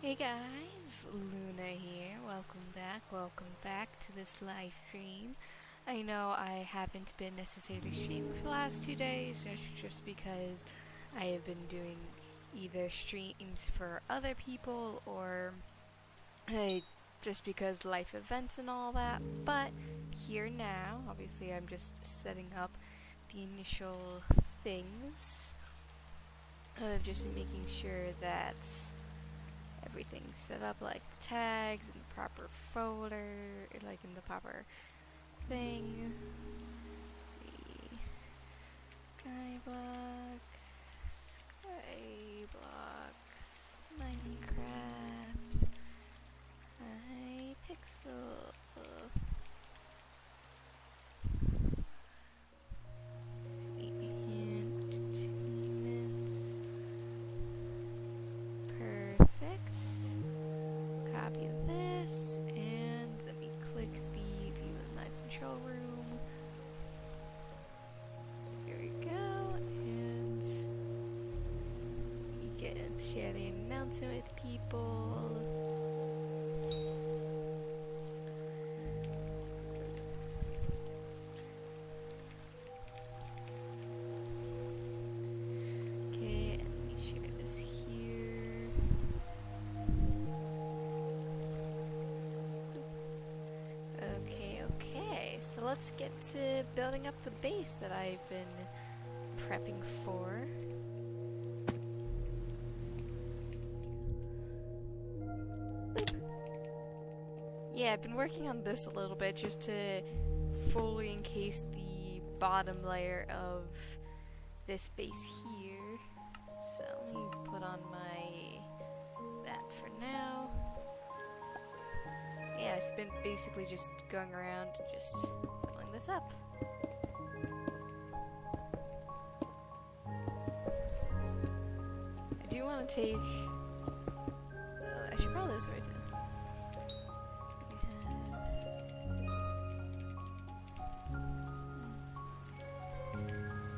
Hey guys, Luna here. Welcome back to this live stream. I know I haven't been necessarily streaming for the last 2 days, that's just because I have been doing either streams for other people or uh, just because life events and all that. But here now, obviously I'm just setting up the initial things of just making sure that everything's set up, like tags in the proper folder, like in the proper thing. Let's see. Skyblocks, Minecraft, Hypixel. Perfect. Copy this, and let me click the view in my control room. Here we go, and you can share the announcement with people. Okay, and let me share this here. Okay, so let's get to building up the base that I've been prepping for. Yeah, I've been working on this a little bit just to fully encase the bottom layer of this base here. So let me put on that for now. Yeah, it's been basically just going around and just filling this up. I do want to take... I should probably this right now.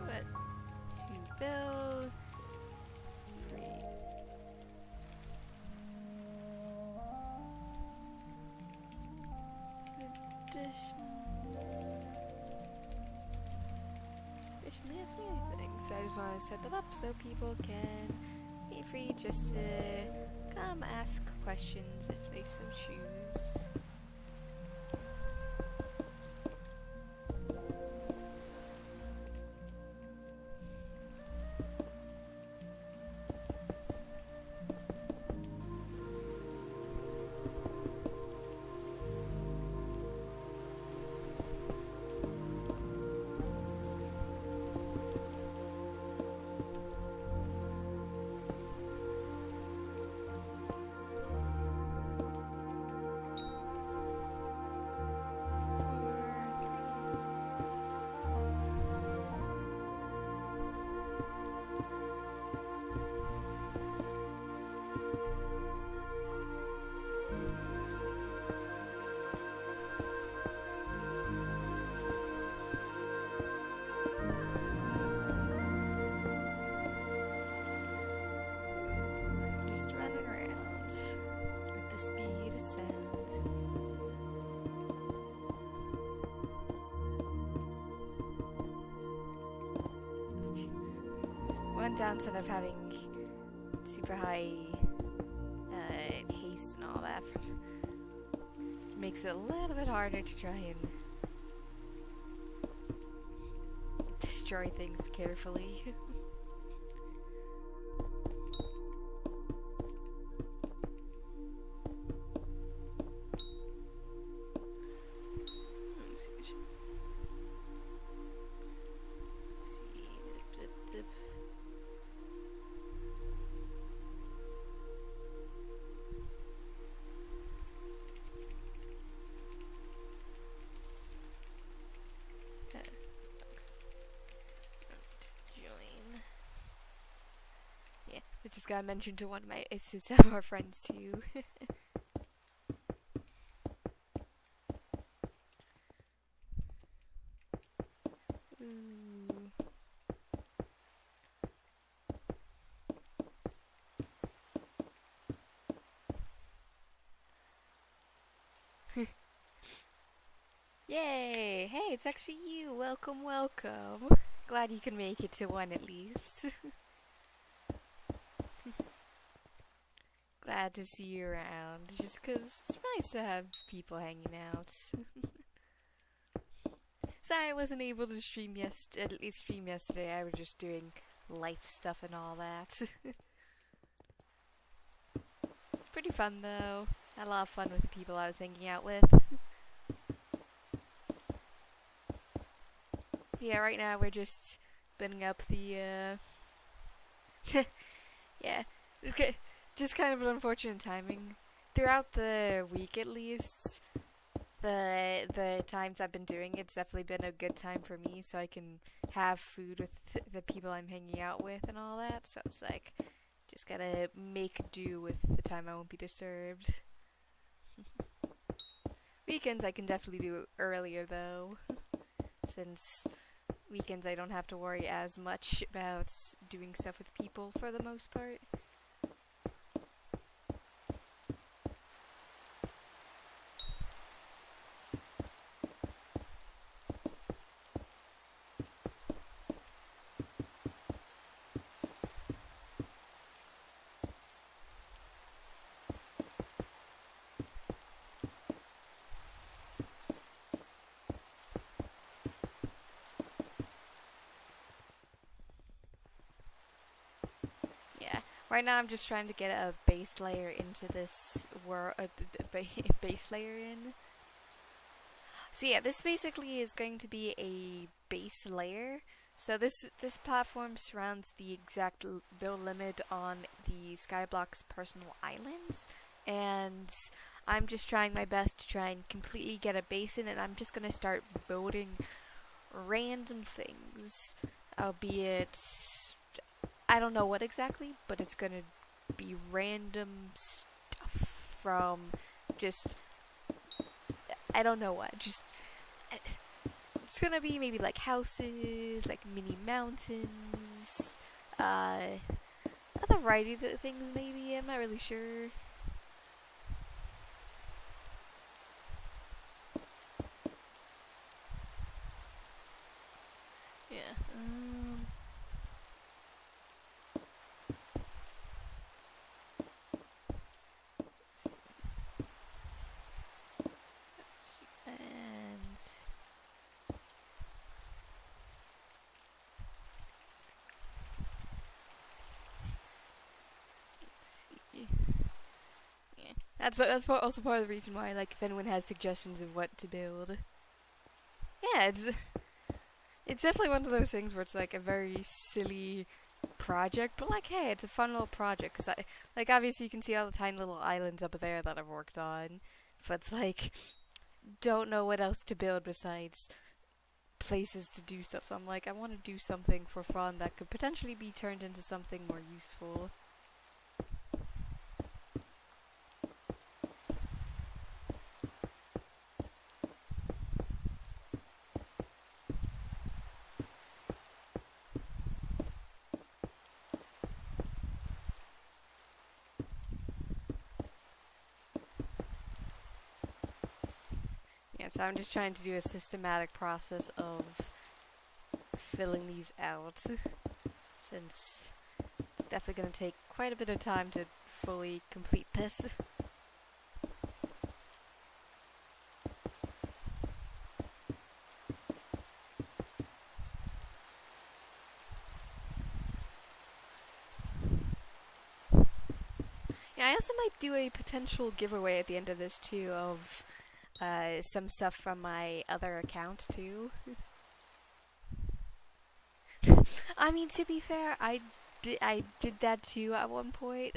What? To build... Additionally, ask me anything. So I just want to set that up so people can be free just to come ask questions if they so choose. Just running around at the speed of sound. One downside of having super high haste and all that makes it a little bit harder to try and destroy things carefully. I just got mentioned to one of our friends too. Ooh. Yay! Hey, it's actually you. Welcome, welcome. Glad you can make it to one at least. Glad to see you around, just 'cause it's nice to have people hanging out. Sorry I wasn't able to stream yesterday. I was just doing life stuff and all that. Pretty fun though. Had a lot of fun with the people I was hanging out with. Yeah, right now we're just building up the yeah. Okay. Just kind of an unfortunate timing. Throughout the week at least, the times I've been doing it's definitely been a good time for me so I can have food with the people I'm hanging out with and all that. So it's like just gotta make do with the time I won't be disturbed. Weekends I can definitely do earlier though, since weekends I don't have to worry as much about doing stuff with people for the most part. Yeah. Right now I'm just trying to get a base layer into this world, base layer in. So yeah, this basically is going to be a base layer. So this platform surrounds the exact build limit on the Skyblocks personal islands, and I'm just trying my best to try and completely get a base in, and I'm just gonna start building random things, albeit I don't know what exactly, but it's gonna be random stuff from just I don't know what. Just it's gonna be maybe like houses, like mini mountains, other variety of things maybe. I'm not really sure. Yeah. And let's see. Yeah. Also part of the reason why, like, if anyone has suggestions of what to build. Yeah, it's definitely one of those things where it's like a very silly project, but like, hey, it's a fun little project because like, obviously you can see all the tiny little islands up there that I've worked on, but it's like, don't know what else to build besides places to do stuff. So I'm like, I want to do something for fun that could potentially be turned into something more useful. Yeah, so I'm just trying to do a systematic process of filling these out, since it's definitely going to take quite a bit of time to fully complete this. Yeah, I also might do a potential giveaway at the end of this too of some stuff from my other account too. I mean, to be fair, I did that too at one point.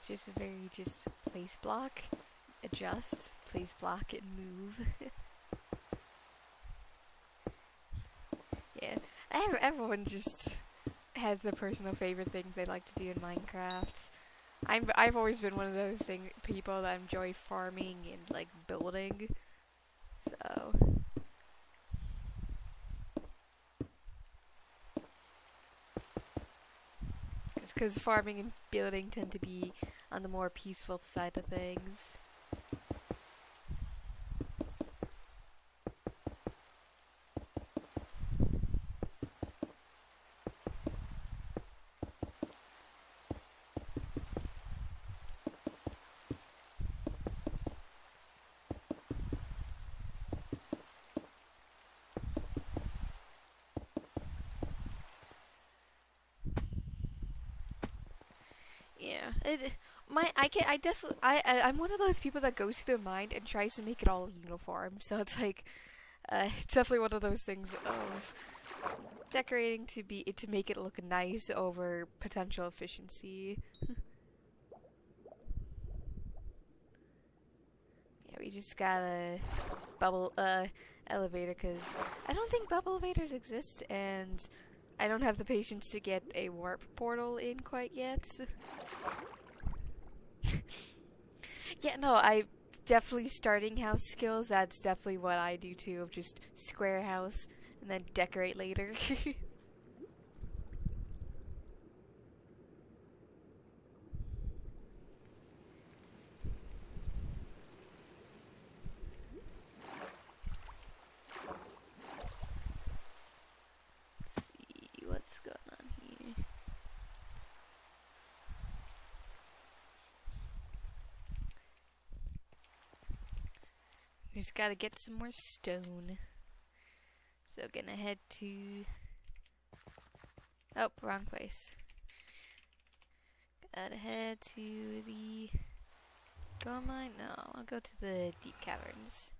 It's just a very just place block, adjust, place block, and move. Yeah, everyone just has their personal favorite things they like to do in Minecraft. I've always been one of those people that enjoy farming and like building. So because farming and building tend to be on the more peaceful side of things. Yeah, I'm one of those people that goes through their mind and tries to make it all uniform. So it's like, it's definitely one of those things of decorating to make it look nice over potential efficiency. Yeah, we just got a bubble elevator because I don't think bubble elevators exist, and I don't have the patience to get a warp portal in quite yet. Yeah, no, I definitely starting house skills. That's definitely what I do too. Of just square house and then decorate later. Let's see what's going on here. We just gotta get some more stone. So gonna head to... Oh, wrong place. Gotta head to the... Gold mine? No, I'll go to the deep caverns.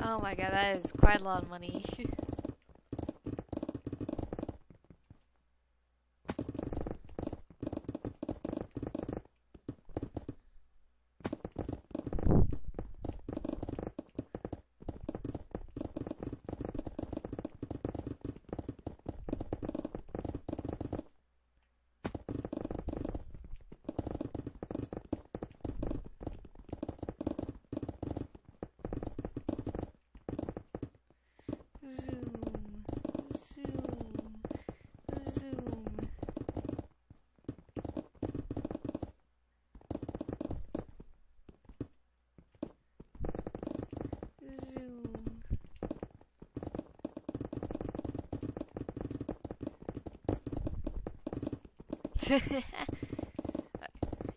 Oh my god, that is quite a lot of money.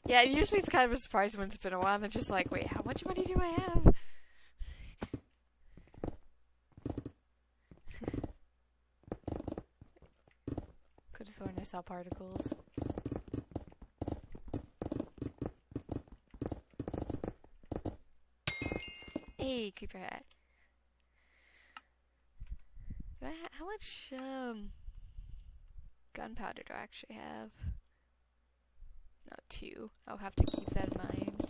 Yeah, usually it's kind of a surprise when it's been a while and it's just like, wait, how much money do I have? Could have sworn I saw particles. Hey, creeper hat. How much gunpowder do I actually have? No, 2. I'll have to keep that in mind.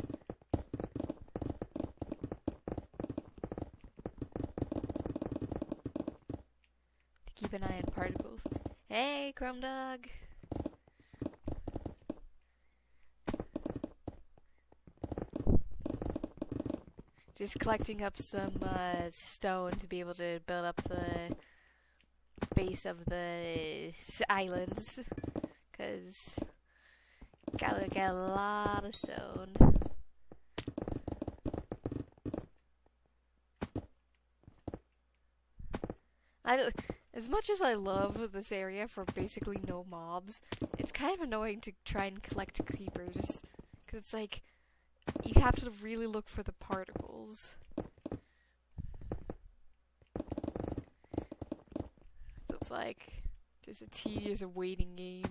To keep an eye on particles. Hey, Chrome Dog! Just collecting up some stone to be able to build up the base of the islands. Because gotta get a lot of stone. As much as I love this area for basically no mobs, it's kind of annoying to try and collect creepers. Because it's like, you have to really look for the particles. So it's like, just a tedious waiting game.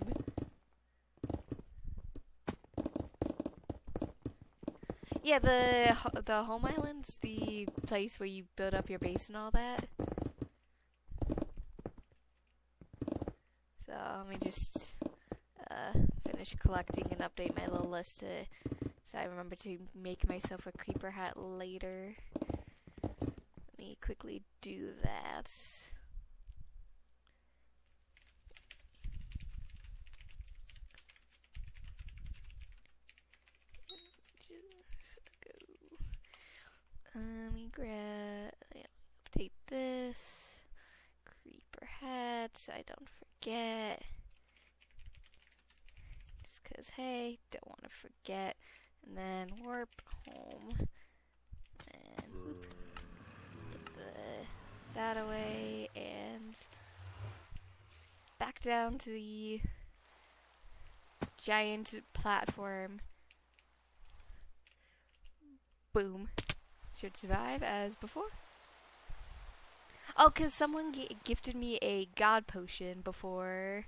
Yeah, the home island's the place where you build up your base and all that. So let me just finish collecting and update my little list so I remember to make myself a creeper hat later. Let me quickly do that. Let me update this. Creeper hats, I don't forget. Just cause, hey, don't want to forget. And then warp home. And whoop, put that away. And back down to the giant platform. Boom. Should survive as before. Oh, because someone gifted me a god potion before.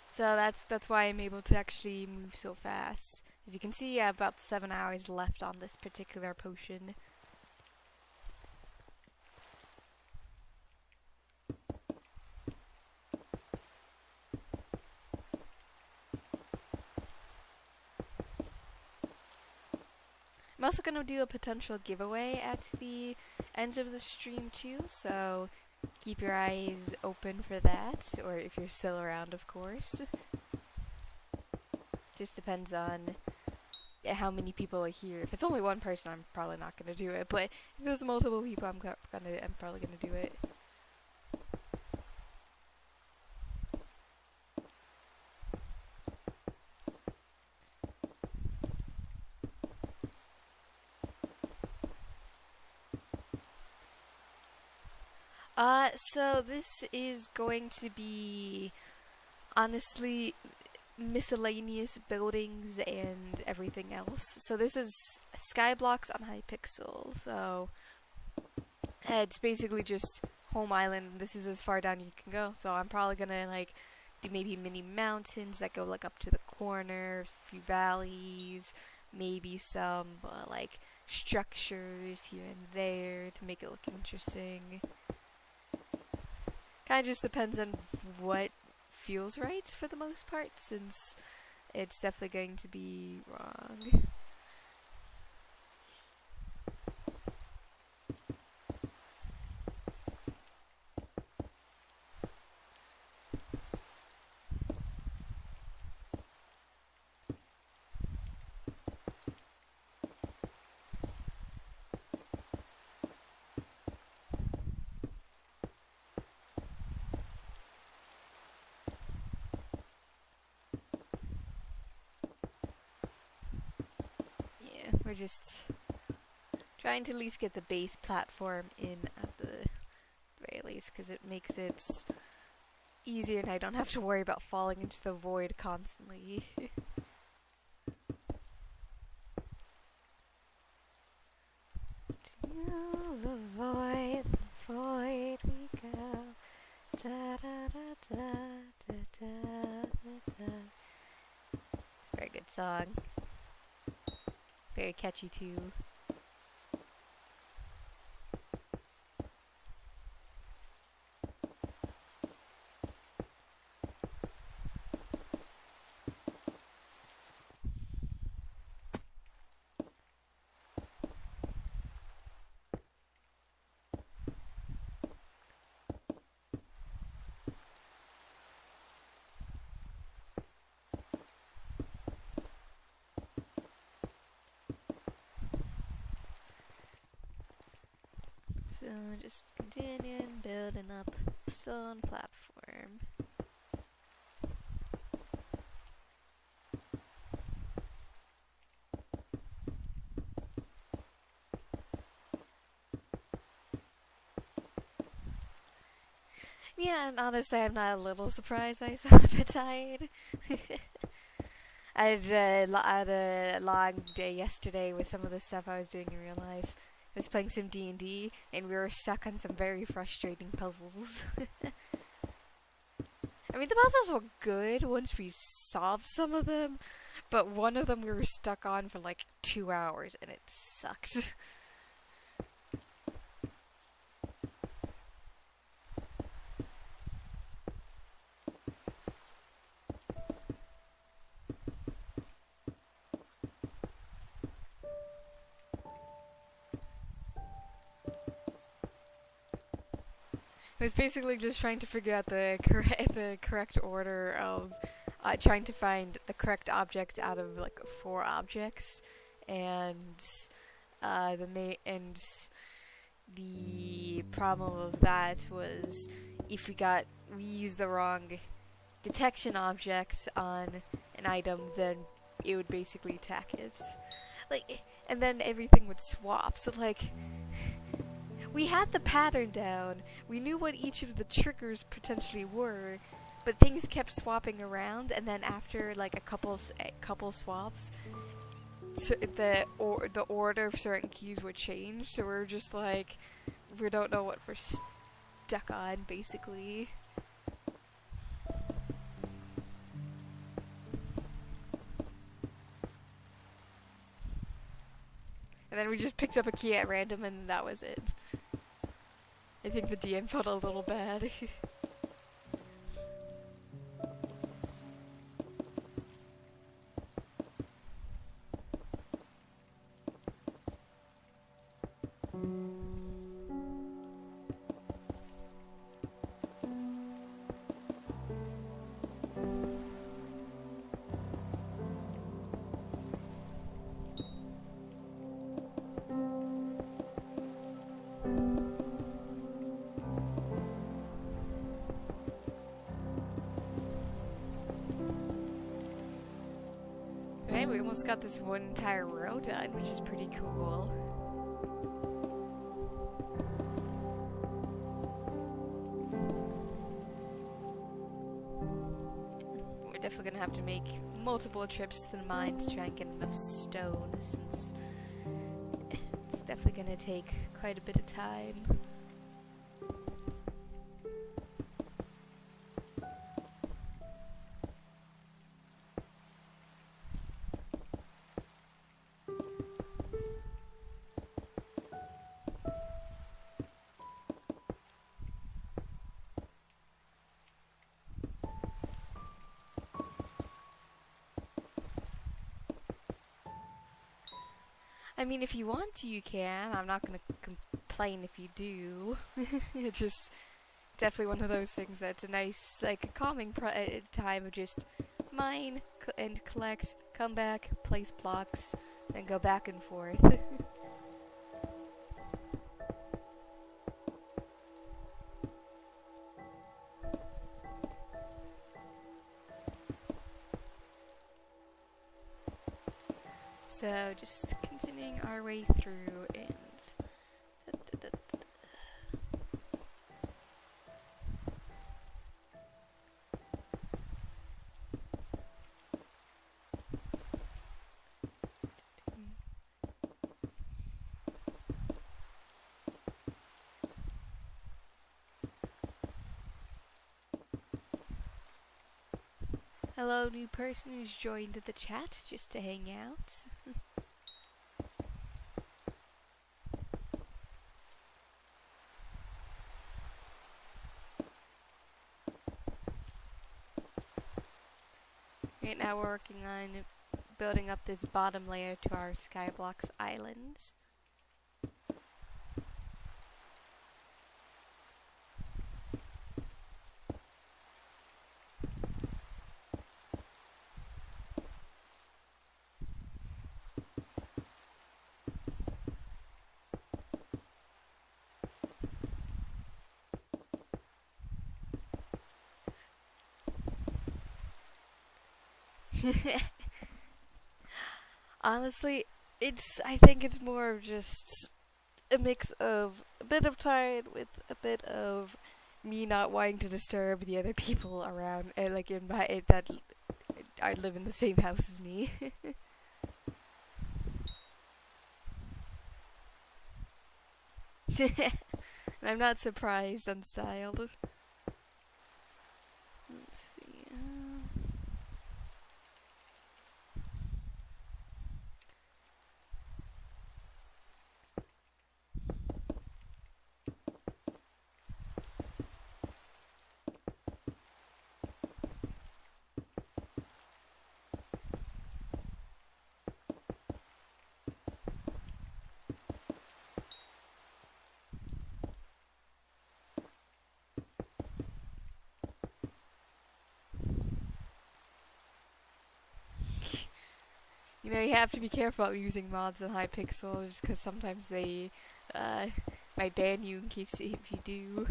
So that's why I'm able to actually move so fast. As you can see, I have about 7 hours left on this particular potion. I'm also going to do a potential giveaway at the end of the stream too, so keep your eyes open for that, or if you're still around, of course. Just depends on how many people are here. If it's only one person, I'm probably not going to do it, but if there's multiple people, I'm probably going to do it. So this is going to be, honestly, miscellaneous buildings and everything else. So this is Skyblocks on Hypixel, so it's basically just home island. This is as far down you can go, so I'm probably gonna, like, do maybe mini mountains that go, like, up to the corner, a few valleys, maybe some, like, structures here and there to make it look interesting. Kind of just depends on what feels right for the most part, since it's definitely going to be wrong. We're just trying to at least get the base platform in at the very least, because it makes it easier and I don't have to worry about falling into the void constantly. To the void we go. Da, da, da, da, da, da, da. It's a very good song. Very catchy too. So just continuing building up stone platform. Yeah, and honestly, I'm not a little surprised I sound a bit tired. I had a long day yesterday with some of the stuff I was doing in real life. I was playing some D&D, and we were stuck on some very frustrating puzzles. I mean, the puzzles were good once we solved some of them, but one of them we were stuck on for like 2 hours, and it sucked. was basically just trying to figure out the correct order of trying to find the correct object out of like 4 objects, and the problem of that was if we used the wrong detection object on an item, then it would basically attack it. Like, and then everything would swap. So like, we had the pattern down. We knew what each of the triggers potentially were, but things kept swapping around. And then after like a couple swaps, so the order of certain keys would change. So we're just like, we don't know what we're stuck on, basically. And then we just picked up a key at random, and that was it. I think the DM felt a little bad. Okay, we almost got this one entire row done, which is pretty cool. We're definitely gonna have to make multiple trips to the mine to try and get enough stone, since it's definitely gonna take quite a bit of time. I mean, if you want to, you can. I'm not gonna complain if you do. It's just definitely one of those things that's a nice, like, calming time of just mine and collect, come back, place blocks, then go back and forth. So, just continuing our way through, and hello, new person who's joined the chat just to hang out. Right now we're working on building up this bottom layer to our Skyblocks islands. Honestly, I think it's more of just a mix of a bit of tired with a bit of me not wanting to disturb the other people around, like that I live in the same house as me. And I'm not surprised, Unstyled. Let's see. You know, you have to be careful about using mods on Hypixel just because sometimes they might ban you in case if you do.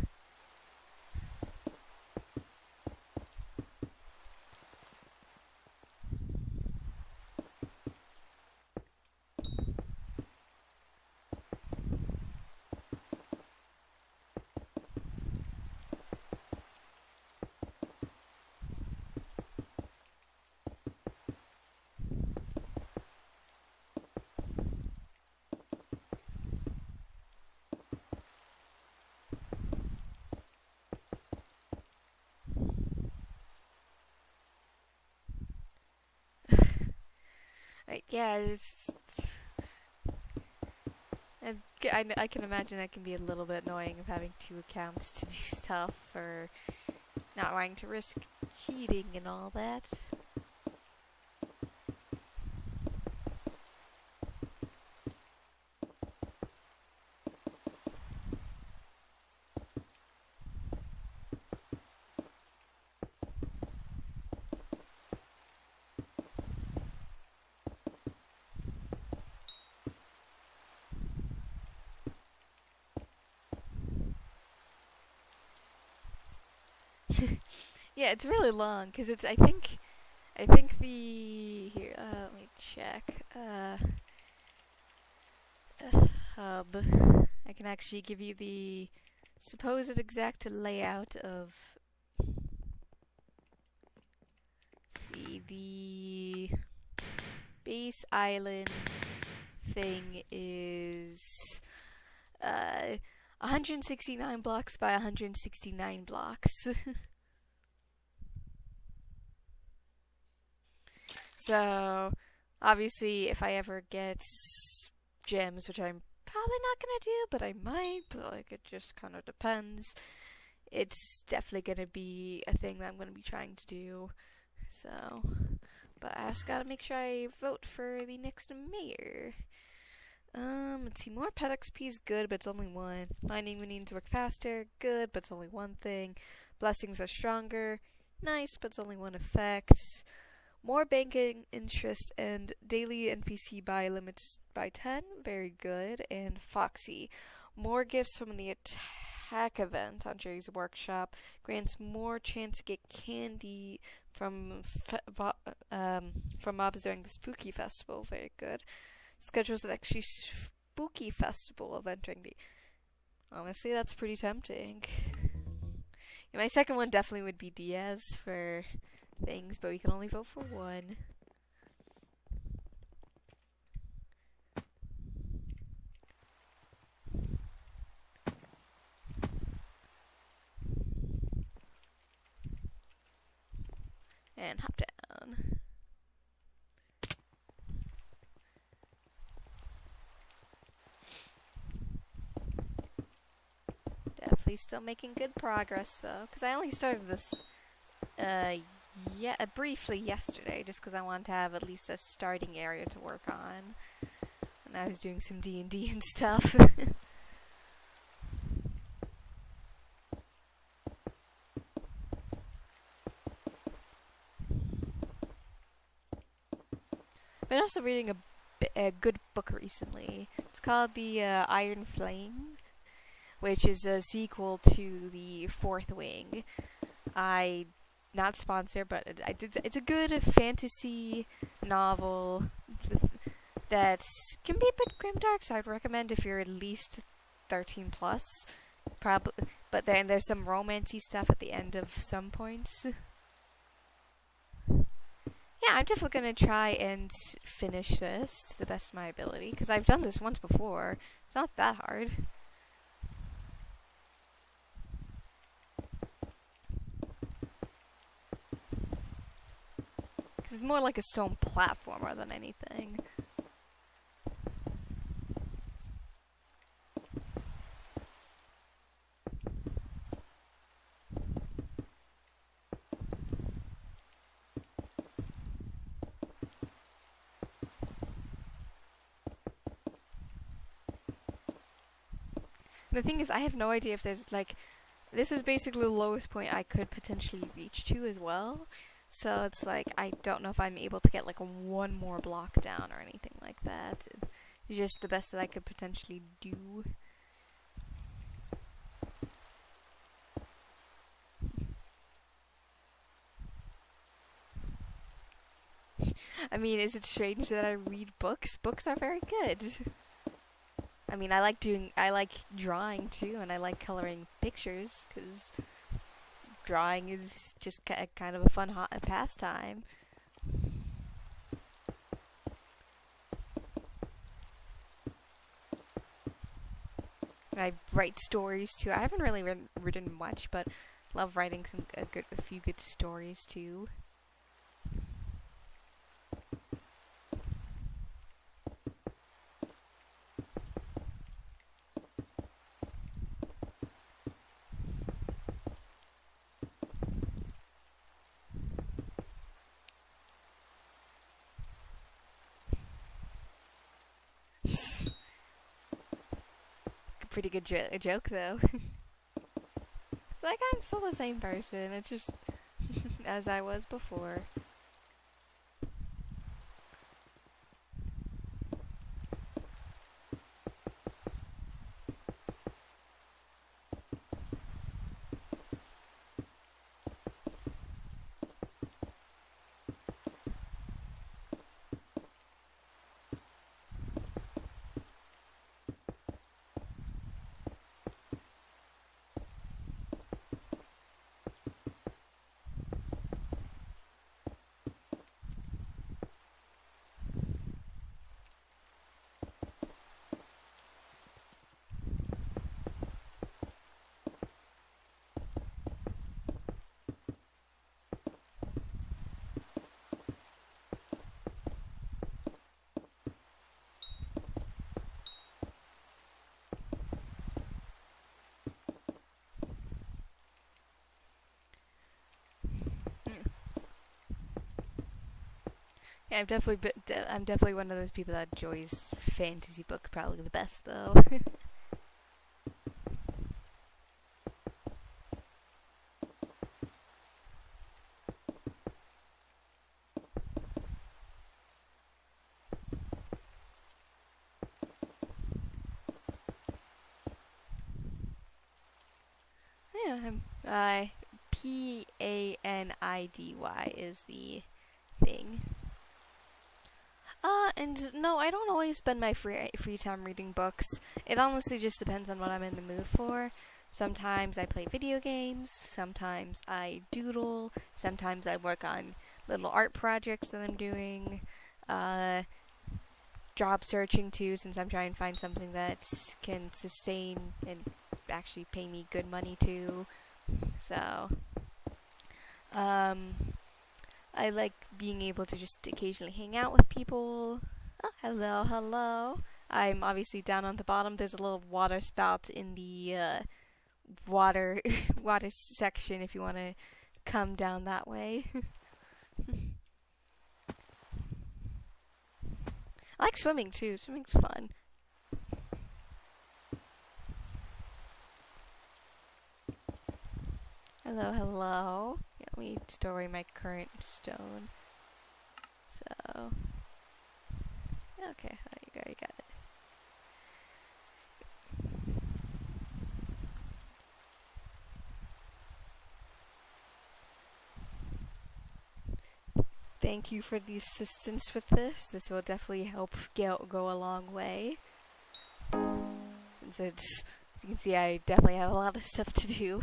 Yeah, I can imagine that can be a little bit annoying of having two accounts to do stuff or not wanting to risk cheating and all that. Yeah, it's really long because it's. I think the here. Let me check. Hub. I can actually give you the supposed exact layout of. See, the base island thing is 169 blocks by 169 blocks. So, obviously, if I ever get gems, which I'm probably not gonna do, but I might, but like it just kind of depends. It's definitely gonna be a thing that I'm gonna be trying to do. So, but I also gotta make sure I vote for the next mayor. Let's see, more pet XP is good, but it's only one. Mining needs to work faster, good, but it's only one thing. Blessings are stronger, nice, but it's only one effect. More banking interest and daily NPC buy limits by 10, very good. And Foxy, more gifts from the attack event on Jerry's workshop, grants more chance to get candy from mobs during the spooky festival, very good. Schedules an actually spooky festival of entering the. Honestly, that's pretty tempting. Yeah, my second one definitely would be Diaz for things, but we can only vote for one. And hop down. Definitely still making good progress though, because I only started this briefly yesterday, just because I wanted to have at least a starting area to work on. And I was doing some D&D and stuff. Been also reading a good book recently. It's called The Iron Flame, which is a sequel to The Fourth Wing. Not sponsored, but it's a good fantasy novel that can be a bit grimdark, so I'd recommend if you're at least 13 plus. Probably, but then there's some romancy stuff at the end of some points. Yeah, I'm definitely gonna try and finish this to the best of my ability, because I've done this once before. It's not that hard. Because it's more like a stone platformer than anything. The thing is, I have no idea if there's, like, this is basically the lowest point I could potentially reach to as well. So it's like I don't know if I'm able to get like one more block down or anything like that. It's just the best that I could potentially do. I mean, is it strange that I read books? Books are very good. I mean, I like drawing too, and I like coloring pictures, because drawing is just kind of a fun pastime. And I write stories too. I haven't really written much, but love writing a few good stories too. Pretty good joke though. It's like I'm still the same person. It's just as I was before. Yeah, I'm definitely one of those people that enjoys fantasy book probably the best though. Yeah, Panidy is the thing. And no, I don't always spend my free time reading books. It honestly just depends on what I'm in the mood for. Sometimes I play video games, sometimes I doodle, sometimes I work on little art projects that I'm doing. Job searching too, since I'm trying to find something that can sustain and actually pay me good money too. So, um, I like being able to just occasionally hang out with people. Oh, hello, hello. I'm obviously down on the bottom. There's a little water spout in the water water section if you want to come down that way. I like swimming too. Swimming's fun. Hello, hello. Yeah, let me store away my current stone. So, okay, there you go, you got it. Thank you for the assistance with this. This will definitely help go a long way. Since it's, as you can see, I definitely have a lot of stuff to do.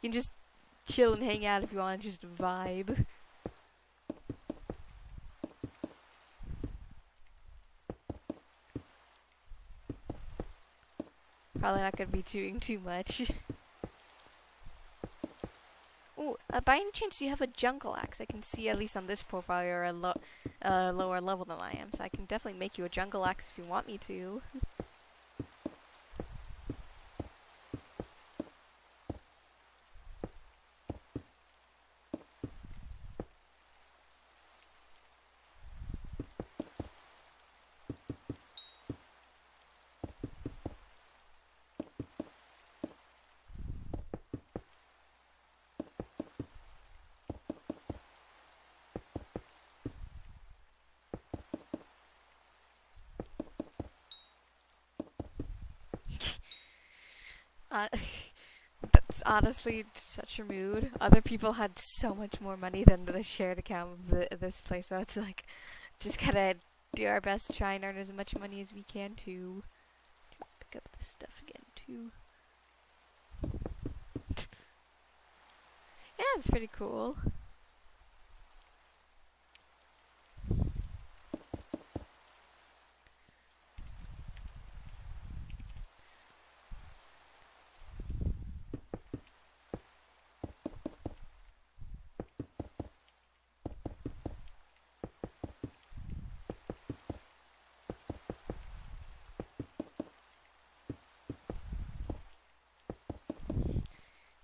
You can just chill and hang out if you want, just vibe. Probably not gonna be doing too much. Ooh, by any chance, do you have a jungle axe? I can see, at least on this profile, you're a lower level than I am, so I can definitely make you a jungle axe if you want me to. Uh, that's honestly such a mood. Other people had so much more money than the shared account of this place, so it's like just gotta do our best to try and earn as much money as we can to pick up this stuff again too. Yeah, it's pretty cool.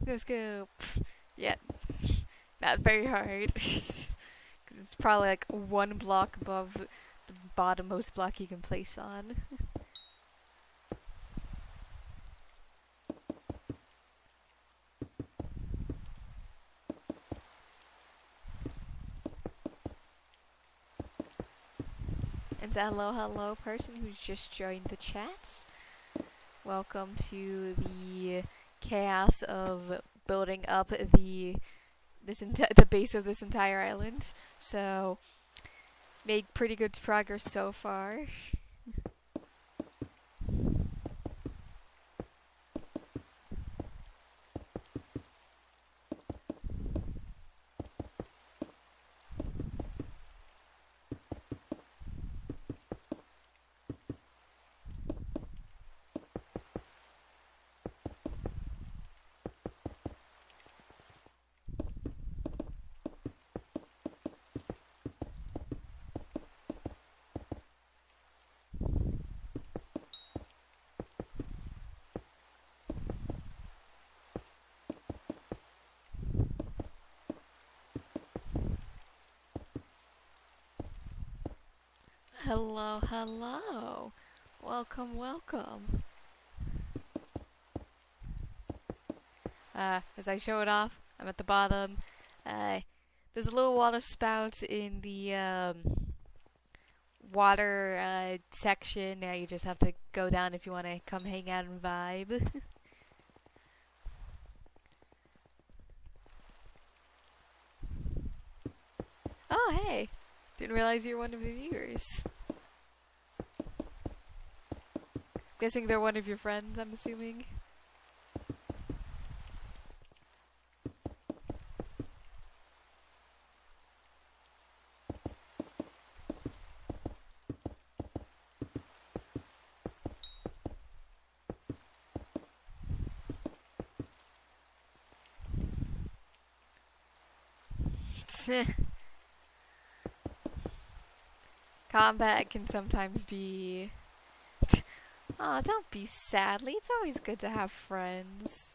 Let's go. Yeah, not very hard. It's probably like one block above the bottommost block you can place on. And hello, person who's just joined the chats. Welcome to the chaos of building up the base of this entire island. So, made pretty good progress so far. Hello. Welcome. As I show it off, I'm at the bottom. There's a little water spout in the water section. Now you just have to go down if you want to come hang out and vibe. Oh, hey. Didn't realize you were one of the viewers. Guessing they're one of your friends, I'm assuming. Combat can sometimes be... Aw, don't be sadly. It's always good to have friends.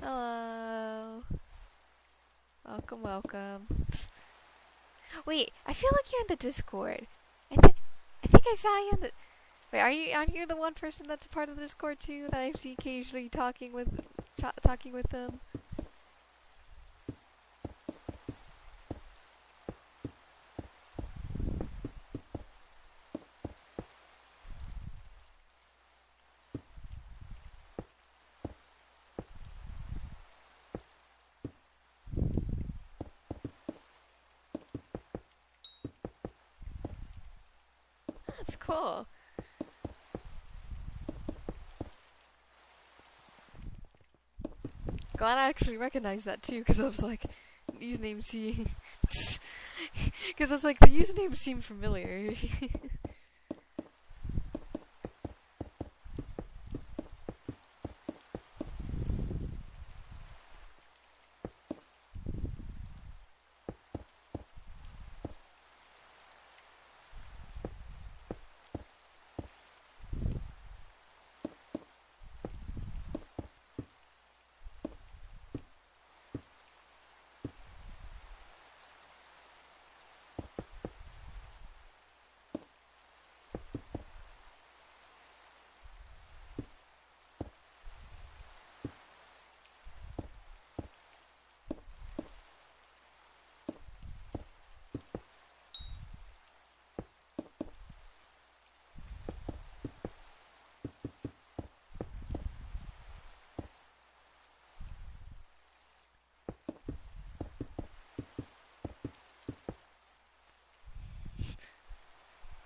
Hello. Welcome. Wait, I feel like you're in the Discord. I think I saw you in the... Wait, aren't you the one person that's a part of the Discord too? That I see occasionally talking with them? That's cool. Glad I actually recognized that too, because I was like, username seeing. Because I was like, the username seemed familiar.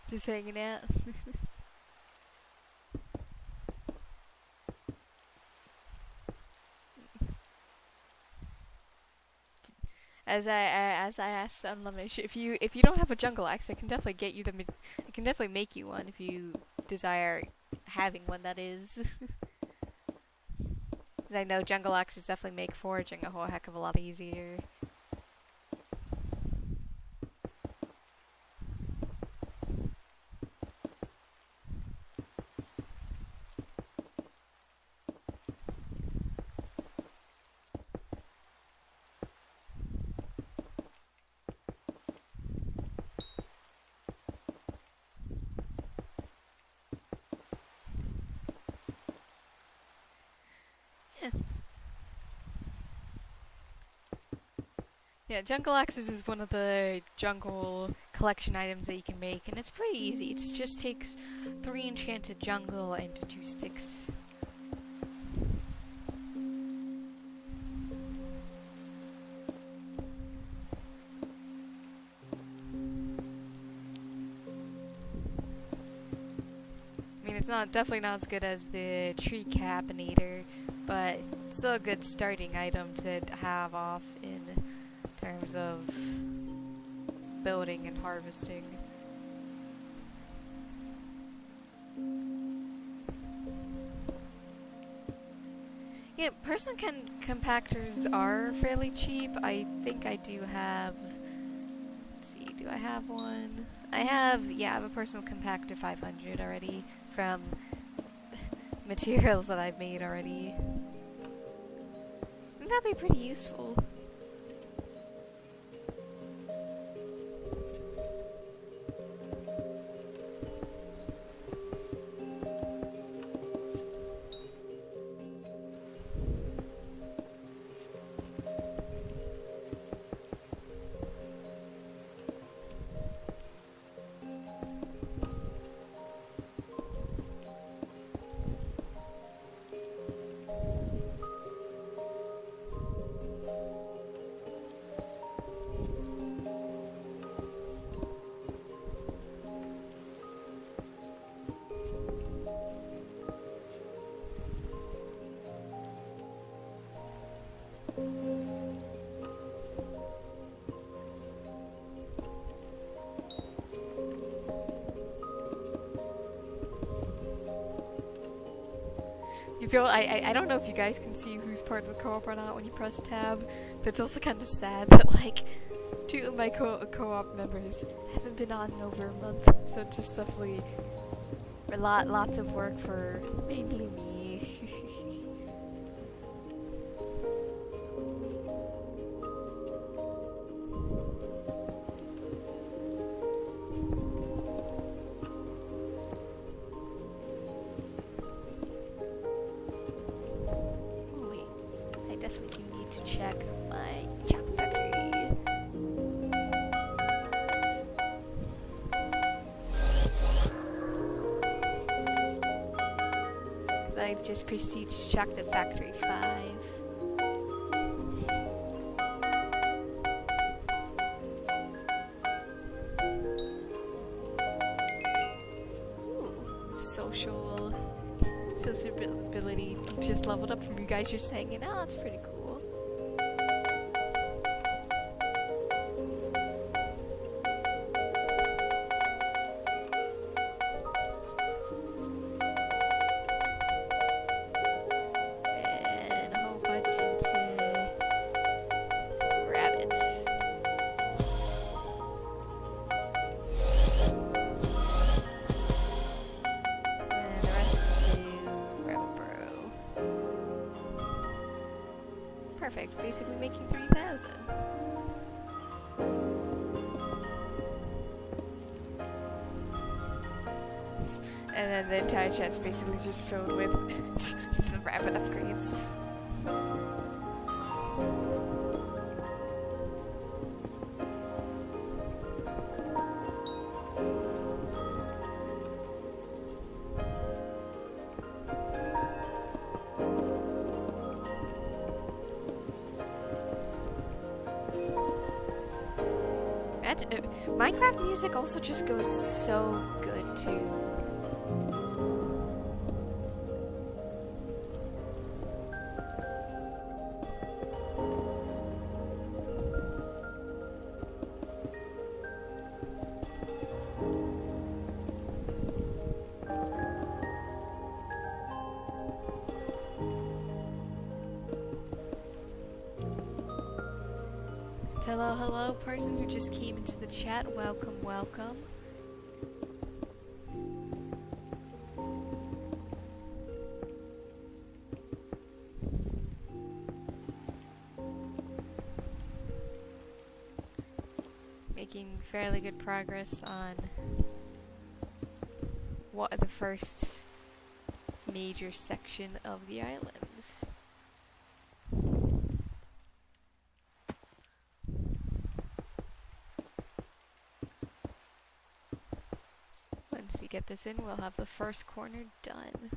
Just hanging out. As I asked Unlimited, if you don't have a jungle axe, I can definitely get you them. I can definitely make you one if you desire having one. That is, because I know jungle axes definitely make foraging a whole heck of a lot easier. Yeah, jungle axes is one of the jungle collection items that you can make, and it's pretty easy. It just takes 3 enchanted jungle and 2 sticks. I mean, it's definitely not as good as the tree cabinator, but it's still a good starting item to have off in terms of building and harvesting. Yeah, personal compactors are fairly cheap. I think I do have... Let's see, do I have one? I have a personal compactor 500 already from materials that I've made already. I think that'd be pretty useful. You feel I don't know if you guys can see who's part of the co-op or not when you press tab, but it's also kind of sad that like 2 of my co-op members haven't been on in over a month, so it's just definitely lots of work for mainly me. Definitely do need to check my chocolate factory. Because I've just prestiged chocolate factory 5. Ooh, sociability just leveled up from you guys just hanging out. It's pretty cool. And a whole bunch into rabbits. And the rest into rabbit burrow. Perfect, basically making 3,000. And then the entire chat's basically just filled with the rabbit upgrades. Minecraft music also just goes so good too. Hello, hello, person who just came into the chat. Welcome, welcome. Making fairly good progress on what the first major section of the islands. Once we get this in, we'll have the first corner done.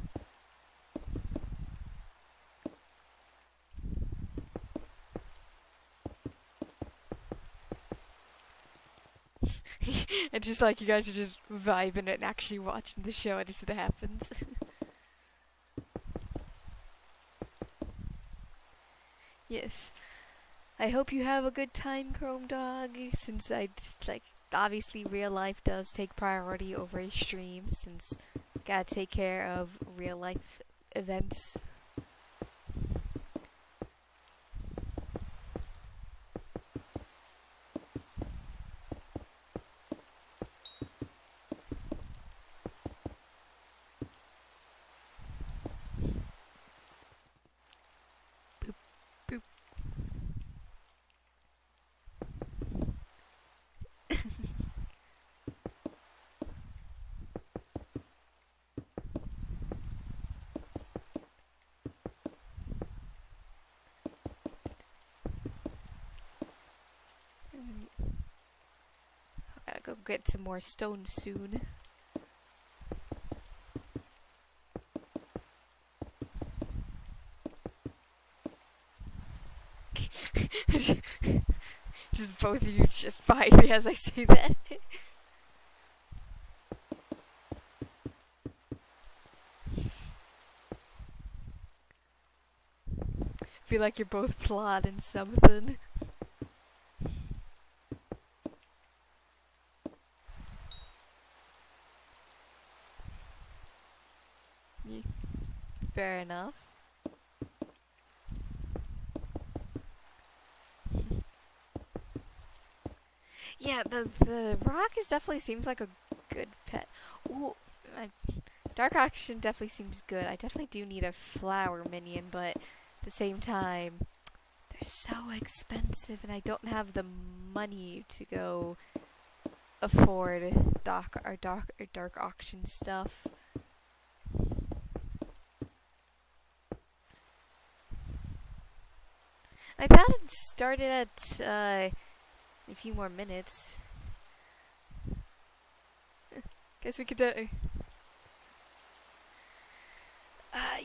It's just like you guys are just vibing and actually watching the show as it happens. Yes. I hope you have a good time, Chrome Dog, since I just, like, obviously real life does take priority over a stream, since gotta take care of real life events. Boop, boop. Gotta go get some more stone soon. Just both of you just fight me as I say that. Feel like you're both plotting something. Yeah. Fair enough. Yeah, the rock is definitely seems like a good pet. Ooh, Dark Action definitely seems good. I definitely do need a flower minion, but at the same time, they're so expensive, and I don't have the money to go afford dark auction stuff. I thought it started at a few more minutes. Guess we could do.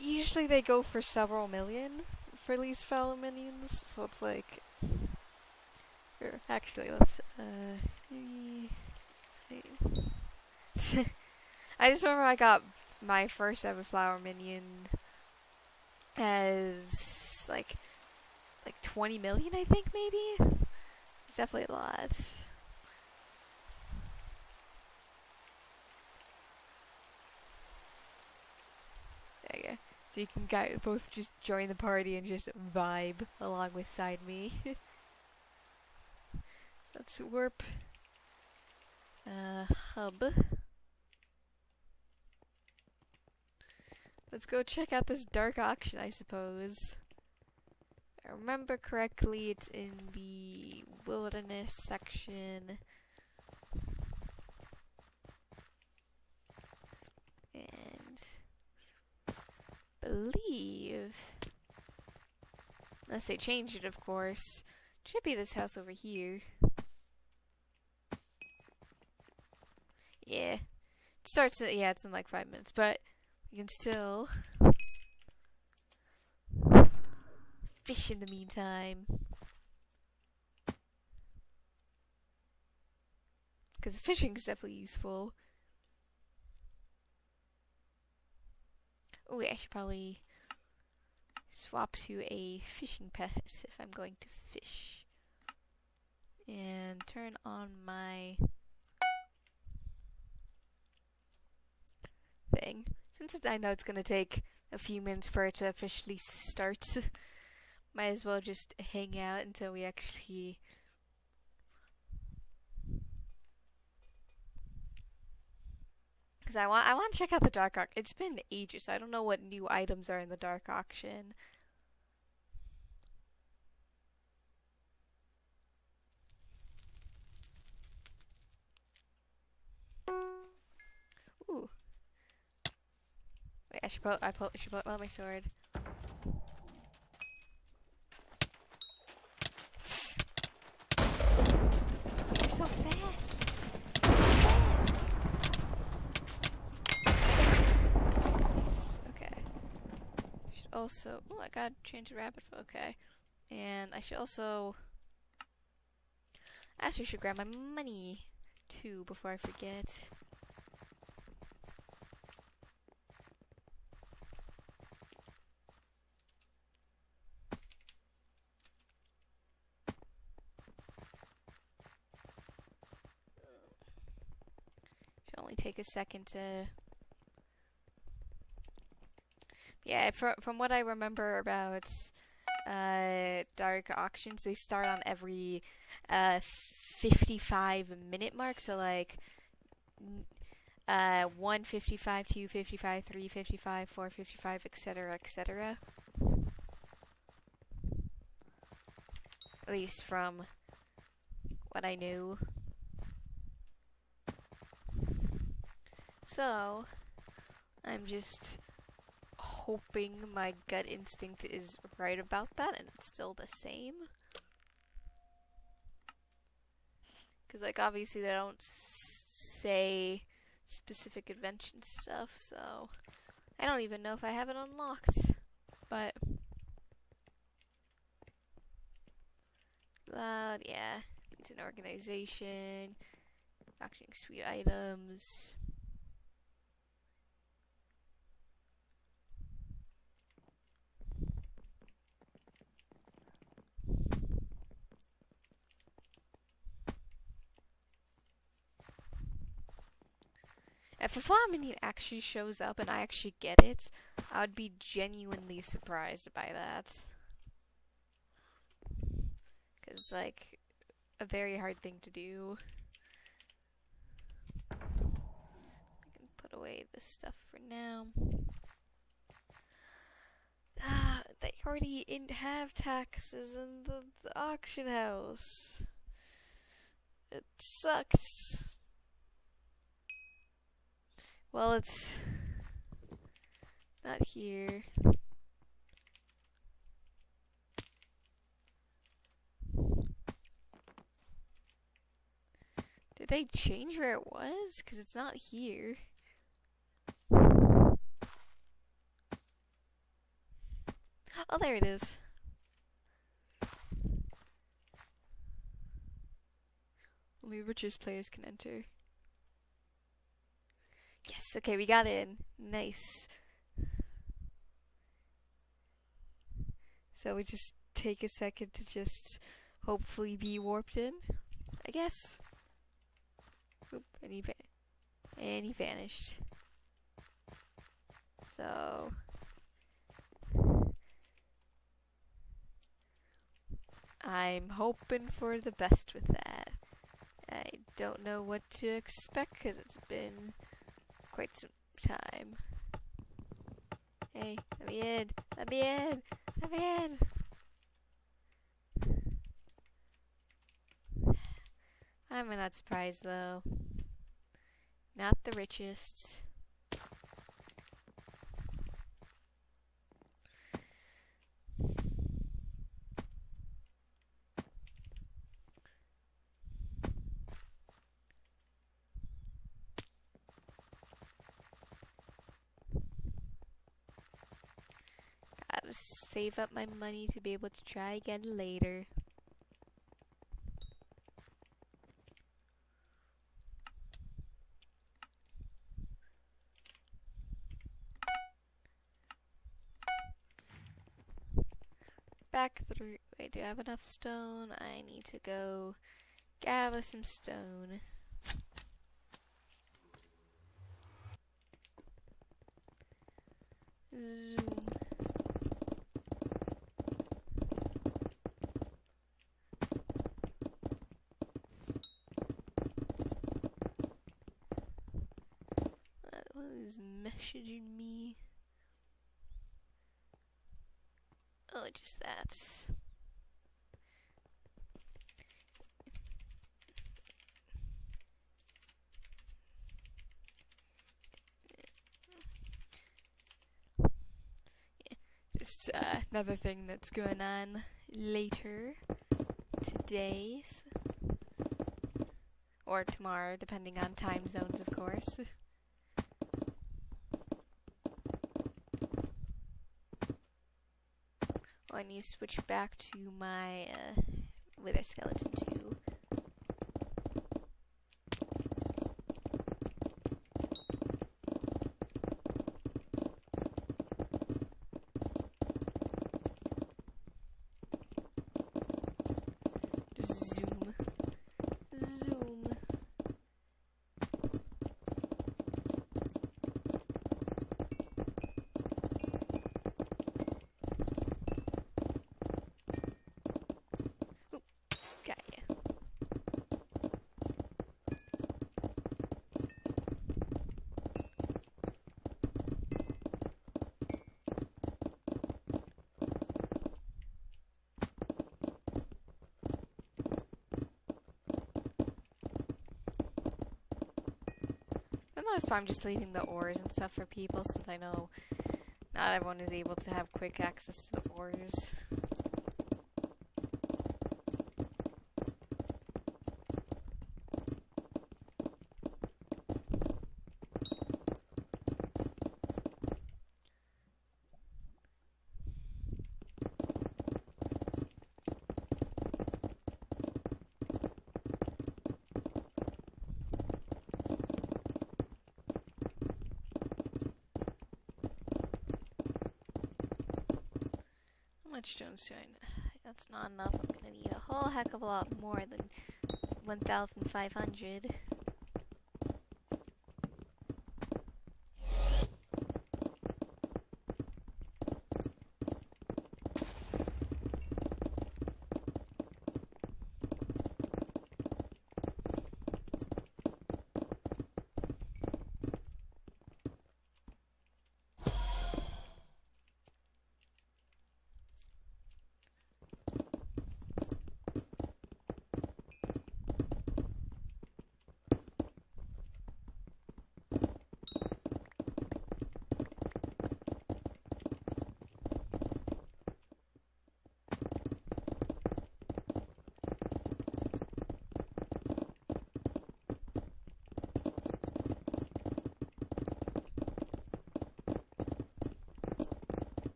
Usually they go for several million for these fellow minions, so it's like. Here, actually, let's. I just remember I got my first ever flower minion as like 20 million, I think, maybe. It's definitely a lot. There you go. So you can both just join the party and just vibe along with side me. Let's warp hub. Let's go check out this dark auction, I suppose. If I remember correctly, it's in the wilderness section. And believe, unless they changed it, of course, it should be this house over here. Yeah, it starts at, yeah, it's in like 5 minutes, but we can still fish in the meantime. Because fishing is definitely useful. Oh, I should probably swap to a fishing pet if I'm going to fish. And turn on my thing. Since I know it's going to take a few minutes for it to officially start, might as well just hang out until we actually... Because I want to check out the dark auction. It's been ages, so I don't know what new items are in the dark auction. Ooh. Wait, I should pull out my sword. You're so fast. You're so fast. Nice. Okay. Should also. Oh, I got enchanted rabbit. Okay. And I should also. I actually should grab my money too before I forget. Should only take a second to. Yeah, from what I remember about dark auctions, they start on every 55-minute mark. So like 1:55, 2:55, 3:55, 4:55, etc., etc. At least from what I knew. So I'm just hoping my gut instinct is right about that and it's still the same. Because, like, obviously they don't say specific invention stuff, so I don't even know if I have it unlocked. But yeah, it's an organization, auctioning sweet items. If a Flamini actually shows up and I actually get it, I would be genuinely surprised by that. Because it's like a very hard thing to do. I can put away this stuff for now. They already didn't have taxes in the auction house. It sucks. Well, it's not here. Did they change where it was? Because it's not here. Oh, there it is. Only the richest players can enter. Yes, okay, we got in. Nice. So we just take a second to just hopefully be warped in, I guess. Oop, and he vanished. So I'm hoping for the best with that. I don't know what to expect because it's been quite some time. Hey, let me in! Let me in! Let me in! I'm not surprised though. Not the richest. Gotta save up my money to be able to try again later. back through. Wait, do I have enough stone? I need to go gather some stone. Zoom. What is messaging me? Oh, just that. Just another thing that's going on later today, or tomorrow, depending on time zones, of course. Oh, I need to switch back to my wither skeleton too. Zoom. Zoom. Ooh, got ya. For the most part, I'm just leaving the ores and stuff for people, since I know not everyone is able to have quick access to the ores. How much stones do I need? That's not enough. I'm gonna need a whole heck of a lot more than 1,500.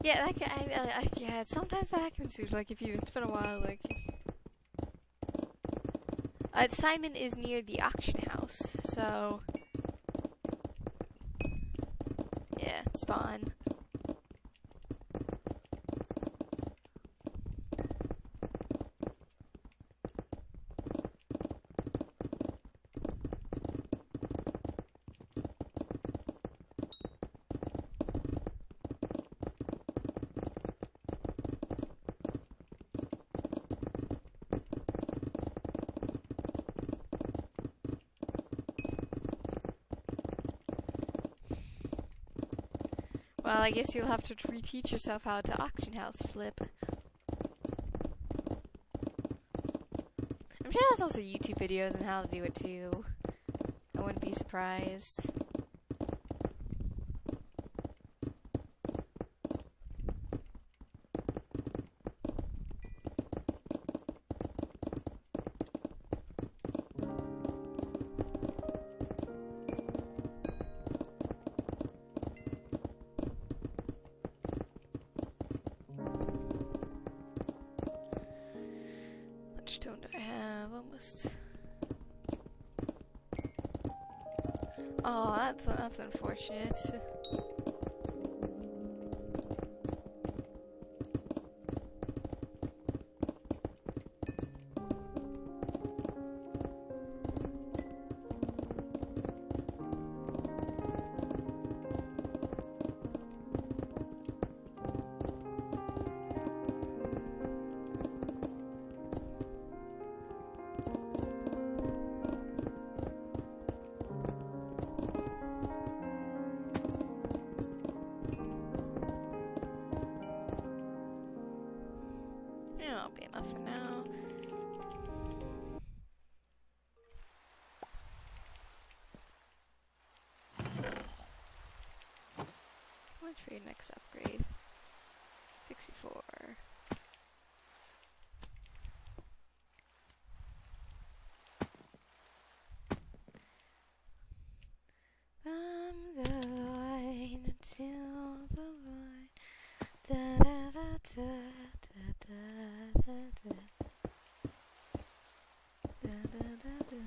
Yeah, like yeah. Sometimes that happens. Like if it's been a while, like. Simon is near the auction house, so yeah, spawn. Well, I guess you'll have to reteach yourself how to auction house flip. I'm sure there's also YouTube videos on how to do it too. I wouldn't be surprised. almost. Oh, that's unfortunate. That'll be enough for now. What's for your next upgrade? 64. From the line to the line. Da da da da da da da da da da da da.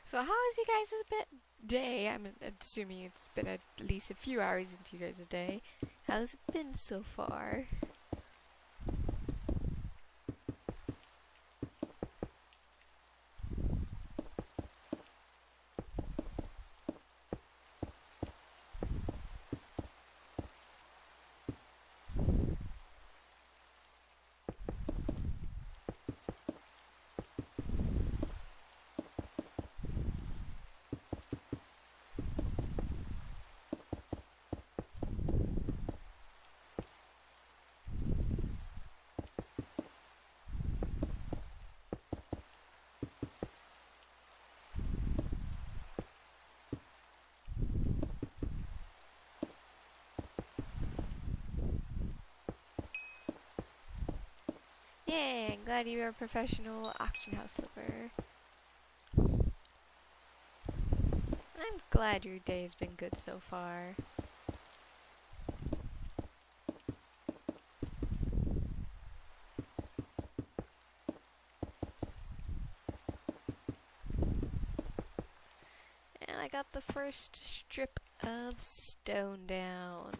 So how is you guys' day? I'm assuming it's been at least a few hours into you guys' day. How's it been so far? Yay, I'm glad you're a professional auction house flipper. I'm glad your day has been good so far. And I got the first strip of stone down.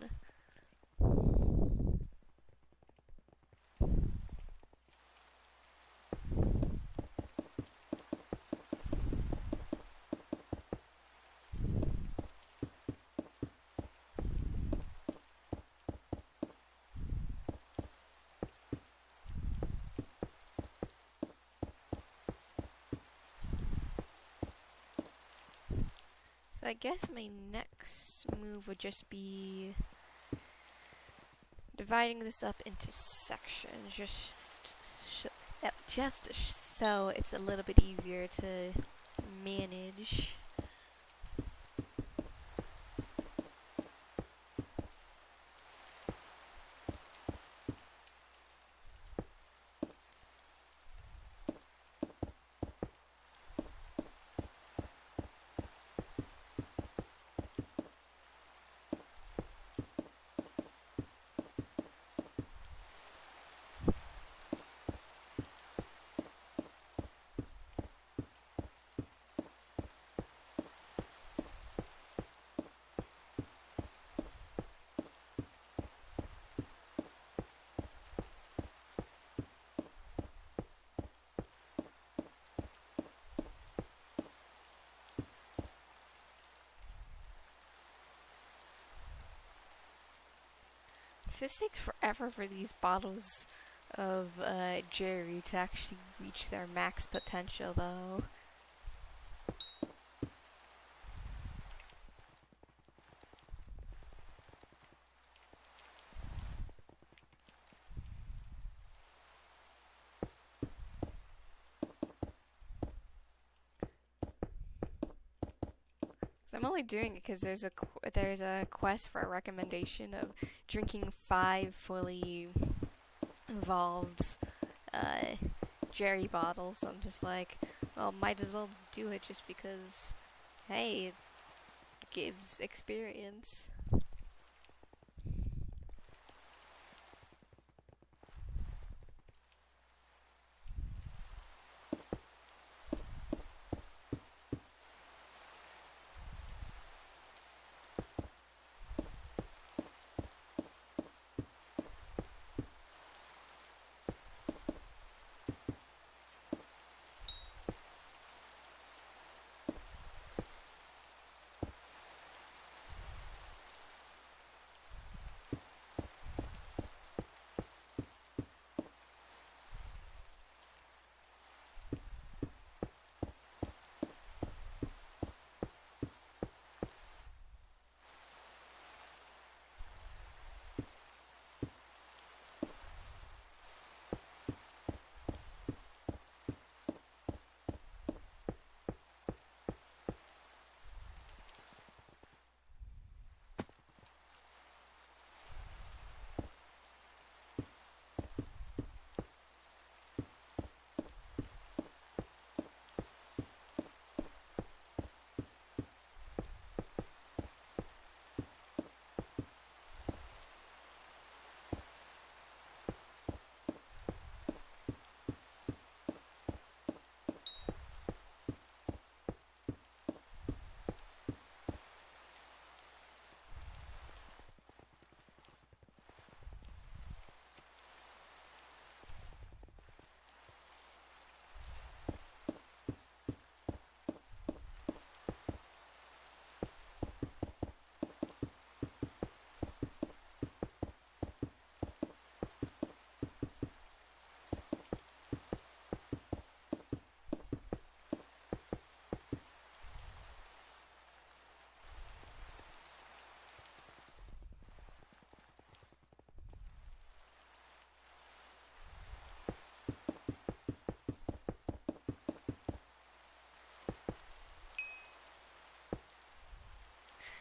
So I guess my next move would just be dividing this up into sections, just so it's a little bit easier to manage. This takes forever for these bottles of Jerry to actually reach their max potential, though. I'm only doing it because there's a quest for a recommendation of drinking 5 fully evolved Jerry bottles. So I'm just like, well, might as well do it just because, hey, it gives experience.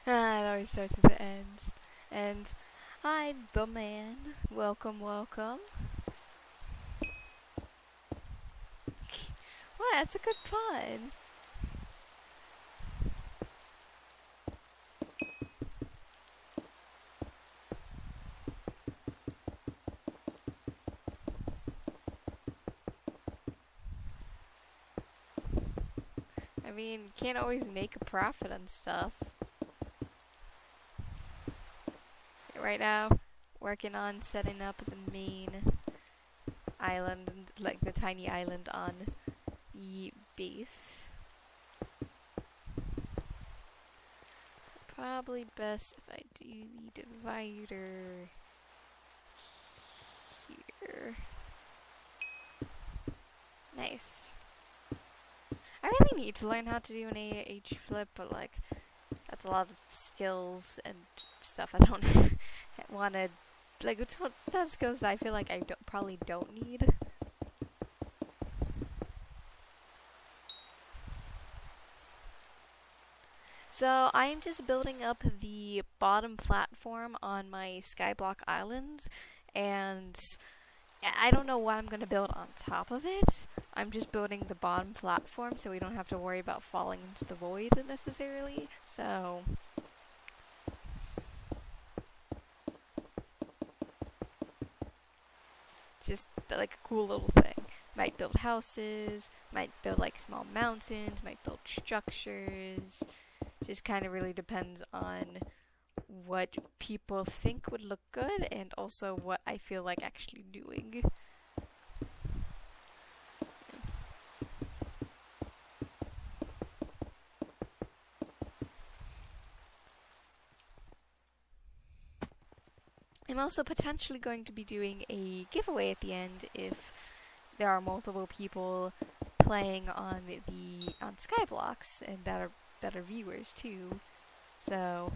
It always starts at the ends. And I'm the man. Welcome, welcome. What? That's a good pun. I mean, you can't always make a profit on stuff. Right now, working on setting up the main island, like the tiny island on the base. Probably best if I do the divider here. Nice. I really need to learn how to do an AH flip, but like, that's a lot of skills and stuff I don't want to, like, it's what skills I feel like I probably don't need. So I am just building up the bottom platform on my Skyblock island, and I don't know what I'm going to build on top of it. I'm just building the bottom platform so we don't have to worry about falling into the void necessarily. So just like a cool little thing. Might build houses, might build like small mountains, might build structures. Just kind of really depends on what people think would look good and also what I feel like actually doing. I'm also potentially going to be doing a giveaway at the end if there are multiple people playing on on Skyblocks and better viewers too. So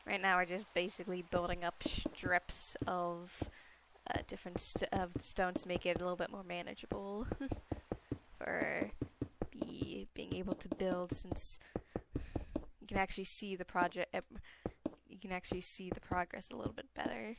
right now we're just basically building up strips of different stones to make it a little bit more manageable for being able to build, since you can actually see the project. You can actually see the progress a little bit better.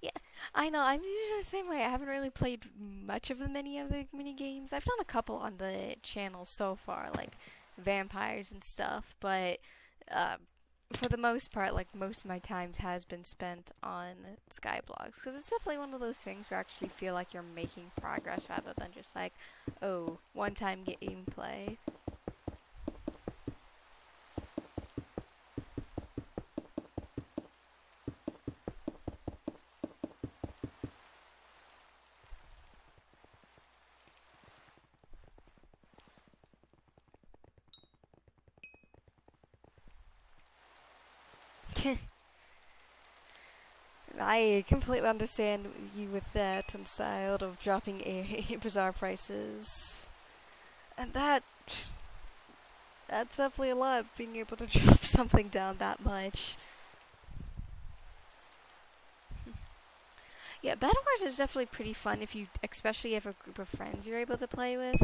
Yeah, I know. I'm usually the same way. I haven't really played much of the many of the mini games. I've done a couple on the channel so far, like vampires and stuff. But uh, for the most part, like most of my times has been spent on Skyblocks, because it's definitely one of those things where I actually feel like you're making progress rather than just like, oh, one-time gameplay. I completely understand you with that and style of dropping bizarre prices. And that's definitely a lot, being able to drop something down that much. Yeah, Battle Wars is definitely pretty fun if you especially have a group of friends you're able to play with.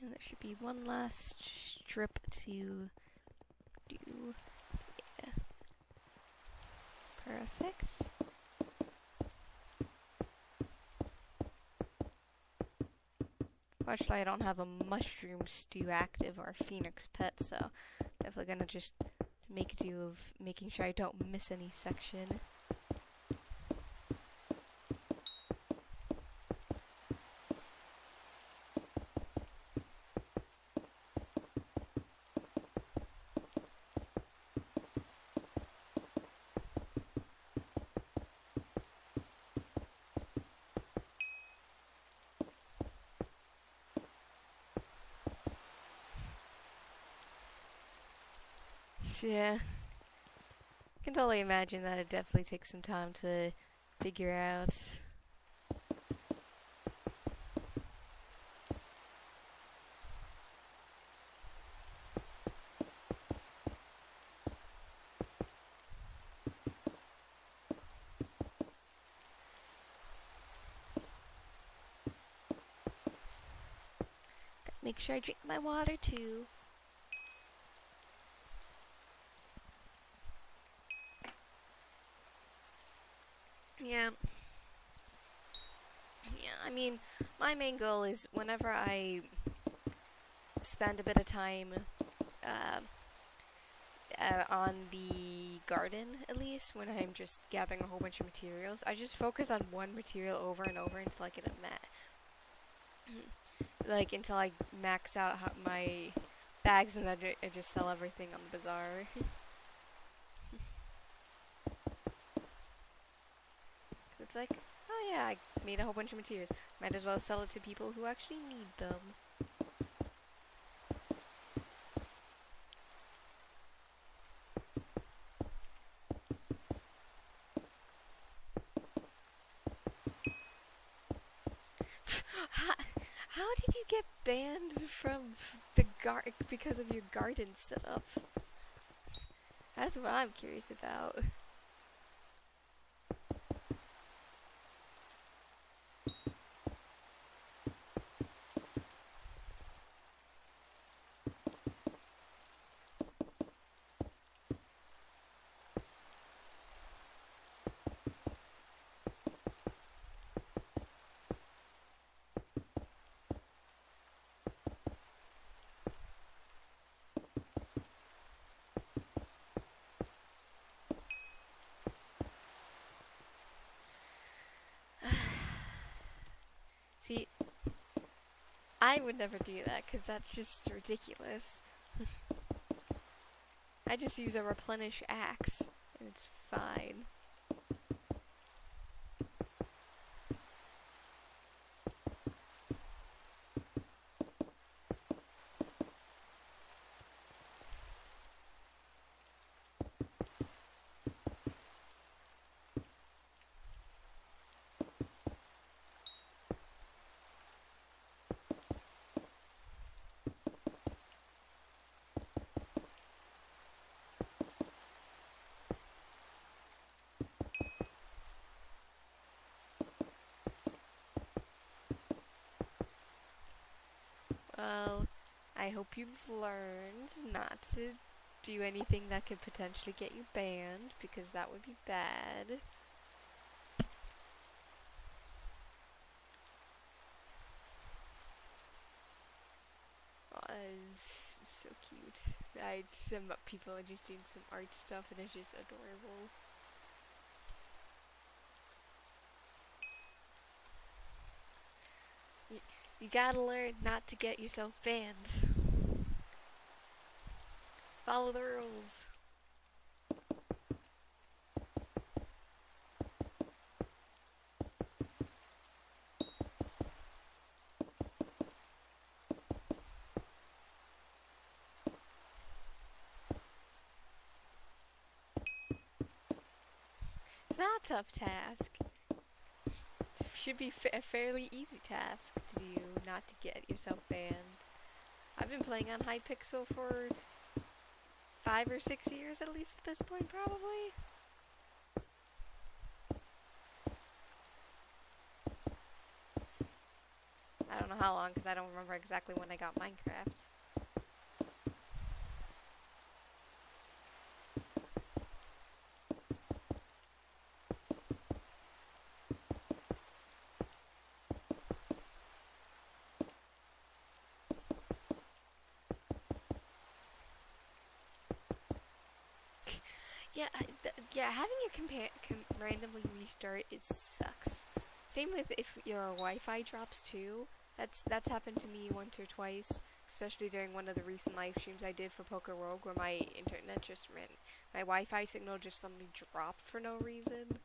And there should be one last strip to do. Yeah. Perfect. Fortunately, I don't have a mushroom stew active or a phoenix pet, so definitely gonna just make do of making sure I don't miss any section. Yeah, I can totally imagine that it definitely takes some time to figure out. Make sure I drink my water too. mean, my main goal is whenever I spend a bit of time uh, on the garden, at least, when I'm just gathering a whole bunch of materials, I just focus on one material over and over until I get a like, until I max out my bags, and then I just sell everything on the bazaar. 'Cause it's like, oh yeah, I made a whole bunch of materials. Might as well sell it to people who actually need them. How did you get banned from the because of your garden setup? That's what I'm curious about. See, I would never do that because that's just ridiculous. I just use a replenish axe and it's fine. Well, I hope you've learned not to do anything that could potentially get you banned, because that would be bad. Oh, it's so cute. Some people are just doing some art stuff and it's just adorable. You gotta learn not to get yourself banned. Follow the rules. It's not a tough task. It should be a fairly easy task to do, not to get yourself banned. I've been playing on Hypixel for 5 or 6 years at least at this point, probably. I don't know how long, because I don't remember exactly when I got Minecraft. Yeah, having your randomly restart sucks. Same with if your Wi-Fi drops too. That's happened to me once or twice, especially during one of the recent live streams I did for Poker Rogue, where my internet just my Wi-Fi signal just suddenly dropped for no reason.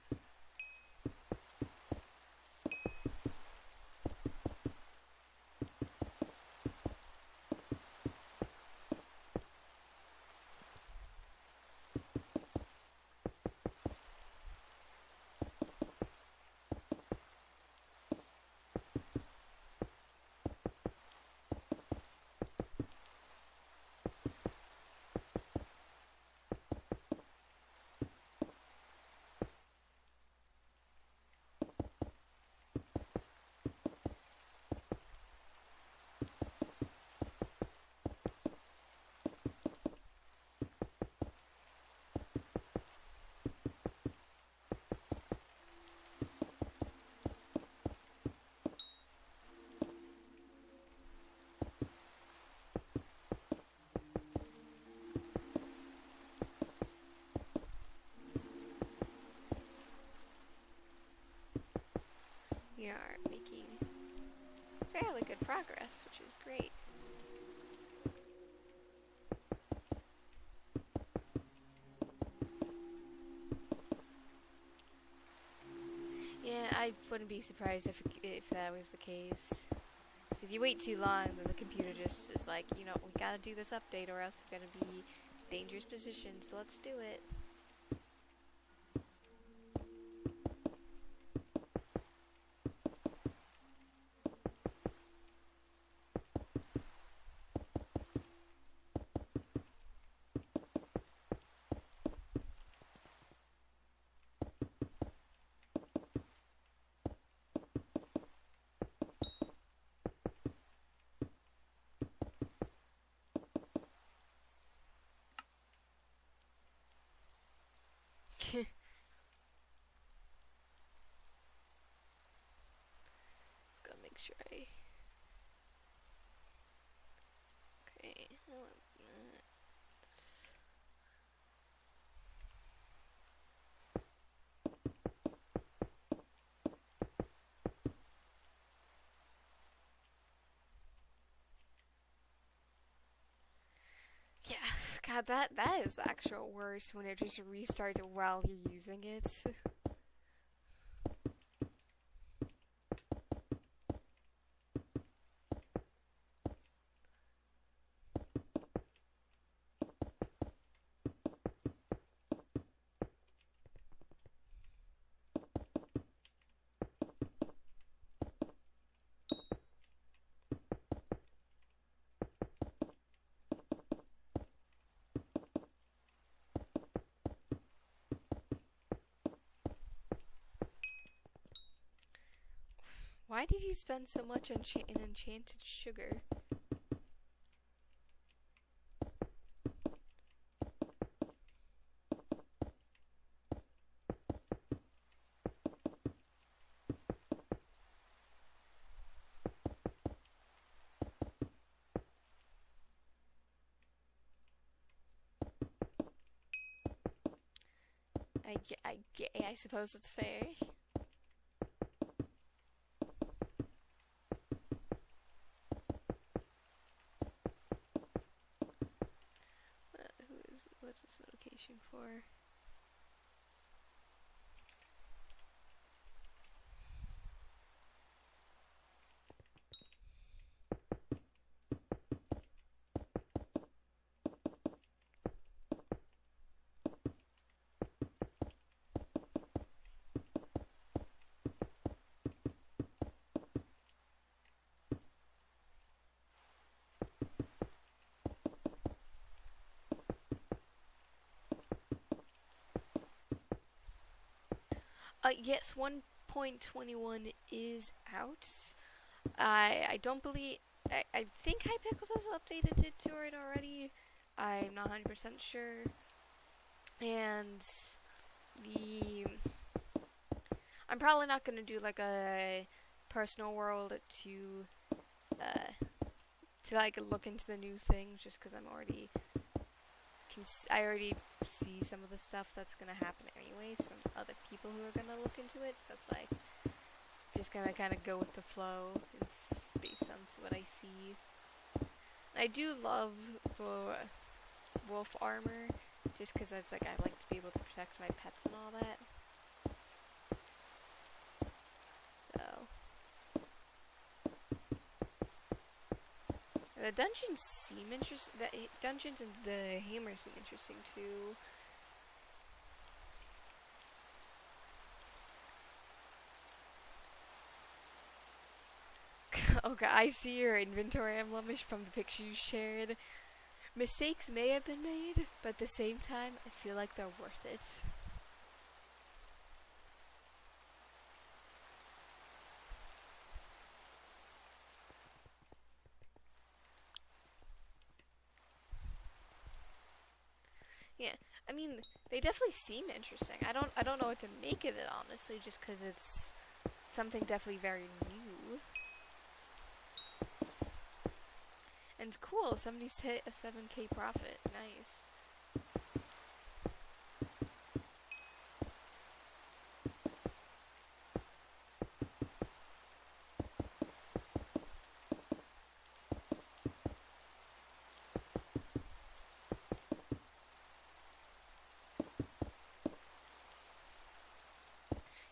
we are making fairly good progress, which is great. Yeah, I wouldn't be surprised if that was the case. Because if you wait too long, then the computer just is like, you know, we gotta do this update or else we're gonna be in dangerous position, so let's do it. Gotta make sure I... Okay, I want that. Yeah, God, that is the actual worst when it just restarts while you're using it. Why did you spend so much on in enchanted sugar? I suppose it's fair. What's this notification for? Yes, 1.21 is out. I don't believe... I think Hypixel has updated it to it already. I'm not 100% sure. And I'm probably not going to do like a personal world to like look into the new things just because I already see some of the stuff that's gonna happen anyways from other people who are gonna look into it, so it's like just gonna kind of go with the flow. It's based on what I see. I do love the wolf armor just because it's like I like to be able to protect my pets and all that. So the dungeons seem interesting. The dungeons and the hammer seem interesting too. Okay, I see your inventory emblem from the picture you shared. Mistakes may have been made, but at the same time, I feel like they're worth it. Yeah, I mean, they definitely seem interesting. I don't know what to make of it, honestly, just because it's something definitely very new. And it's cool, somebody's hit a 7K profit. Nice.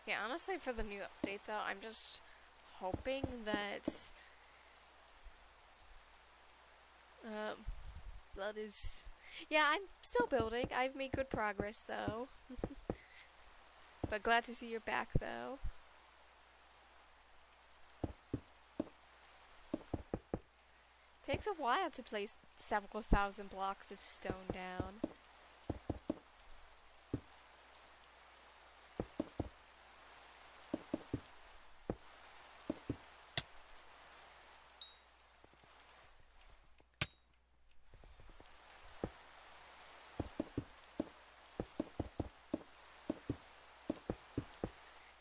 Yeah, honestly, for the new update though, I'm just hoping that um, that is. Yeah, I'm still building. I've made good progress though, but glad to see you're back though. Takes a while to place several thousand blocks of stone down.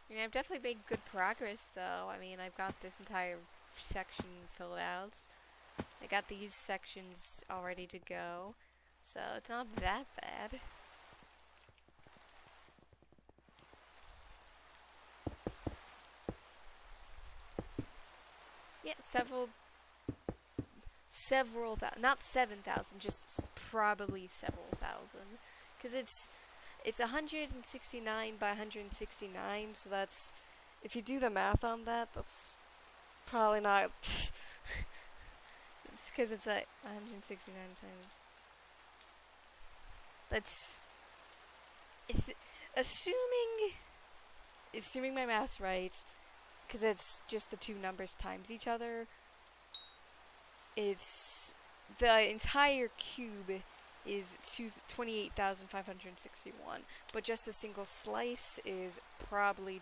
I mean, I've definitely made good progress though. I mean, I've got this entire section filled out. I got these sections all ready to go, so it's not that bad. Yeah, not 7,000, just probably several thousand, because it's 169 by 169, so that's, if you do the math on that, that's probably not. It's because it's like 169 times. That's if assuming my math's right, because it's just the two numbers times each other. It's the entire cube is 28,561, but just a single slice is probably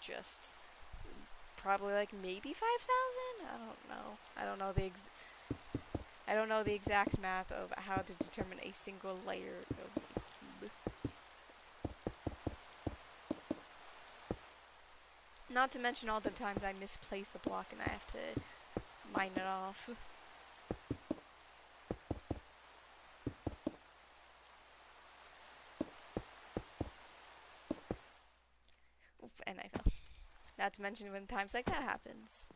like maybe 5,000. I don't know. I don't know the exact math of how to determine a single layer of a cube. Not to mention all the times I misplace a block and I have to mine it off. Oof, and I fell. Not to mention when times like that happens.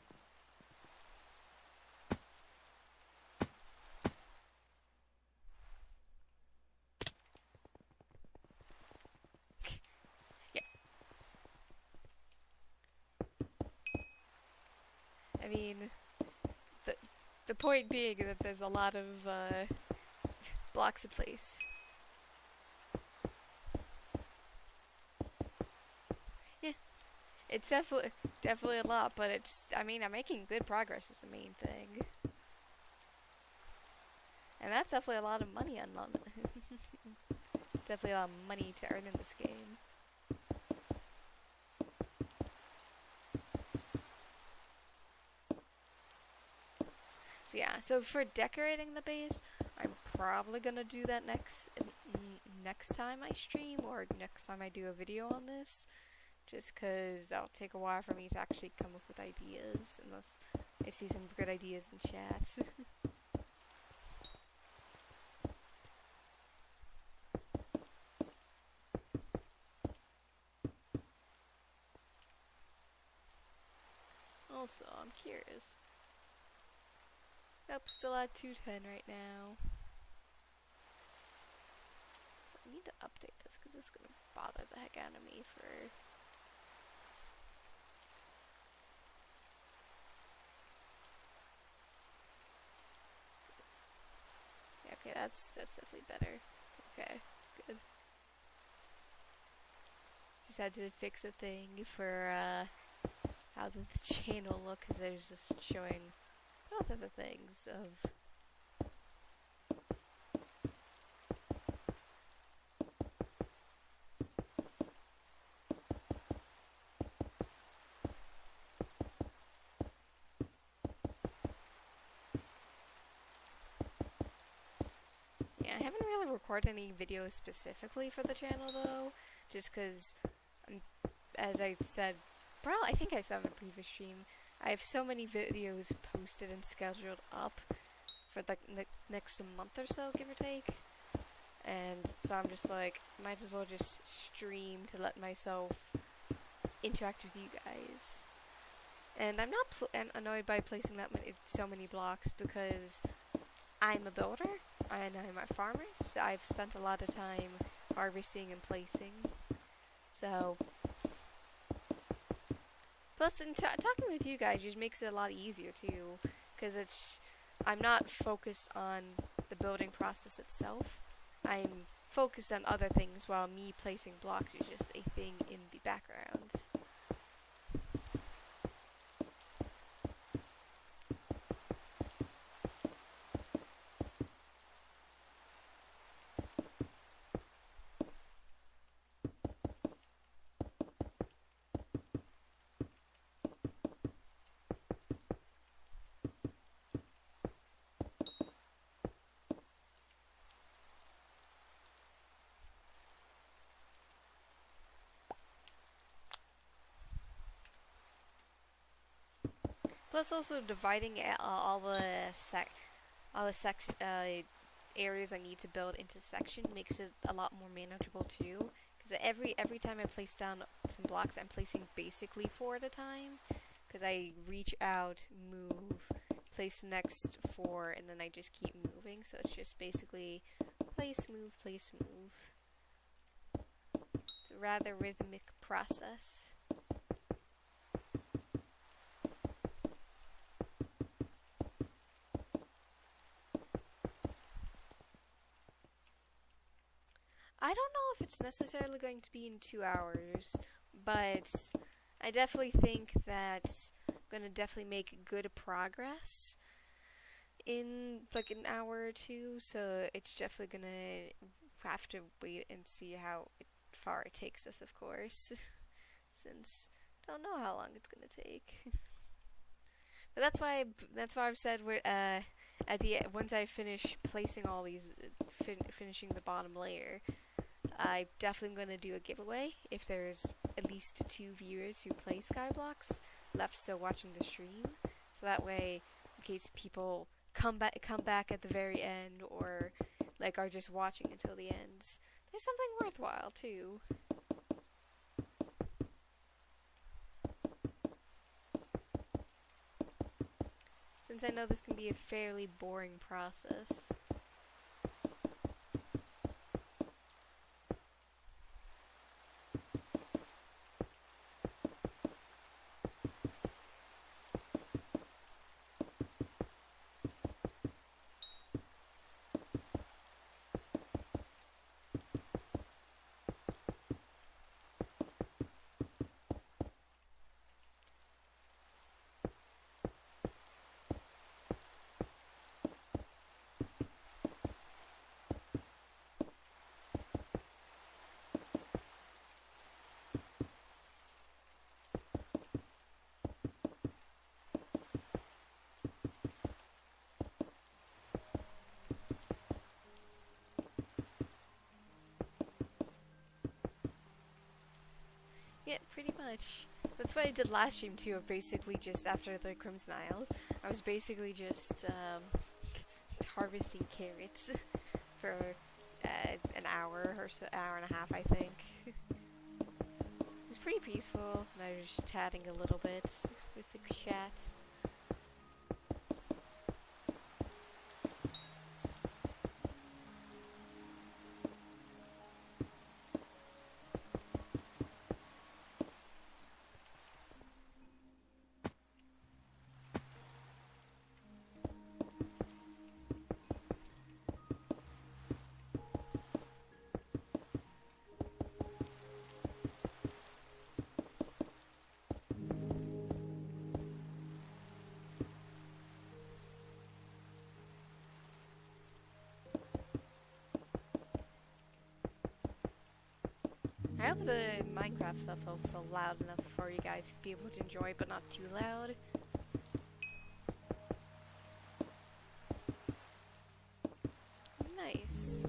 I mean, the point being that there's a lot of blocks to place. Yeah, it's definitely a lot, but I mean, I'm making good progress is the main thing. And that's definitely a lot of money on definitely a lot of money to earn in this game. So yeah, so for decorating the base, I'm probably gonna do that next time I stream, or next time I do a video on this, just cause that'll take a while for me to actually come up with ideas, unless I see some good ideas in chat. Also, I'm curious. Nope, still at 210 right now. So I need to update this because it's gonna bother the heck out of me for. Yeah, okay, that's definitely better. Okay, good. Just had to fix a thing for how the channel look, because I was just showing both of the things of. Yeah, I haven't really recorded any videos specifically for the channel though, just because, as I said, I think I said in a previous stream, I have so many videos posted and scheduled up for like next month or so, give or take. And so I'm just like, might as well just stream to let myself interact with you guys. And I'm not annoyed by placing so many blocks, because I'm a builder and I'm a farmer, so I've spent a lot of time harvesting and placing. So Plus, talking with you guys just makes it a lot easier too, because I'm not focused on the building process itself. I'm focused on other things while me placing blocks is just a thing in the background. Plus, also dividing all the section areas I need to build into section makes it a lot more manageable too. Because every time I place down some blocks, I'm placing basically 4 at a time. Because I reach out, move, place the next 4, and then I just keep moving. So it's just basically place, move, place, move. It's a rather rhythmic process. I don't know if it's necessarily going to be in 2 hours, but I definitely think that I'm gonna definitely make good progress in like an hour or 2. So it's definitely gonna have to wait and see how far it takes us, of course, since I don't know how long it's gonna take. But that's why I've said we're at the once I finish placing all these, finishing the bottom layer. I'm definitely going to do a giveaway if there's at least 2 viewers who play Skyblocks left still watching the stream. So that way, in case people come back at the very end or like are just watching until the end, there's something worthwhile too. Since I know this can be a fairly boring process. Yeah, pretty much. That's what I did last stream too, basically just after the Crimson Isles. I was basically just harvesting carrots for an hour or so, hour and a half, I think. It was pretty peaceful, and I was just chatting a little bit with the chat. I hope the Minecraft stuff's also loud enough for you guys to be able to enjoy, but not too loud. Nice.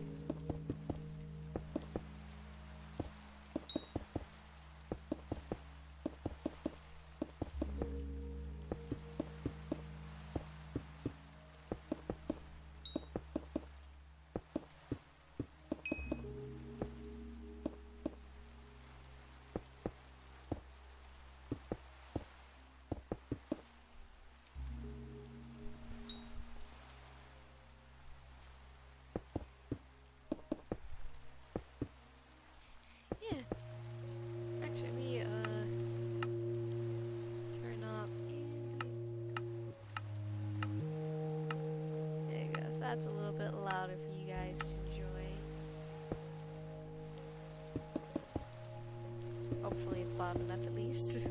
that's a little bit louder for you guys to enjoy. Hopefully it's loud enough at least.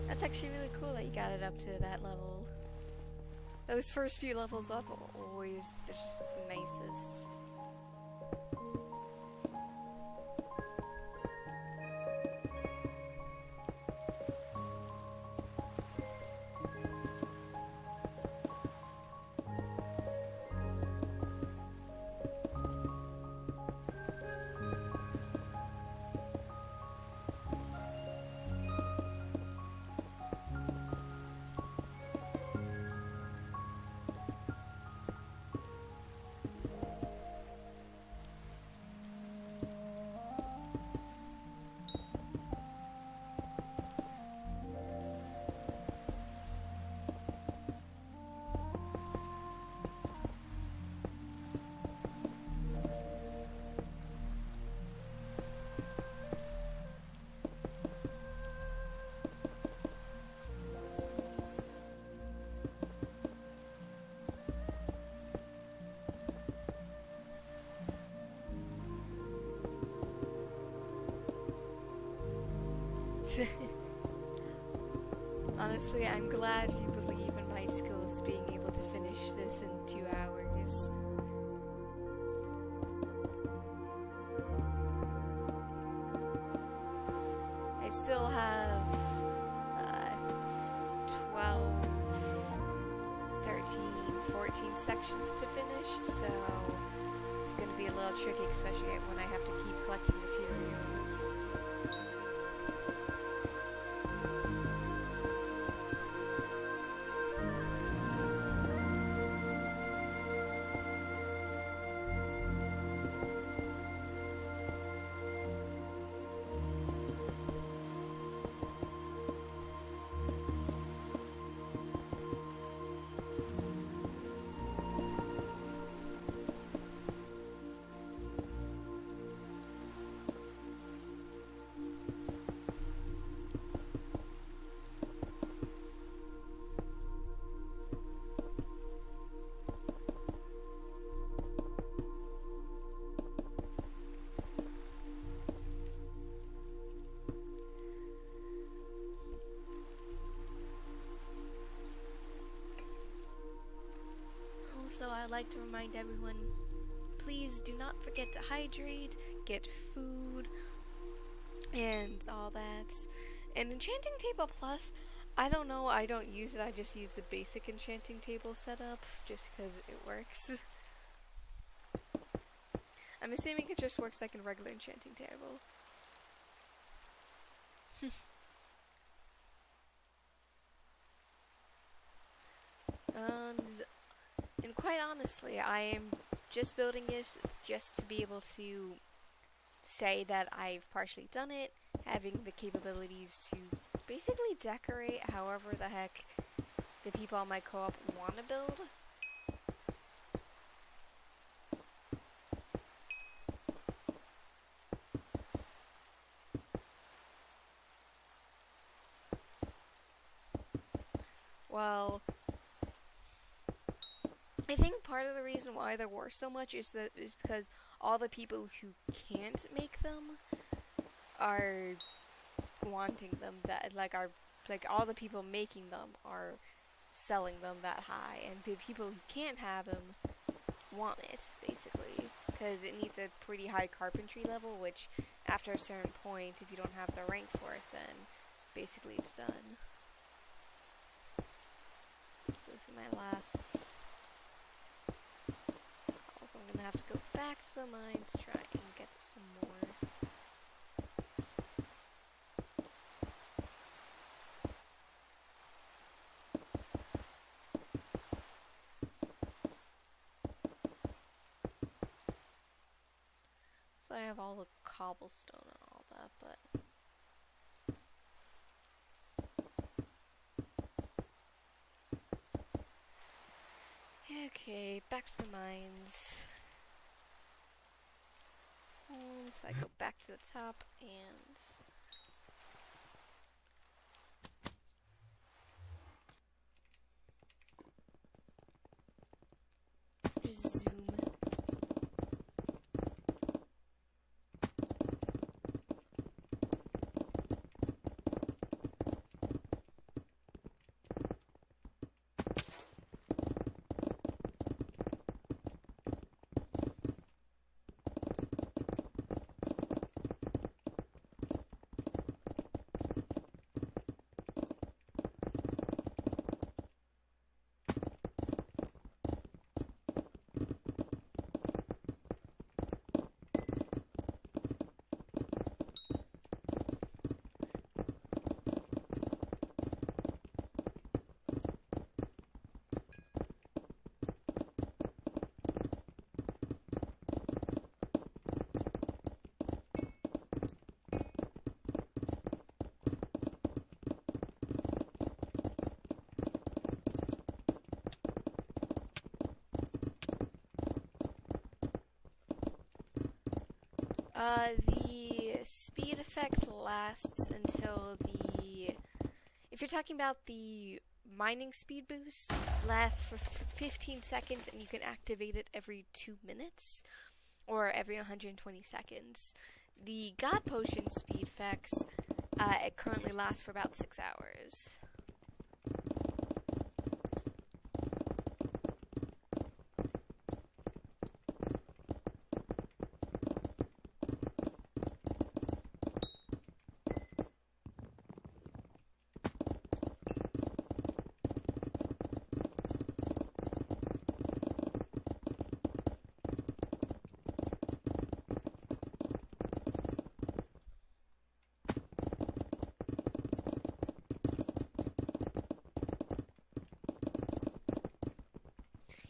That's actually really cool that you got it up to that level. Those first few levels up are always, they're just the nicest. Honestly, I'm glad you believe in my skills being able to finish this in 2 hours. I still have 12, 13, 14 sections to finish, so it's gonna be a little tricky, especially when I have to keep collecting materials. Also, I'd like to remind everyone, please do not forget to hydrate, get food, and all that. And Enchanting Table Plus, I don't know, I don't use it, I just use the basic Enchanting Table setup, just because it works. I'm assuming it just works like a regular Enchanting Table. And quite honestly, I am just building it just to be able to say that I've partially done it, having the capabilities to basically decorate however the heck the people on my co-op want to build. Well, I think part of the reason why there were so much is because all the people who can't make them are wanting them, that like all the people making them are selling them that high, and the people who can't have them want it, basically, because it needs a pretty high carpentry level, which after a certain point, if you don't have the rank for it, then basically it's done. So this is my last. Also, I'm gonna have to go back to the mine to try and get some more. I have all the cobblestone and all that, but... Okay, back to the mines. So I go back to the top and... resume. The speed effect lasts until the... If you're talking about the mining speed boost, lasts for 15 seconds and you can activate it every 2 minutes or every 120 seconds. The God Potion speed effects it currently lasts for about 6 hours.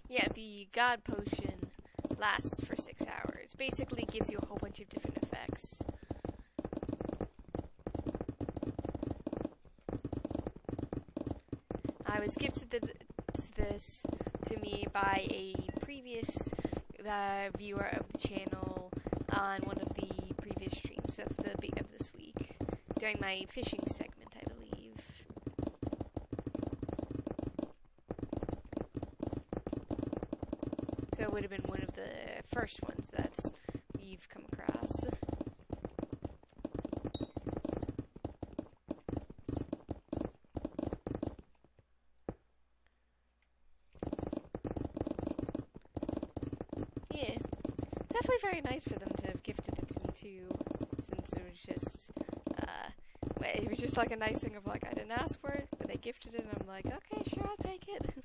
Yeah, the God Potion lasts for 6 hours. Basically gives you a whole bunch of different effects. I was gifted this to me by a previous viewer of the channel on one of the previous streams of this week, during my fishing segment, I believe. So it would have been one of the first ones that we've come across. Yeah, it's definitely very nice for them to have gifted it to me too, since it was just like a nice thing of like, I didn't ask for it, but they gifted it, and I'm like, okay, sure, I'll take it.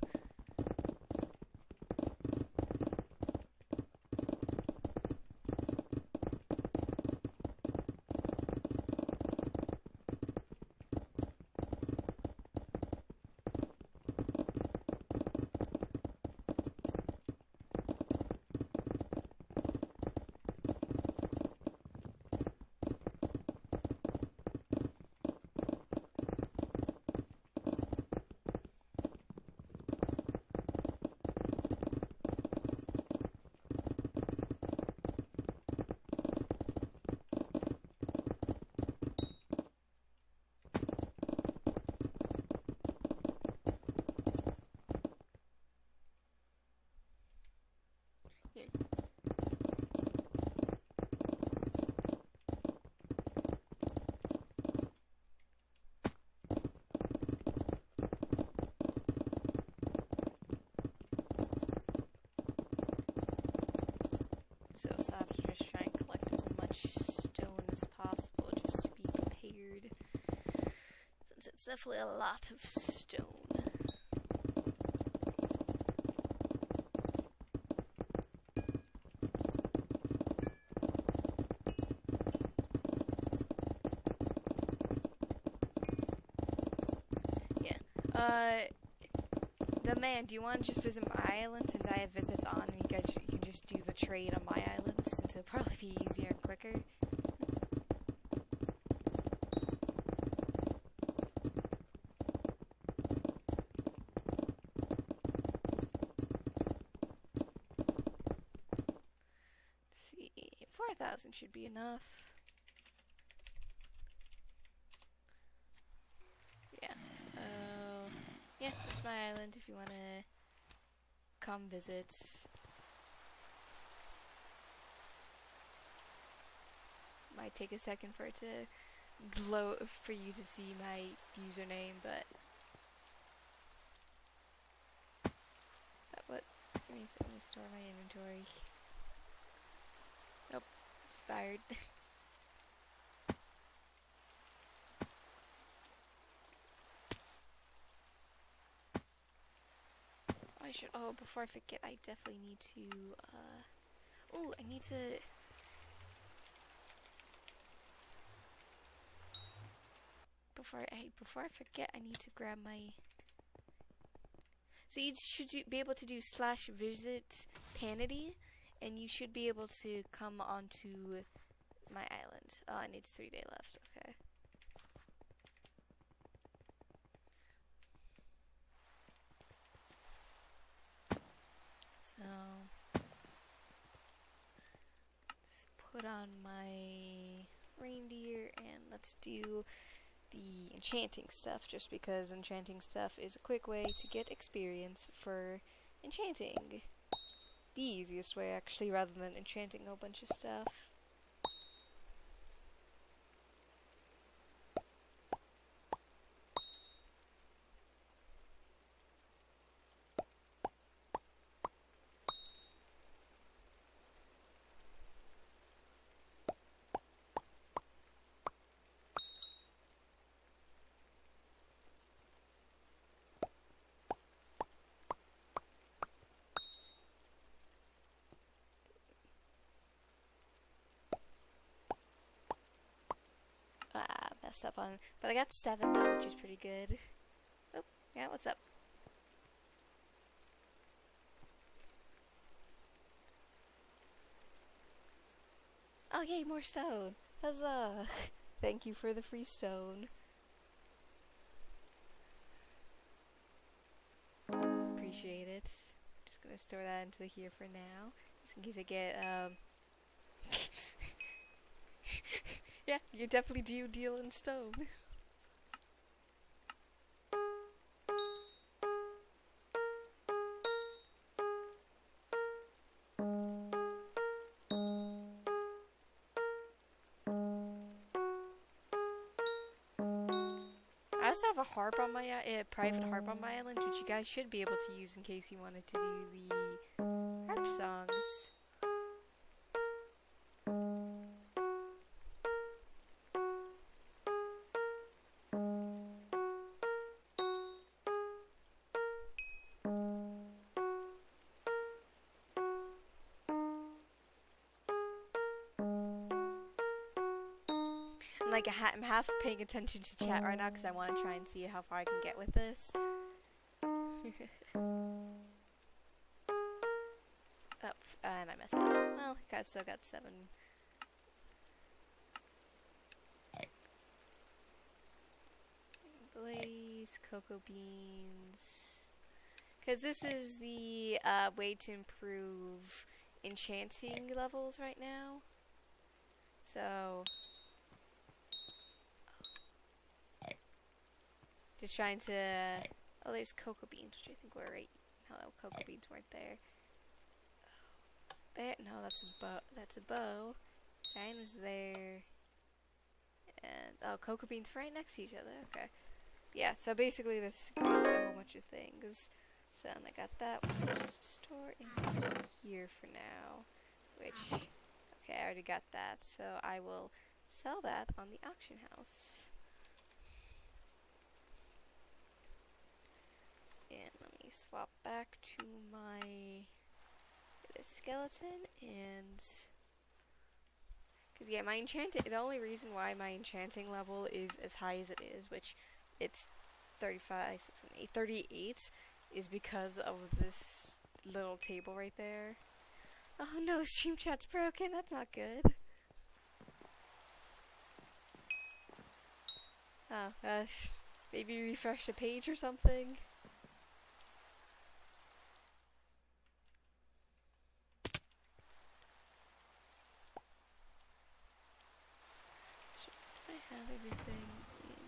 So I have to just try and collect as much stone as possible, just to be prepared, since it's definitely a lot of stone. The man, do you want to just visit my island, since I have visits on, and you can just do the trade on my islands? so it'll probably be easier and quicker. Let's see, 4,000 should be enough. Yeah, so yeah, that's my island if you want to come visit. Might take a second for it to load for you to see my username, but what? Give me a second to store my inventory. Nope, expired. I should. Oh, before I forget, I definitely need to. Oh, I need to. Before I forget, I need to grab my. So you should be able to do /visit Panity, and you should be able to come onto my island. Oh, it needs 3 days left. Okay. So let's put on my reindeer and let's do the enchanting stuff, just because enchanting stuff is a quick way to get experience for enchanting. The easiest way, actually, rather than enchanting a whole bunch of stuff. Messed up on, but I got 7 now, which is pretty good. Oh, yeah, what's up? Oh, yay, more stone. Huzzah! Thank you for the free stone. Appreciate it. Just gonna store that into here for now, just in case I get, yeah, you definitely do deal in stone. I also have a harp on my private harp on my island, which you guys should be able to use in case you wanted to do the harp songs. Like I'm half paying attention to chat right now because I want to try and see how far I can get with this. Oh, and I messed up. Well, still got 7. Blaze, cocoa beans. Because this is the way to improve enchanting levels right now. So just trying to. Oh, there's cocoa beans, which I think were right. No, cocoa beans weren't there. Oh, there. No, that's a bow. That's a bow. Cyan was there. And oh, cocoa beans right next to each other. Okay. Yeah. So basically, this grabs a whole bunch of things. So and I got that. We'll just store into here for now. Which, okay, I already got that. So I will sell that on the auction house. And let me swap back to my skeleton and because yeah, my enchanting. The only reason why my enchanting level is as high as it is, which it's 35, 6, 38, is because of this little table right there. Oh no, stream chat's broken. That's not good. Oh, maybe refresh the page or something. Should I have everything in?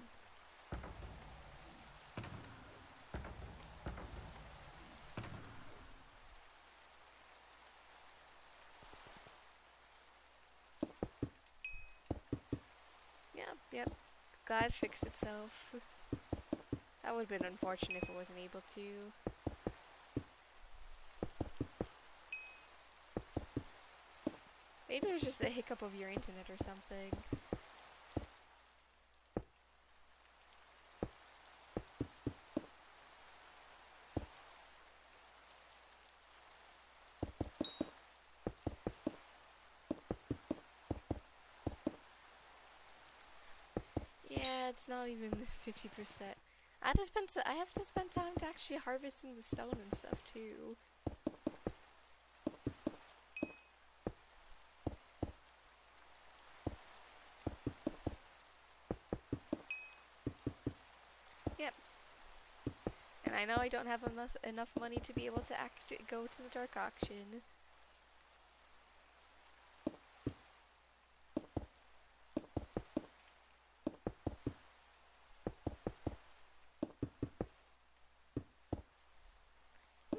Yep. Glad it fixed itself. That would have been unfortunate if it wasn't able to. Maybe it was just a hiccup of your internet or something. Yeah, it's not even 50%. I have to spend time to actually harvesting the stone and stuff too. Yep. And I know I don't have enough money to be able to go to the dark auction.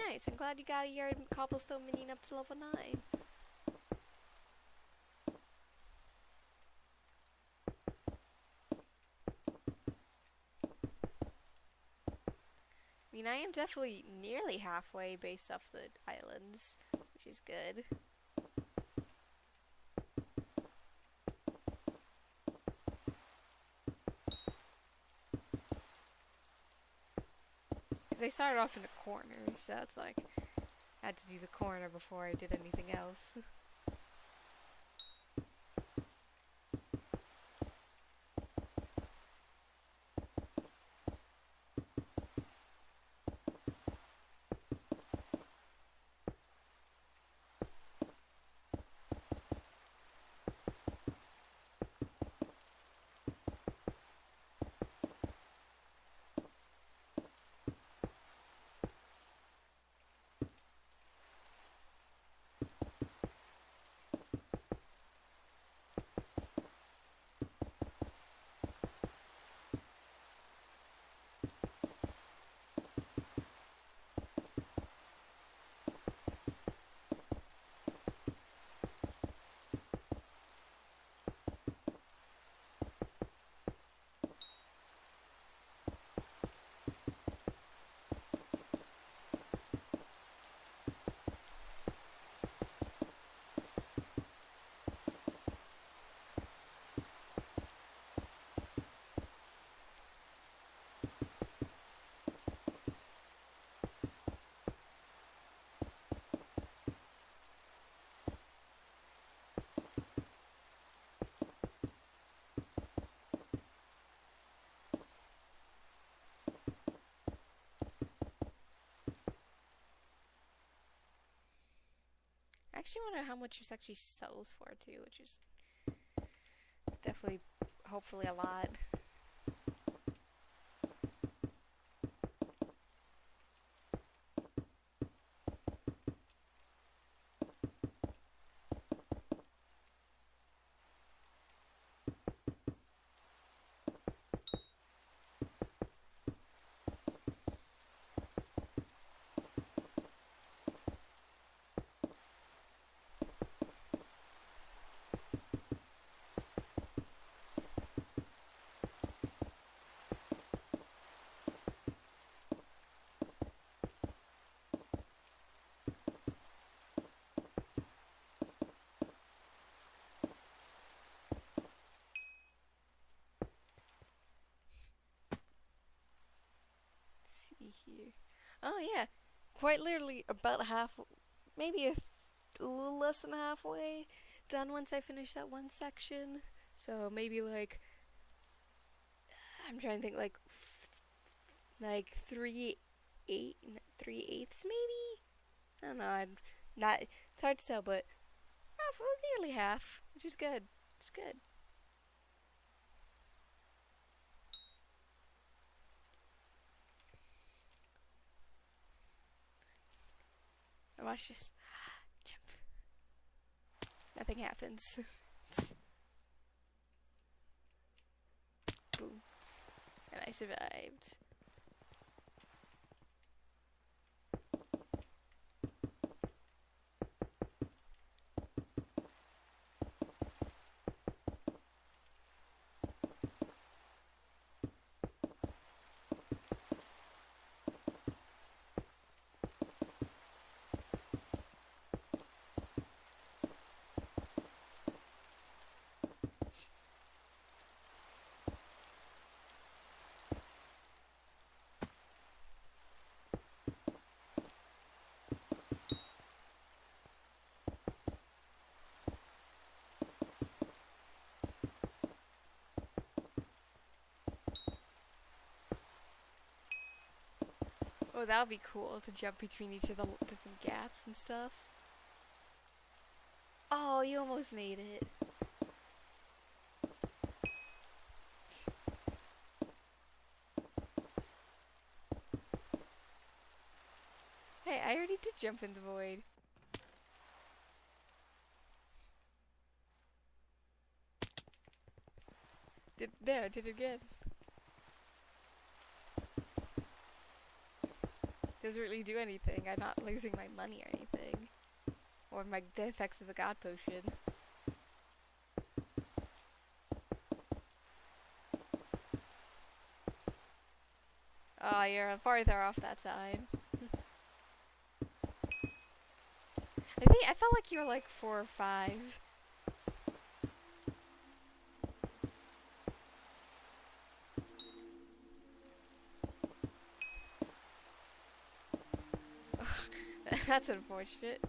Nice, I'm glad you got your cobblestone minion up to level 9. I mean, I am definitely nearly halfway based off the islands, which is good. Because I started off in a corner, so it's like, I had to do the corner before I did anything else. I actually wonder how much this actually sells for too, which is definitely, hopefully a lot. Here. Oh yeah, quite literally about half, maybe a little less than halfway done once I finish that one section. So maybe like, I'm trying to think, like 3/8 maybe. I don't know. Not, it's hard to tell, but nearly half, which is good. It's good. And watch this. Jump. Nothing happens. Boom. And I survived. Oh, that would be cool to jump between each of the different gaps and stuff. Oh, you almost made it. Hey, I already did jump in the void. Did it again. Doesn't really do anything. I'm not losing my money or anything. Or the effects of the god potion. Oh, you're farther off that side. I felt like you were like 4 or 5. That's unfortunate.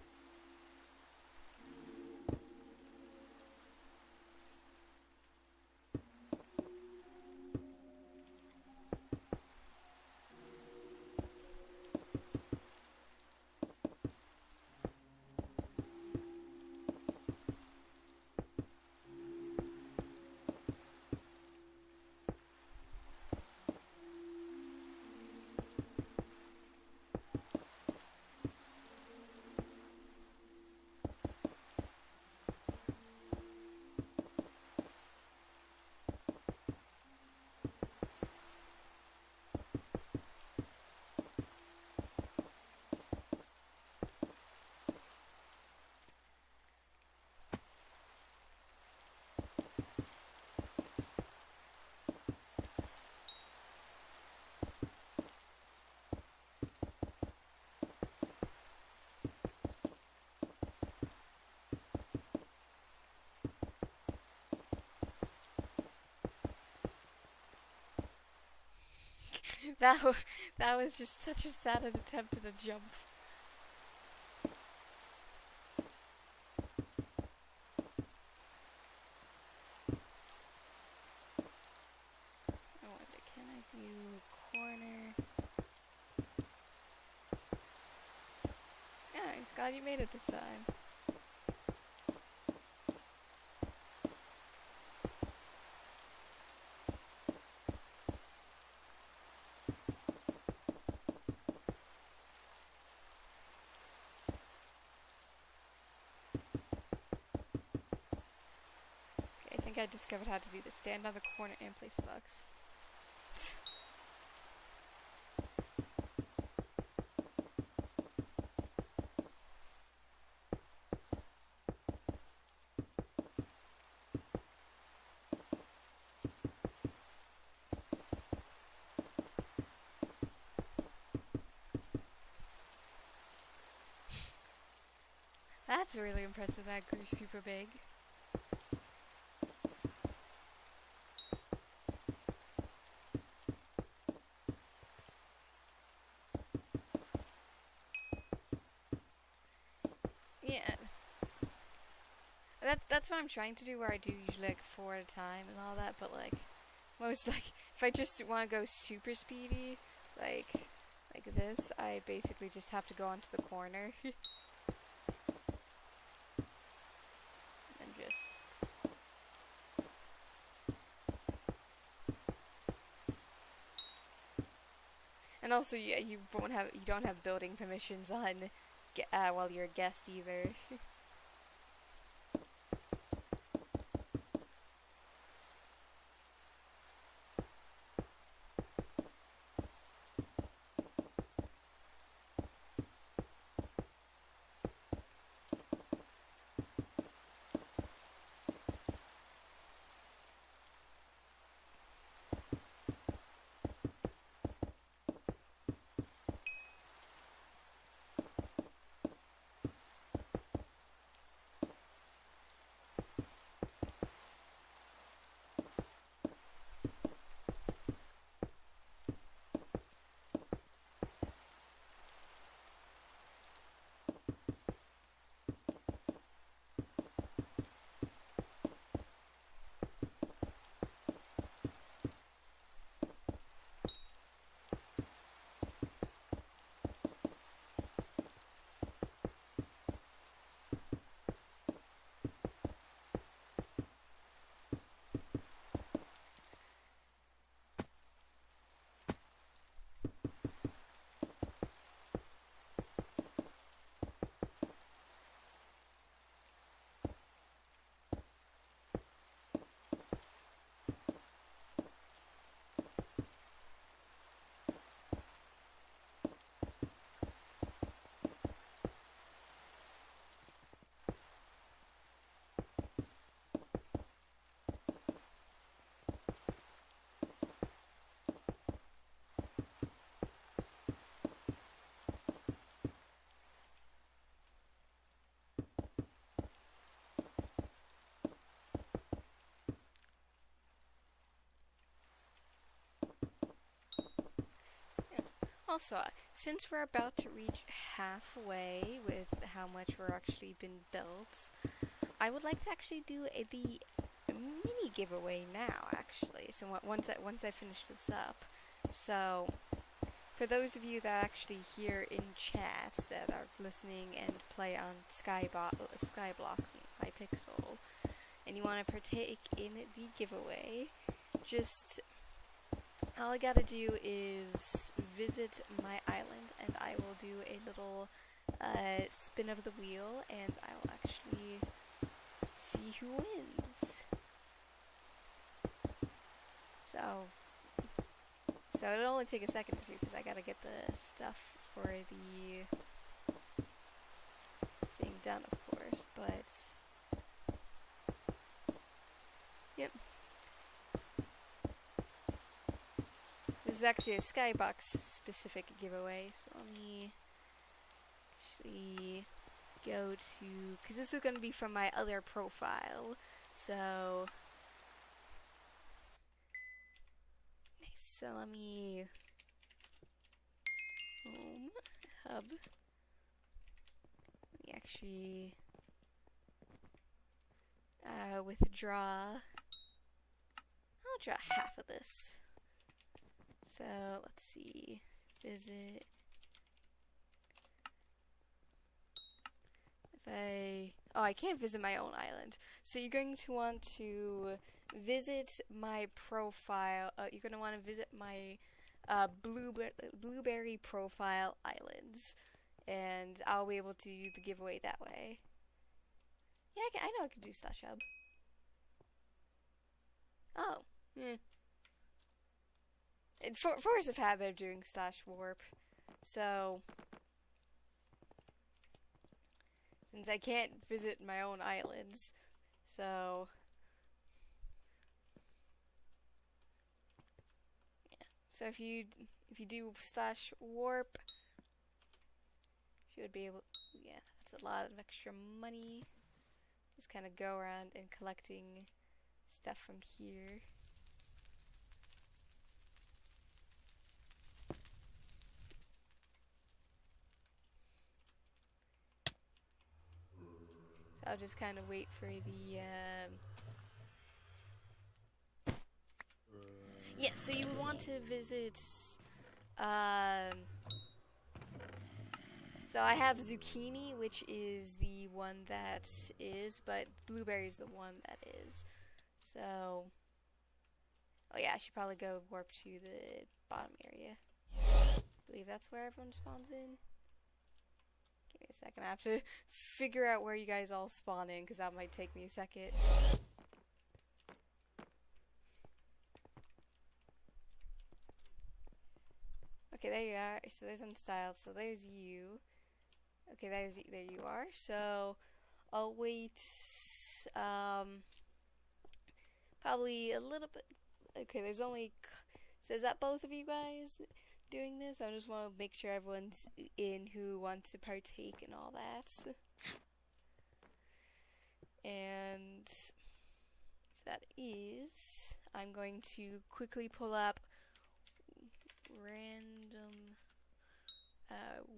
That was just such a sad attempt at a jump. Oh, can I do corner? Yeah, I'm glad you made it this time. I think I discovered how to do this. Stand on the corner and place bugs. That's really impressive. That grew super big. Yeah. That's what I'm trying to do, where I do usually like 4 at a time and all that, but like most, like if I just want to go super speedy, like this, I basically just have to go onto the corner. And also, yeah, you don't have building permissions on while you're a guest either. Also, since we're about to reach halfway with how much we're actually been built, I would like to actually do the mini giveaway now. Actually, so once I finish this up, so for those of you that actually hear in chat that are listening and play on Skyblocks and Hypixel, and you want to partake in the giveaway, just all I gotta do is visit my island, and I will do a little spin of the wheel, and I will actually see who wins. So it'll only take a second or two because I gotta get the stuff for the thing done, of course. But yep. This is actually a Skybox specific giveaway, so let me actually go to, because this is going to be from my other profile, so nice. So let me home, hub, let me actually withdraw. I'll draw half of this. So let's see, visit, I can't visit my own island. So you're going to want to visit my profile, you're going to want to visit my blueberry profile islands, and I'll be able to do the giveaway that way. Yeah, I know I can do slash hub. Oh, Force of habit of doing slash warp. So since I can't visit my own islands, so yeah. So if you do slash warp, you should be able. Yeah, that's a lot of extra money. Just kind of go around and collecting stuff from here. So I'll just kind of wait for the, yeah, so you would want to visit, so I have zucchini, which is the one that is, but blueberry is the one that is. So, oh yeah, I should probably go warp to the bottom area. believe that's where everyone spawns in. Give me a second. I have to figure out where you guys all spawn in, because that might take me a second. Okay, there you are. So there's Unstyled. So there's you. Okay, there you are. So I'll wait. Probably a little bit. Okay, there's only. So is that both of you guys doing this? I just want to make sure everyone's in who wants to partake and all that. And if that is, I'm going to quickly pull up random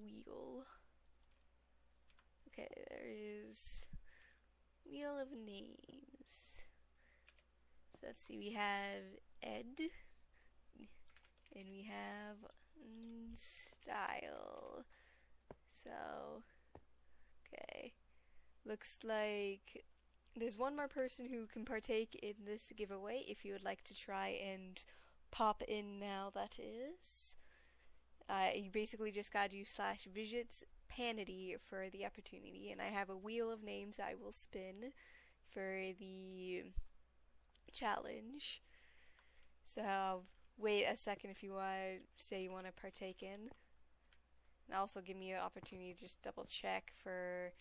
wheel. Okay, there is wheel of names. So let's see, we have Ed, and we have Style. So, okay, looks like there's one more person who can partake in this giveaway if you would like to try and pop in now, that is. You basically just gotta use /visits Panity for the opportunity, and I have a wheel of names I will spin for the challenge. So wait a second if you want to say you want to partake in, and also give me an opportunity to just double check for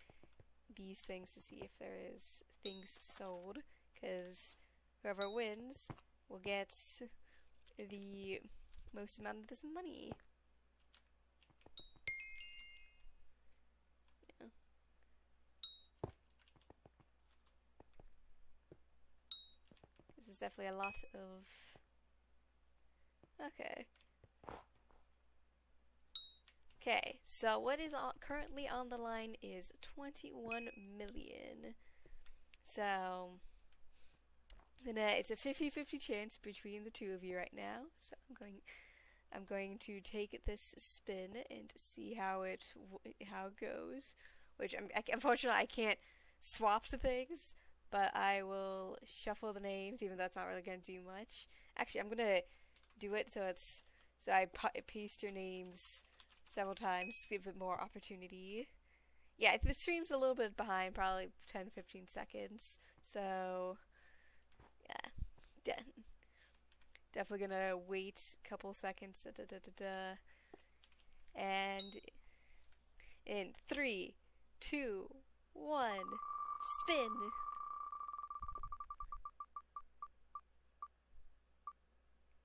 these things to see if there is things sold, because whoever wins will get the most amount of this money. Yeah. This is definitely a lot of... Okay. Okay, so what is currently on the line is 21 million. So it's a 50-50 chance between the two of you right now. So I'm going to take this spin and see how it goes. Which unfortunately I can't swap the things, but I will shuffle the names, even though that's not really gonna do much. Actually, I'm gonna do it so I paste your names several times, give it more opportunity. Yeah, the stream's a little bit behind, probably 10-15 seconds. So yeah, definitely gonna wait a couple seconds. And in 3, 2, 1, spin.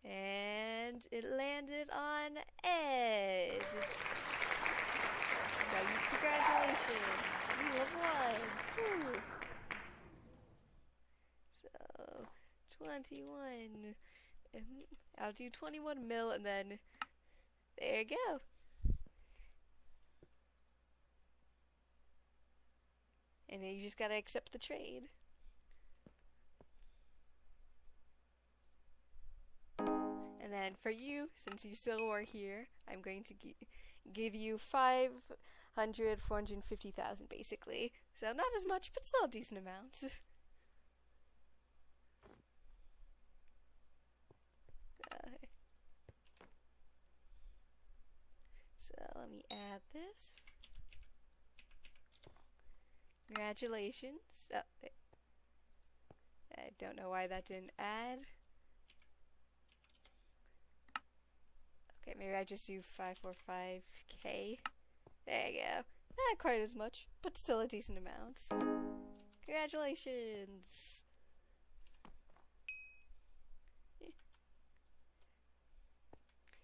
And it landed on Ed. So congratulations, you have won. Woo. So 21. I'll do 21 mil, and then there you go. And then you just gotta accept the trade. And then for you, since you still are here, I'm going to give you 450,000 basically. So not as much, but still a decent amount. So let me add this. Congratulations. Oh, I don't know why that didn't add. Okay, maybe I just do 545k. There you go. Not quite as much, but still a decent amount. Congratulations.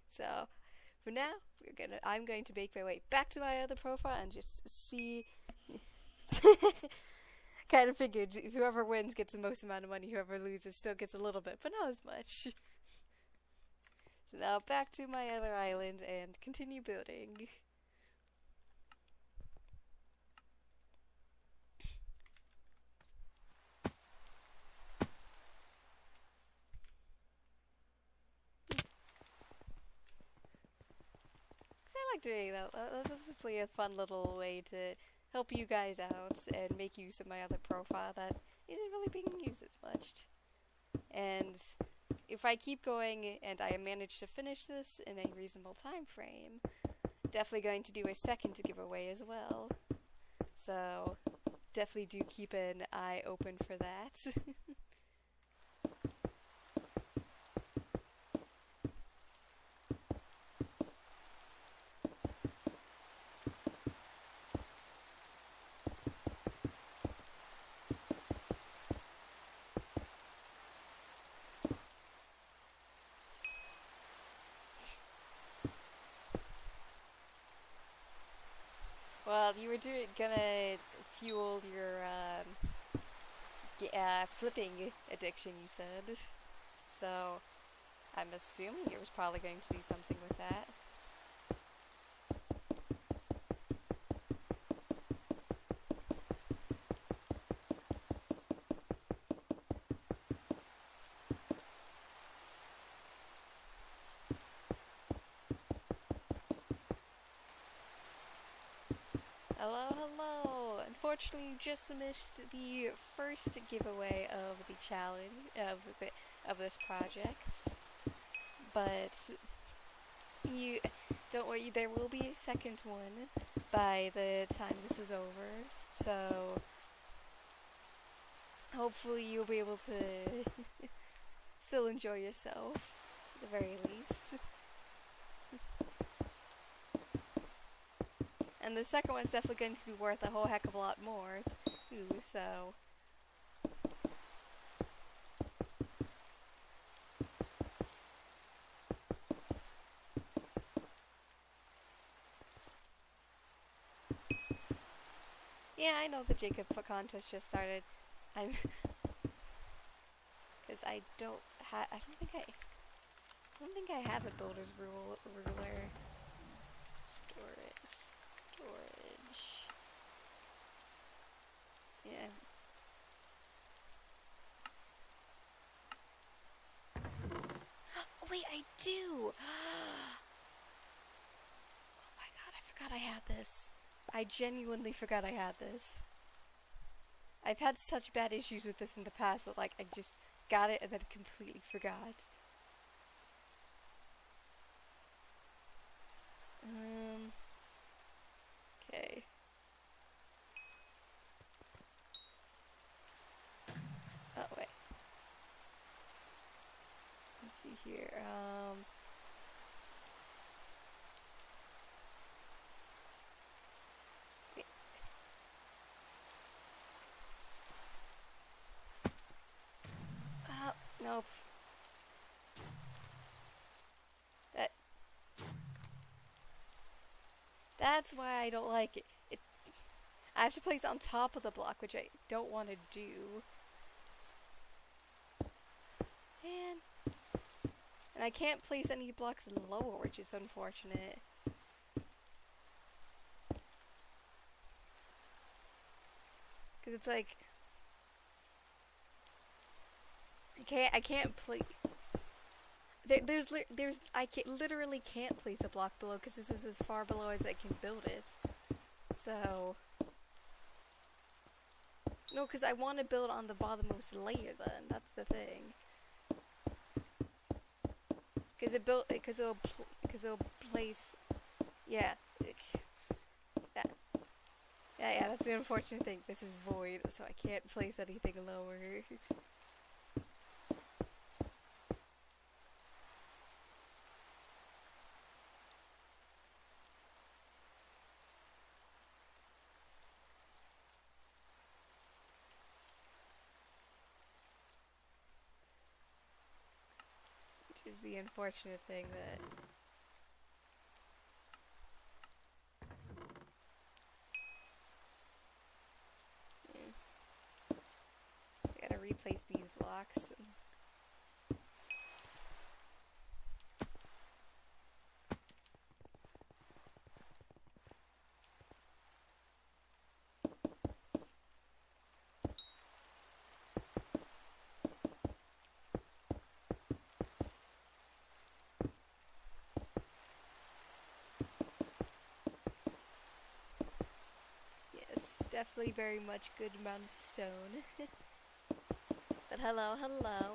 So, for now, I'm going to make my way back to my other profile and just see. Kind of figured whoever wins gets the most amount of money, whoever loses still gets a little bit, but not as much. So now back to my other island and continue building. I like doing that. That's simply a fun little way to help you guys out and make use of my other profile that isn't really being used as much. And if I keep going and I manage to finish this in a reasonable time frame, definitely going to do a second giveaway as well. So definitely do keep an eye open for that. Well, you were gonna fuel your flipping addiction, you said. So I'm assuming it was probably going to do something with that. Hello, hello! Unfortunately, you just missed the first giveaway of the challenge of this project, but you don't worry. There will be a second one by the time this is over. So hopefully you'll be able to still enjoy yourself, at the very least. And the second one's definitely going to be worth a whole heck of a lot more, too, so... Yeah, I know the Jacob contest just started. I'm... Because I don't think I have a builder's ruler. Storage. Yeah. Oh, wait, I do! Oh my god, I forgot I had this. I genuinely forgot I had this. I've had such bad issues with this in the past that, like, I just got it and then completely forgot. Okay. Oh, wait. Let's see here, wait. Nope. That's why I don't like it. I have to place it on top of the block, which I don't want to do. And I can't place any blocks lower, which is unfortunate. Because it's like... I can't place... literally can't place a block below because this is as far below as I can build it. So... No, because I want to build on the bottommost layer then, that's the thing. Because it'll place... Yeah. Yeah, that's the unfortunate thing. This is void, so I can't place anything lower. Which is the unfortunate thing that... I gotta replace these blocks. Yes, definitely very much good amount of stone. But hello,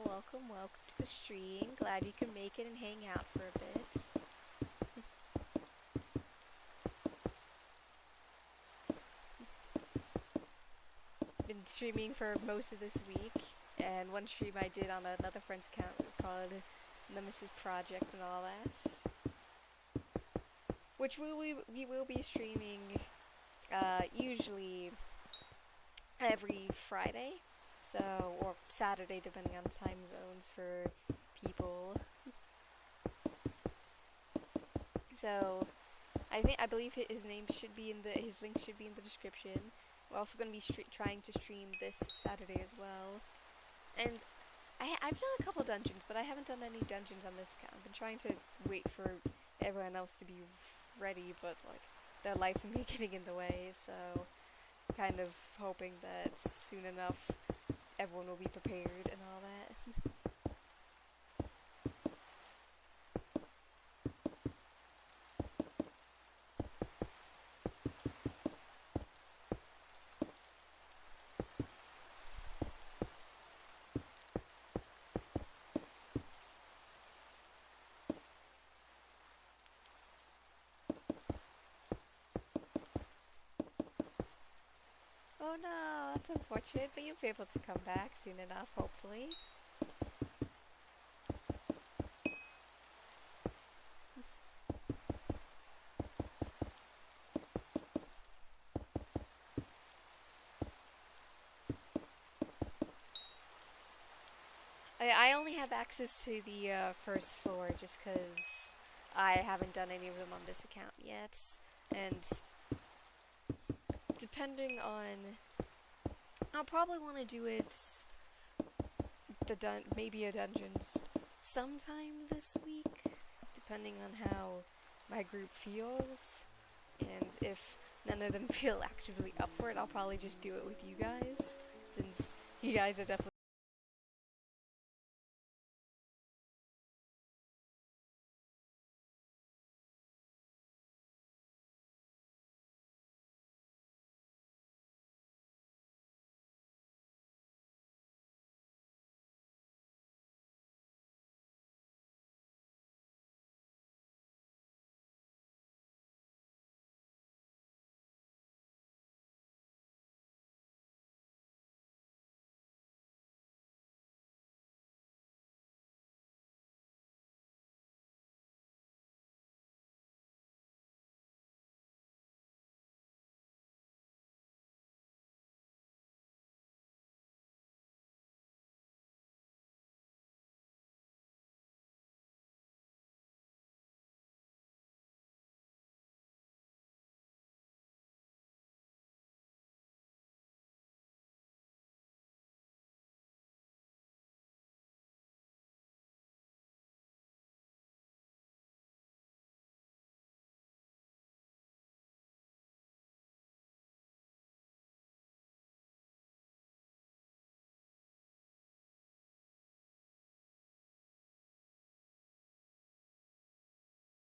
welcome to the stream. Glad you can make it and hang out for a bit. streaming for most of this week, and one stream I did on another friend's account called Nemesis Project and all that, which we will be streaming usually every Friday, so or Saturday depending on time zones for people. So I believe his name should be in his link should be in the description. We're also going to be trying to stream this Saturday as well, and I've done a couple dungeons, but I haven't done any dungeons on this account. I've been trying to wait for everyone else to be ready, but like their lives have been getting in the way, so kind of hoping that soon enough everyone will be prepared and all that. Oh no, that's unfortunate, but you'll be able to come back soon enough, hopefully. I only have access to the first floor just because I haven't done any of them on this account yet, and depending on, I'll probably want to do it maybe a dungeons sometime this week, depending on how my group feels, and if none of them feel actively up for it, I'll probably just do it with you guys, since you guys are definitely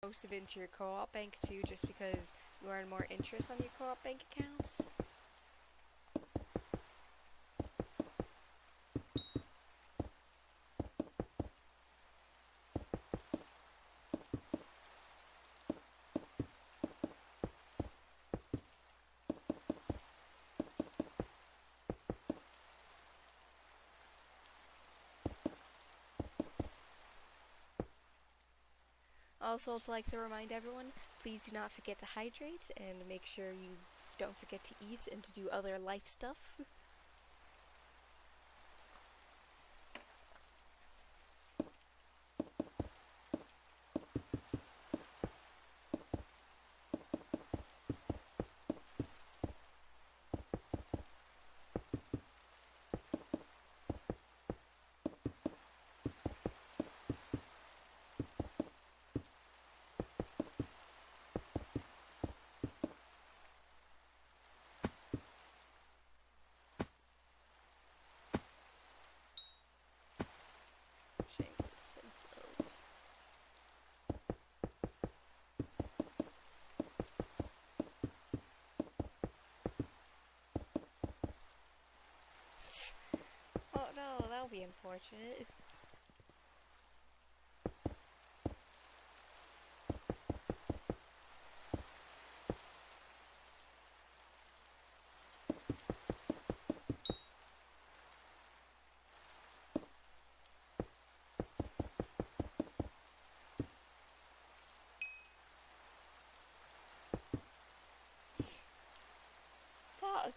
most of it into your co-op bank too, just because you earn more interest on your co-op bank accounts. Also, I'd like to remind everyone, please do not forget to hydrate and make sure you don't forget to eat and to do other life stuff. Oh no, that would be unfortunate.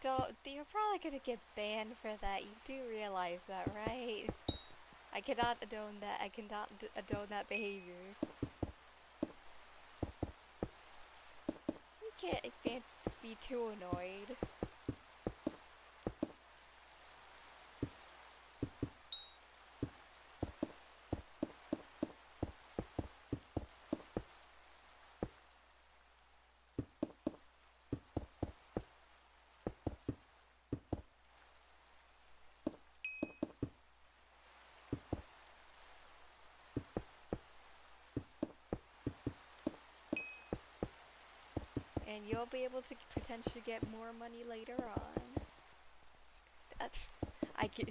don't. You're probably gonna get banned for that. You do realize that, right? I cannot condone that. I cannot condone that behavior. You can't be too annoyed. And you'll be able to potentially get more money later on. I can.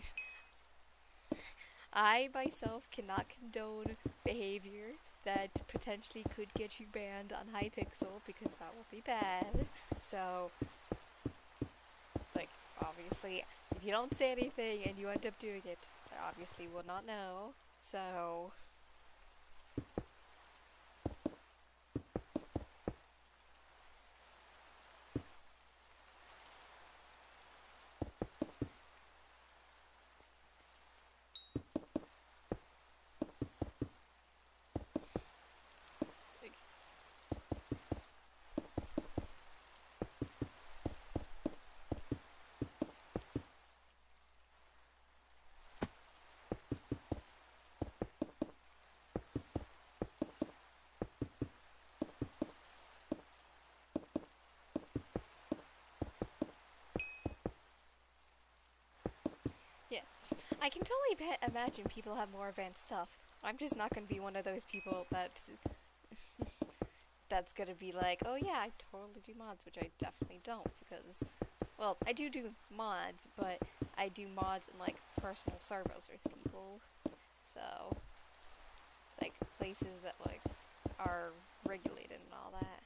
I myself cannot condone behavior that potentially could get you banned on Hypixel because that will be bad. So, like, obviously, if you don't say anything and you end up doing it, I obviously will not know. So, like, yeah. I can totally imagine people have more advanced stuff. I'm just not gonna be one of those people that's gonna be like, oh yeah, I totally do mods, which I definitely don't because, well, I do mods, but I do mods in like personal servers with people, so it's like places that like are regulated and all that.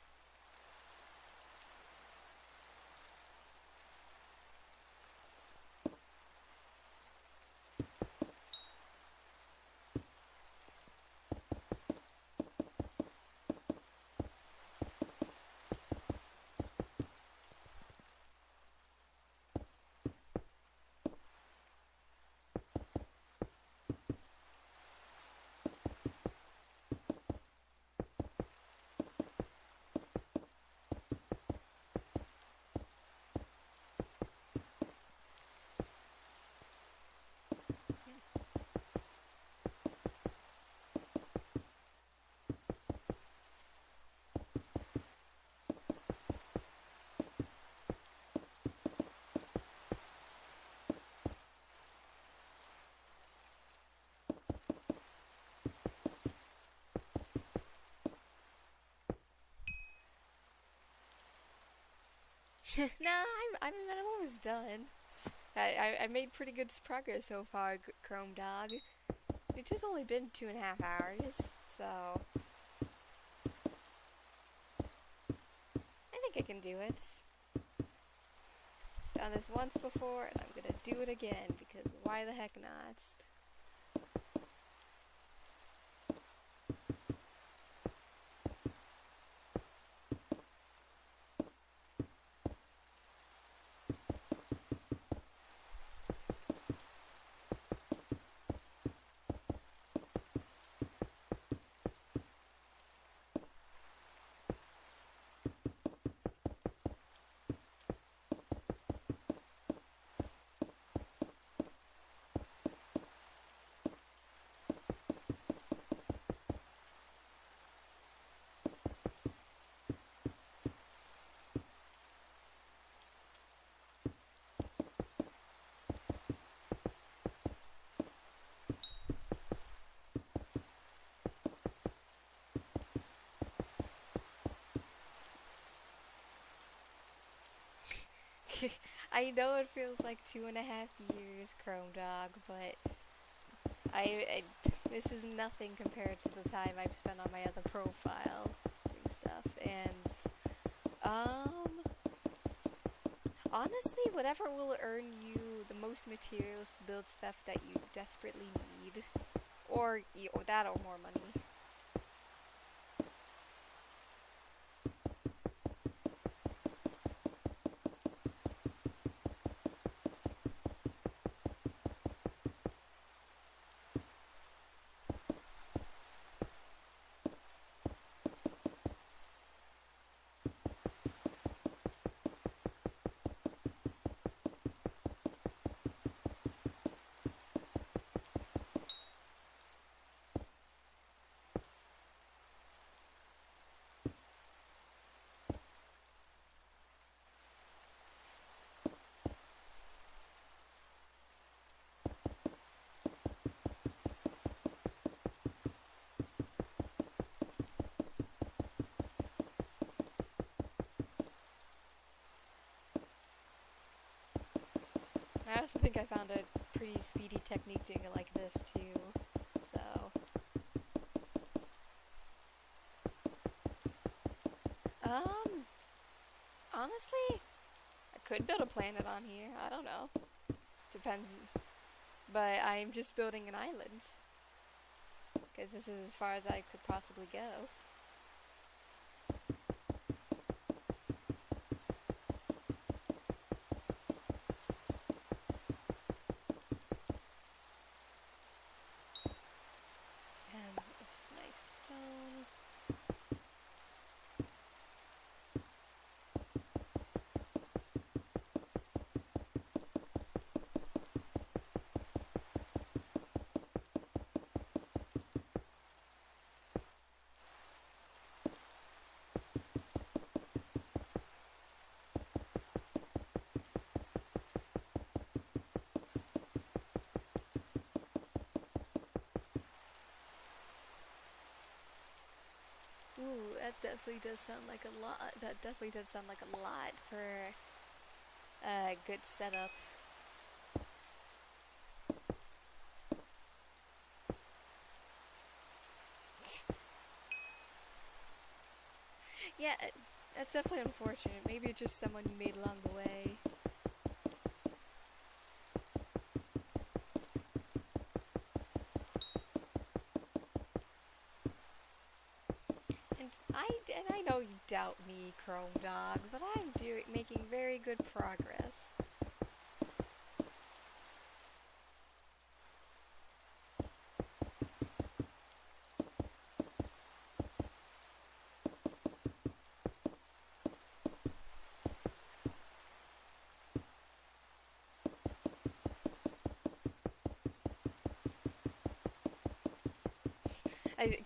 No, I'm almost done. I made pretty good progress so far, Chrome Dog. It's just only been 2.5 hours, so I think I can do it. Done this once before, and I'm gonna do it again because why the heck not? I know it feels like 2.5 years, Chrome Dog, but I this is nothing compared to the time I've spent on my other profile doing stuff, and honestly, whatever will earn you the most materials to build stuff that you desperately need, or that or more money. I also think I found a pretty speedy technique doing it like this too. So, um, honestly, I could build a planet on here. I don't know. Depends. But I'm just building an island. Because this is as far as I could possibly go. And there's nice stone. Ooh, that definitely does sound like a lot. That definitely does sound like a lot for a good setup. Yeah, that's definitely unfortunate. Maybe it's just someone you made along the way. And I know you doubt me, Chrome Dog, but I'm making very good progress.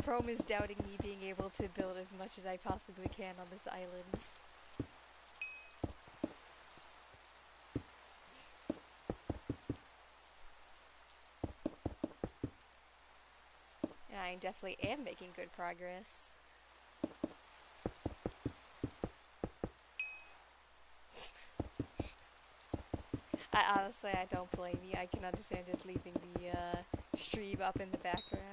Chrome is doubting me being able to build as much as I possibly can on this island. And I definitely am making good progress. I don't blame you. I can understand just leaving the stream up in the background.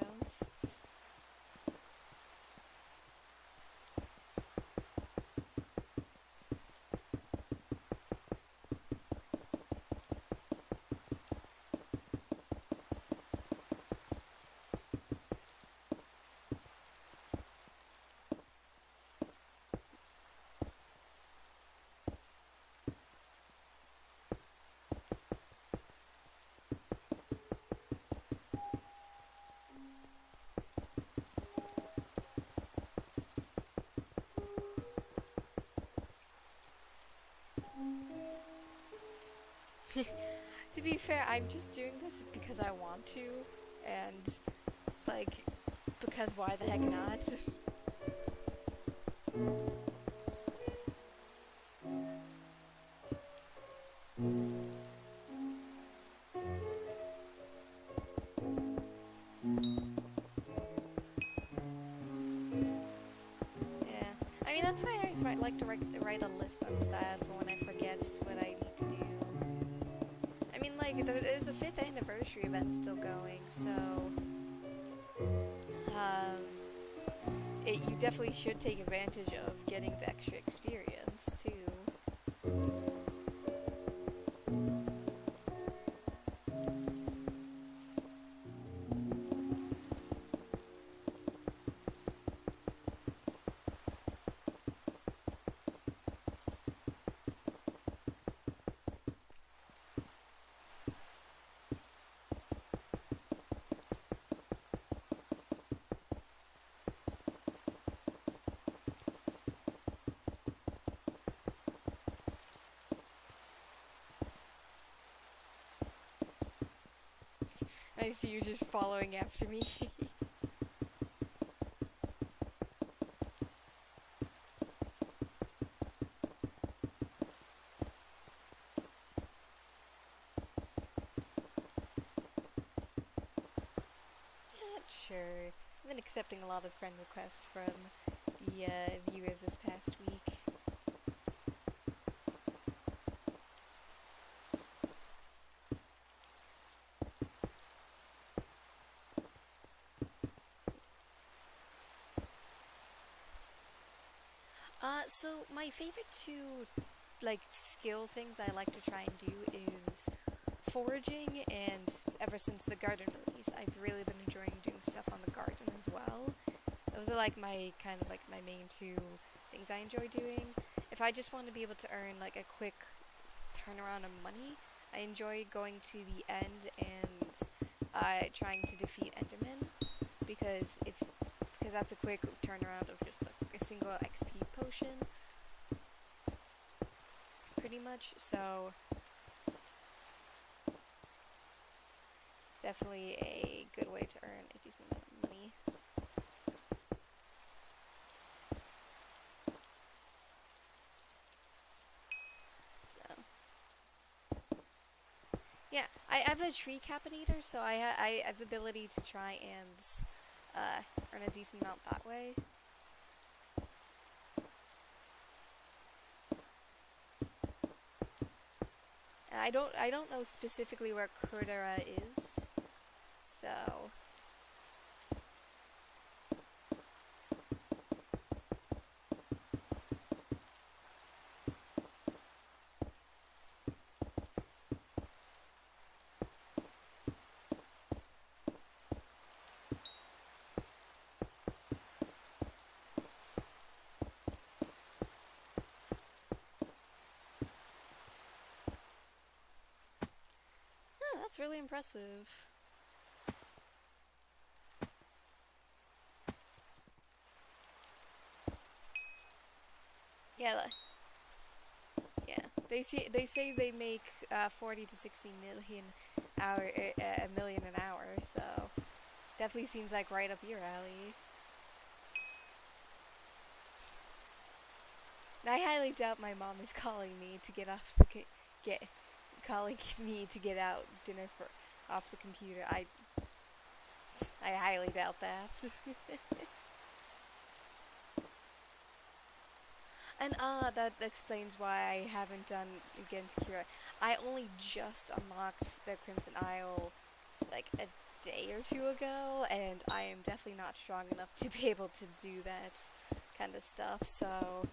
To be fair, I'm just doing this because I want to, and, like, because why the heck not? Yeah. I mean, that's why I just like to write a list on style for when I forget what I need to do. I mean, like, there's the 5th anniversary event still going, so you definitely should take advantage of getting the extra experience, too. I see you just following after me. Sure. I've been accepting a lot of friend requests from the viewers this past week. So my favorite two, like, skill things I like to try and do is foraging, and ever since the garden release, I've really been enjoying doing stuff on the garden as well. Those are like my kind of like my main two things I enjoy doing. If I just want to be able to earn like a quick turnaround of money, I enjoy going to the end and trying to defeat Enderman because that's a quick turnaround of just a single XP potion, pretty much. So it's definitely a good way to earn a decent amount of money. So yeah, I have a tree capinator, so I have the ability to try and earn a decent amount that way. And I don't know specifically where Cordera is, so yeah, that's really impressive. Yeah, yeah. They say they make 40 to 60 million a million an hour, so definitely seems like right up your alley. And I highly doubt my mom is calling me to get off the get calling me to get out dinner for off the computer. I highly doubt that. And that explains why I haven't done again Kira. I only just unlocked the Crimson Isle like a day or two ago, and I am definitely not strong enough to be able to do that kind of stuff. So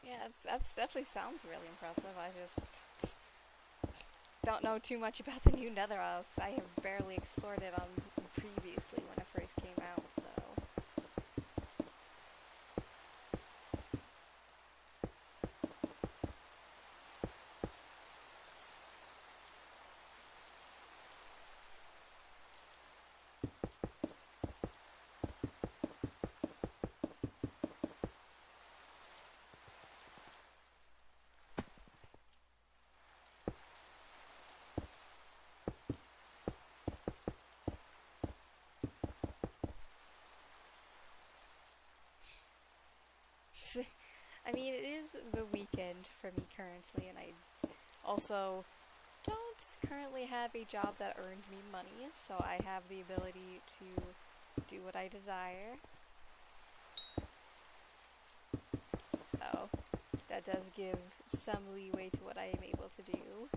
yeah, that's definitely sounds really impressive. I just don't know too much about the new Nether Isles because I have barely explored it on previously when it first came out. So I mean, it is the weekend for me currently, and I also don't currently have a job that earns me money, so I have the ability to do what I desire. So that does give some leeway to what I am able to do.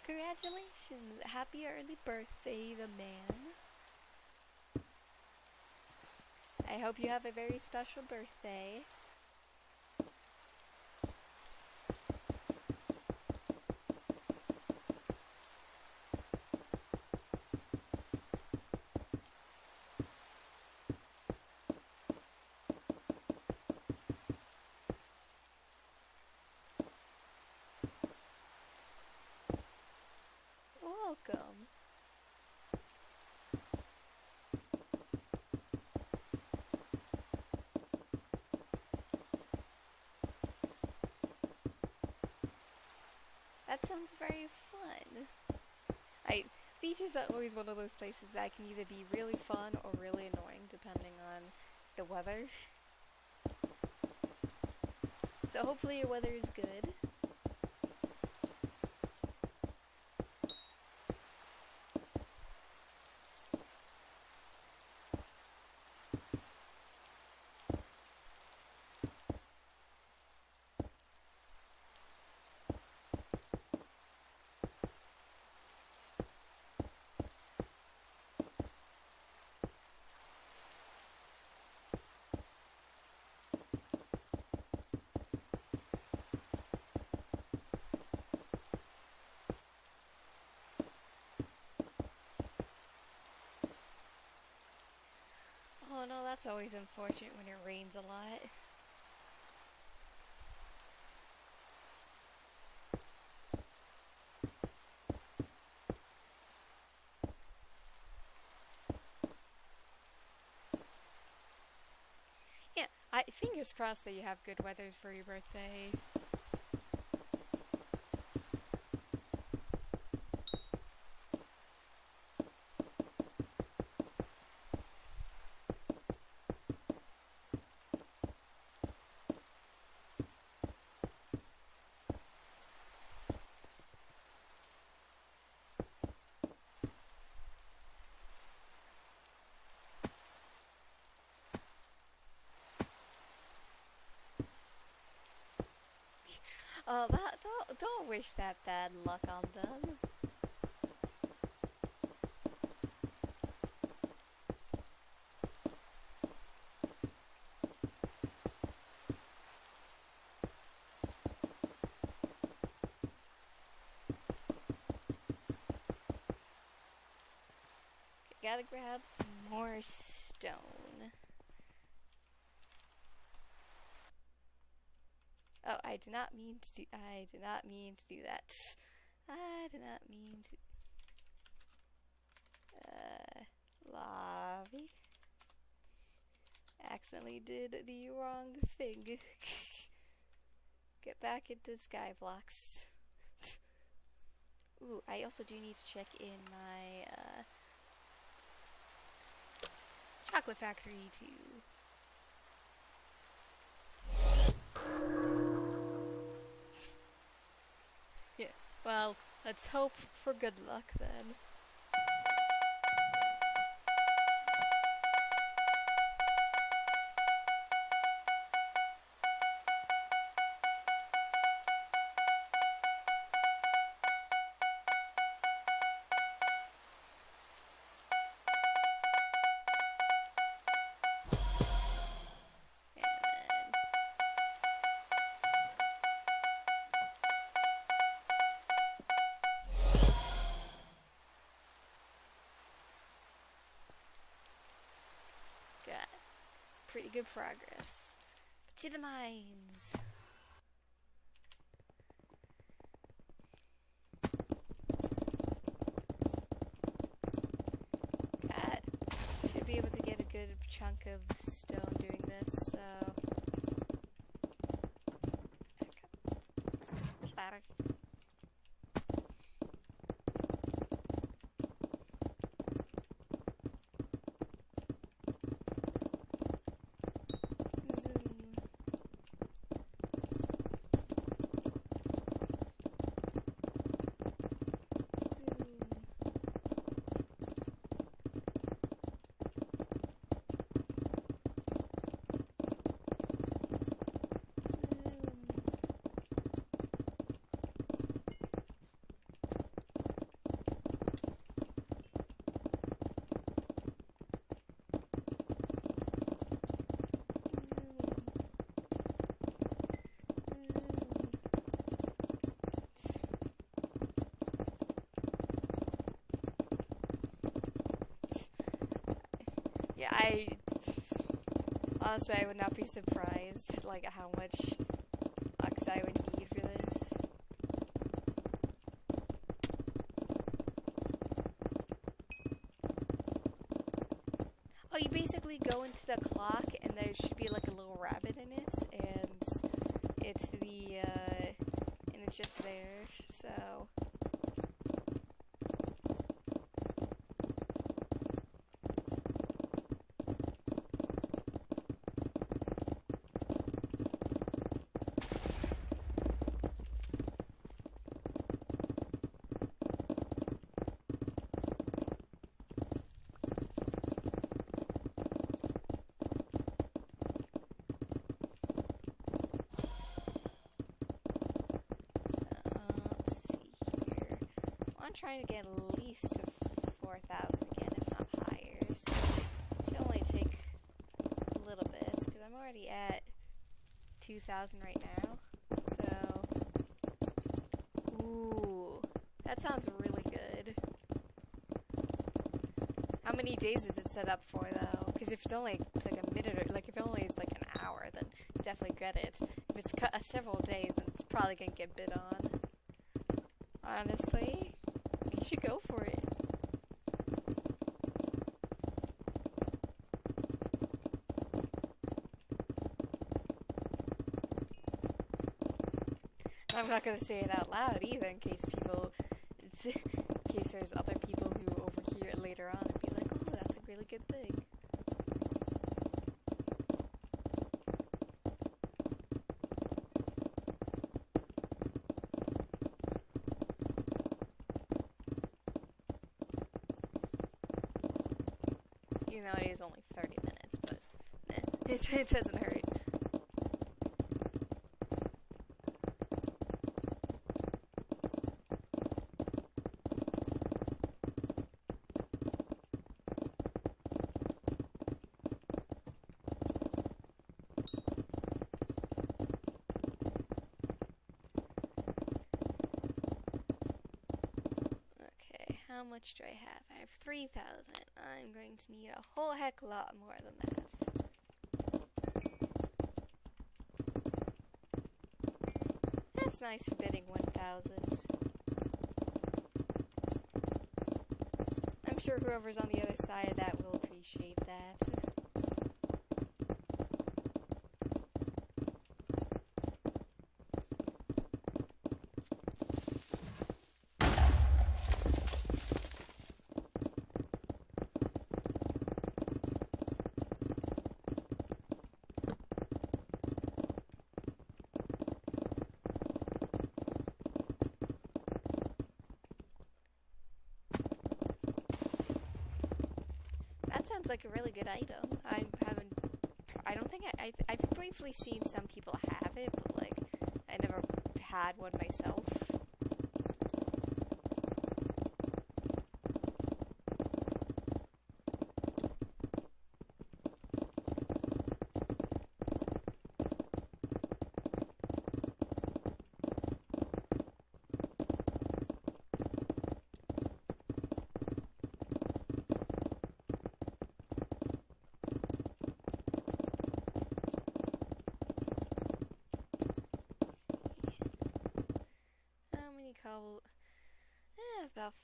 Congratulations! Happy early birthday, the man. I hope you have a very special birthday. Welcome. That sounds very fun. Beach is always one of those places that can either be really fun or really annoying depending on the weather. So hopefully your weather is good. Oh no, that's always unfortunate when it rains a lot. Yeah, fingers crossed that you have good weather for your birthday. Oh, don't wish that bad luck on them. Gotta grab some more stone. Oh, I did not mean to do that. I did not mean to. Lobby. Accidentally did the wrong thing. Get back into Skyblocks. Ooh, I also do need to check in my, chocolate factory too. Yeah, well, let's hope for good luck then. Got pretty good progress. To the mines. Should be able to get a good chunk of stone doing this, so... Clatter. Yeah, honestly, I would not be surprised, like, how much ox I would need for this. Oh, you basically go into the clock, and there should be, like, a little rabbit in it, and it's just there, so... I'm trying to get at least to 4,000 again, if not higher. So it should only take a little bit, because I'm already at 2,000 right now. So, ooh, that sounds really good. How many days is it set up for, though? Because if it's only like a minute, or like if it only is like an hour, then definitely get it. If it's several days, then it's probably gonna get bid on. Honestly, you should go for it. I'm not gonna say it out loud either, in case there's other people who overhear it later on and be like, oh, that's a really good thing. Even though it is only 30 minutes, but it doesn't hurt. How much do I have? I have 3,000. I'm going to need a whole heck lot more than that. That's nice for bidding 1,000. I'm sure whoever's on the other side of that will appreciate that. Sounds like a really good item. I don't think I've briefly seen some people have it, but like, I never had one myself. About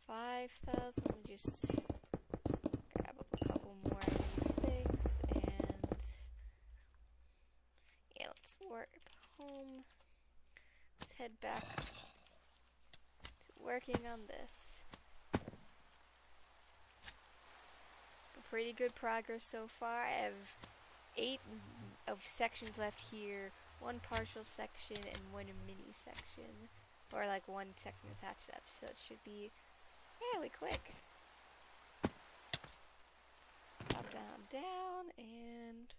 5,000. Just grab up a couple more of these things, and yeah, let's warp home. Let's head back to working on this. Pretty good progress so far. I have 8 of sections left here, 1 partial section and 1 mini section. Or like 1 section attached to that, so it should be fairly quick. Top, down, down, and...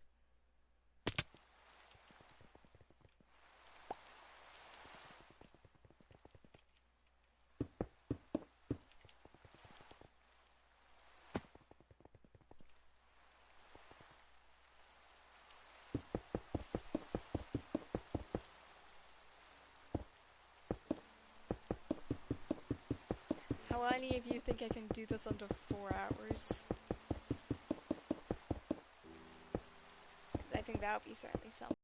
How many of you think I can do this under 4 hours? think that would be certainly something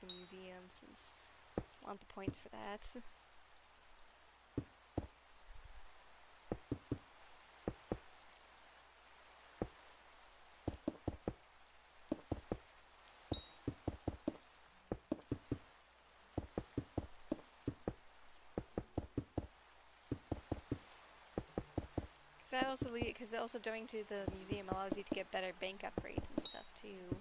in the museum since I want the points for that. Because also going to the museum allows you to get better bank upgrades and stuff too.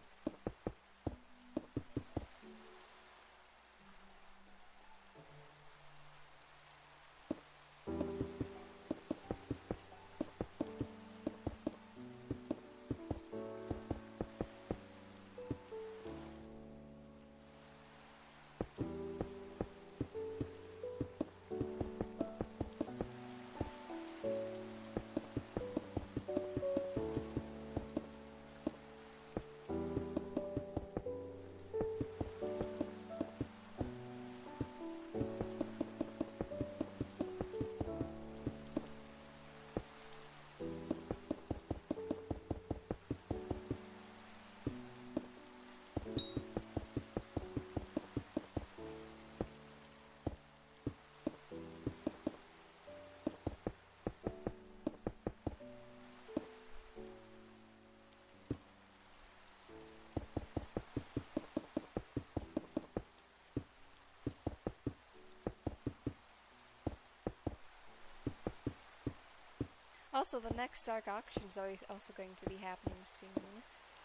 Also, the next Dark Auction is also going to be happening soon,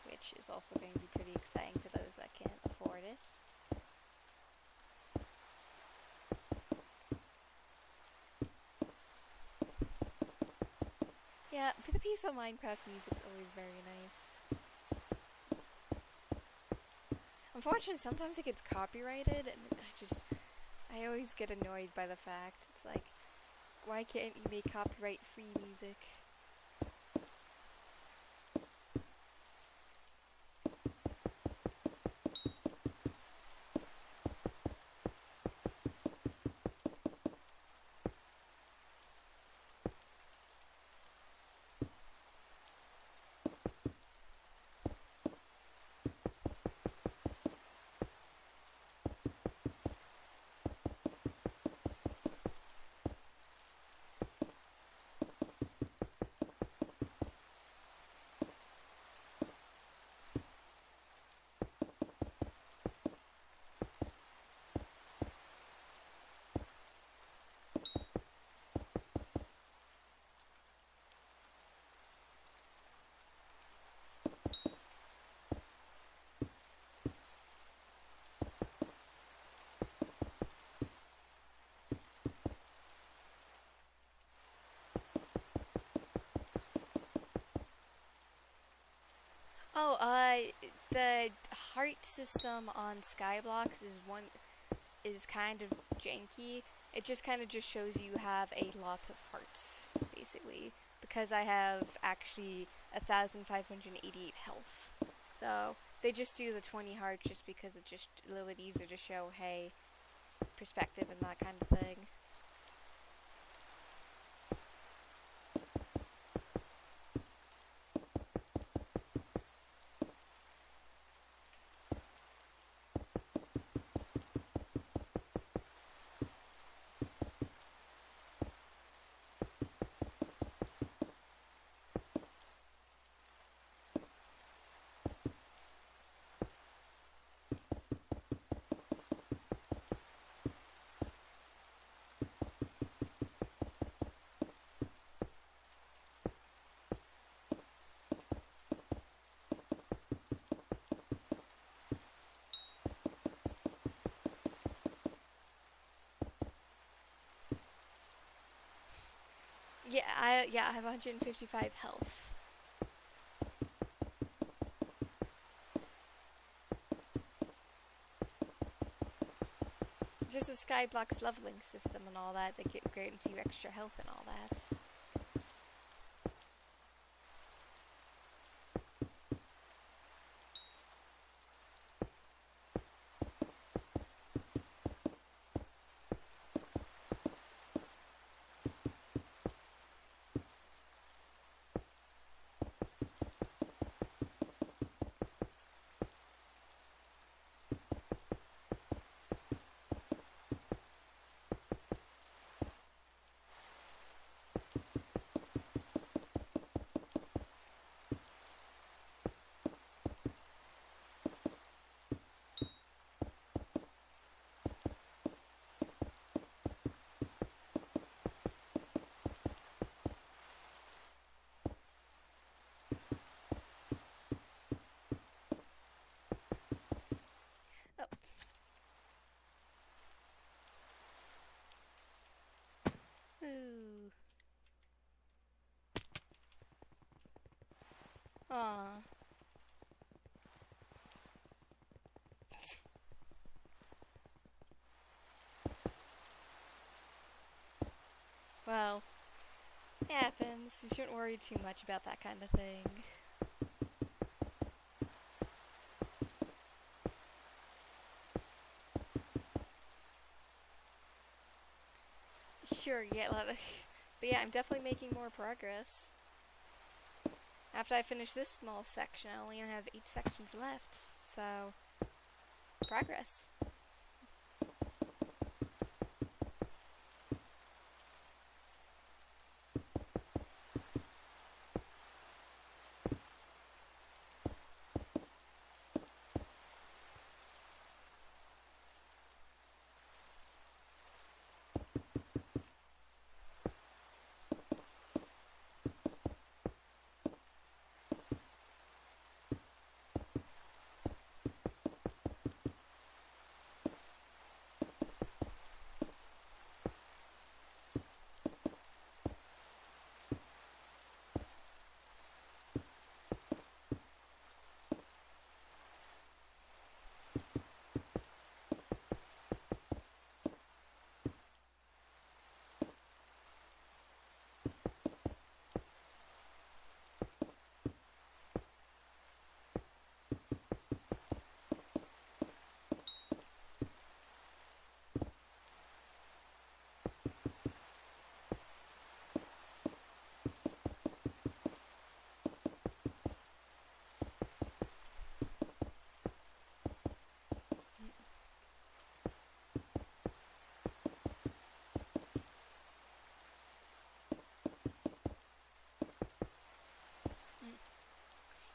which is also going to be pretty exciting for those that can't afford it. Yeah, the peaceful Minecraft music's always very nice. Unfortunately, sometimes it gets copyrighted, and I always get annoyed by the fact. It's like, why can't you make copyright-free music? the heart system on Skyblocks is kind of janky. It just kind of just shows you have a lot of hearts, basically, because I have actually 1,588 health. So they just do the 20 hearts just because it's just a little bit easier to show, hey, perspective and that kind of thing. I have 155 health. Just the Skyblocks leveling system and all that, they grant you extra health and all that. Ooh. Aww. Well, it happens. You shouldn't worry too much about that kind of thing. Sure, yeah, but yeah, I'm definitely making more progress. After I finish this small section, I only have 8 sections left, so progress.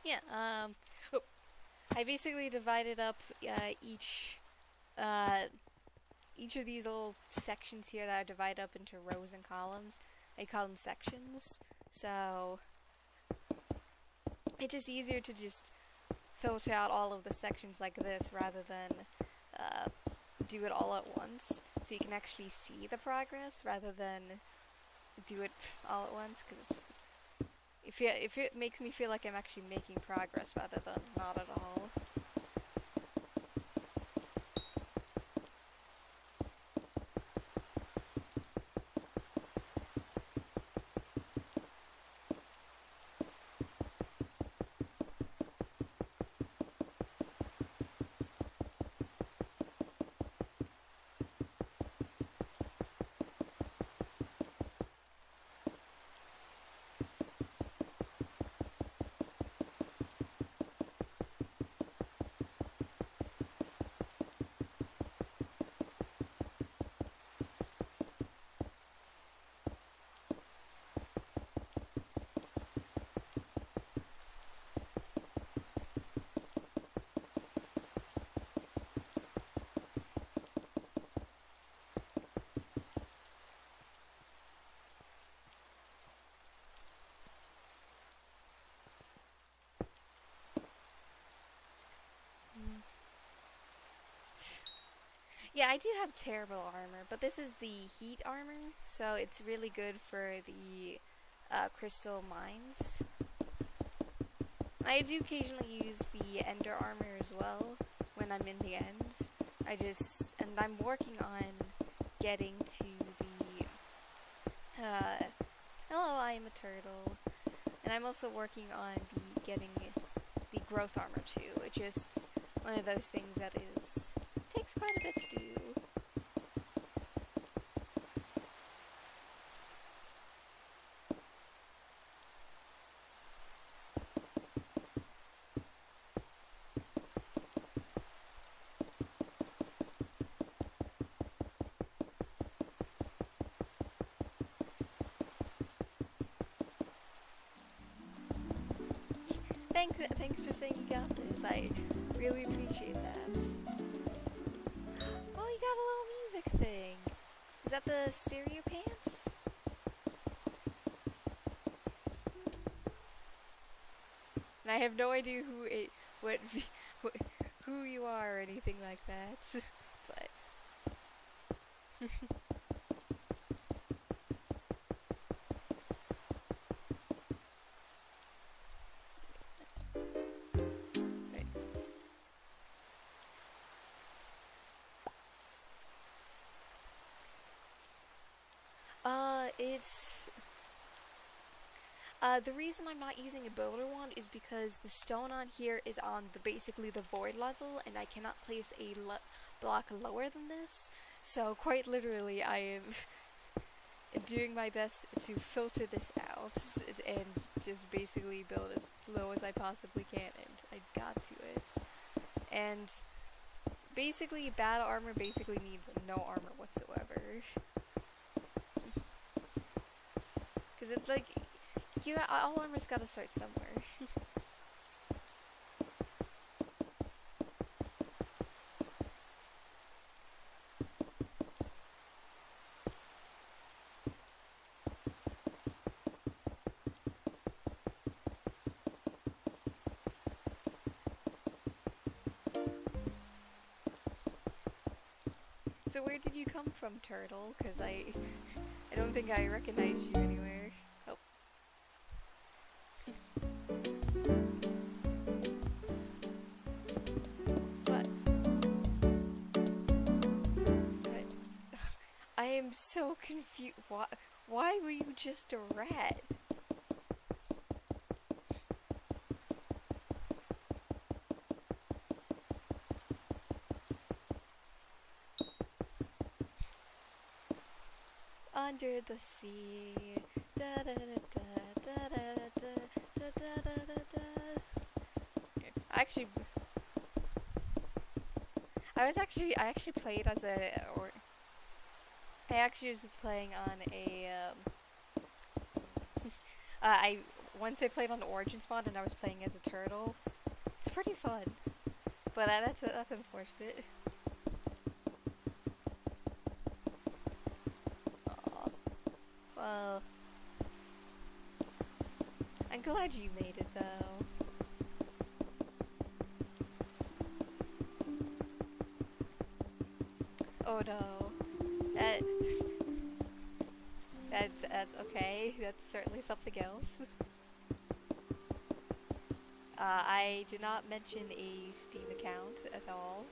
Yeah, oh, I basically divided up uh, each of these little sections here that are divided up into rows and columns. I call them sections, so it's just easier to just filter out all of the sections like this rather than do it all at once, so you can actually see the progress rather than do it all at once, because if it makes me feel like I'm actually making progress rather than not at all. Yeah, I do have terrible armor, but this is the heat armor, so it's really good for the crystal mines. I do occasionally use the ender armor as well when I'm in the ends. And I'm working on getting to the, hello, I am a turtle. And I'm also working on getting the growth armor too. It's just one of those things that takes quite a bit to do. Thanks for saying you got this. I really appreciate that. Oh, you got a little music thing. Is that the stereo pants? And I have no idea who you are or anything like that. But it's the reason I'm not using a builder wand is because the stone on here is on basically the void level, and I cannot place a block lower than this. So quite literally, I am doing my best to filter this out and just basically build as low as I possibly can, and I got to it. And basically, bad armor basically means no armor whatsoever. Because it's like, all armor's gotta start somewhere. So where did you come from, Turtle? Because I don't think I recognize you anywhere. Oh. What? I am so confused. Why were you just a rat? Under the sea, da da da da da da da da da da da. I actually played as I actually was playing on a once I played on Origin Spawn and I was playing as a turtle. It's pretty fun, but that's unfortunate. Well, I'm glad you made it, though. Oh no. That's okay. That's certainly something else. I did not mention a Steam account at all.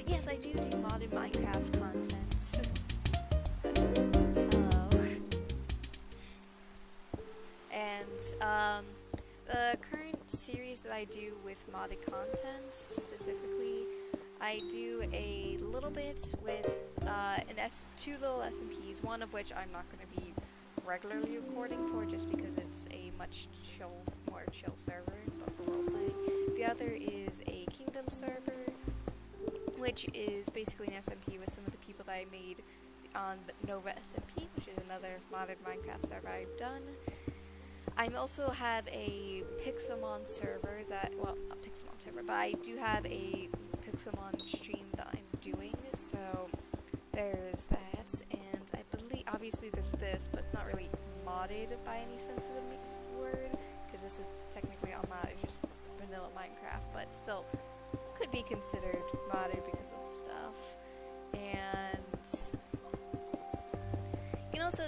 Yes, I do modded Minecraft contents. Hello. And, the current series that I do with modded contents, specifically, I do a little bit with, two little SMPs, one of which I'm not going to be regularly recording for just because it's a much more chill server, but for roleplaying. The other is a Kingdom server, which is basically an SMP with some of the people that I made on the Nova SMP, which is another modded Minecraft server I've done. I also have a Pixelmon server that, well, not Pixelmon server, but I do have a Pixelmon stream that I'm doing, so there's that, and I believe, obviously there's this, but it's not really modded by any sense of the word, because this is technically unmodded, just vanilla Minecraft, but still could be considered modded because of the stuff. And you can also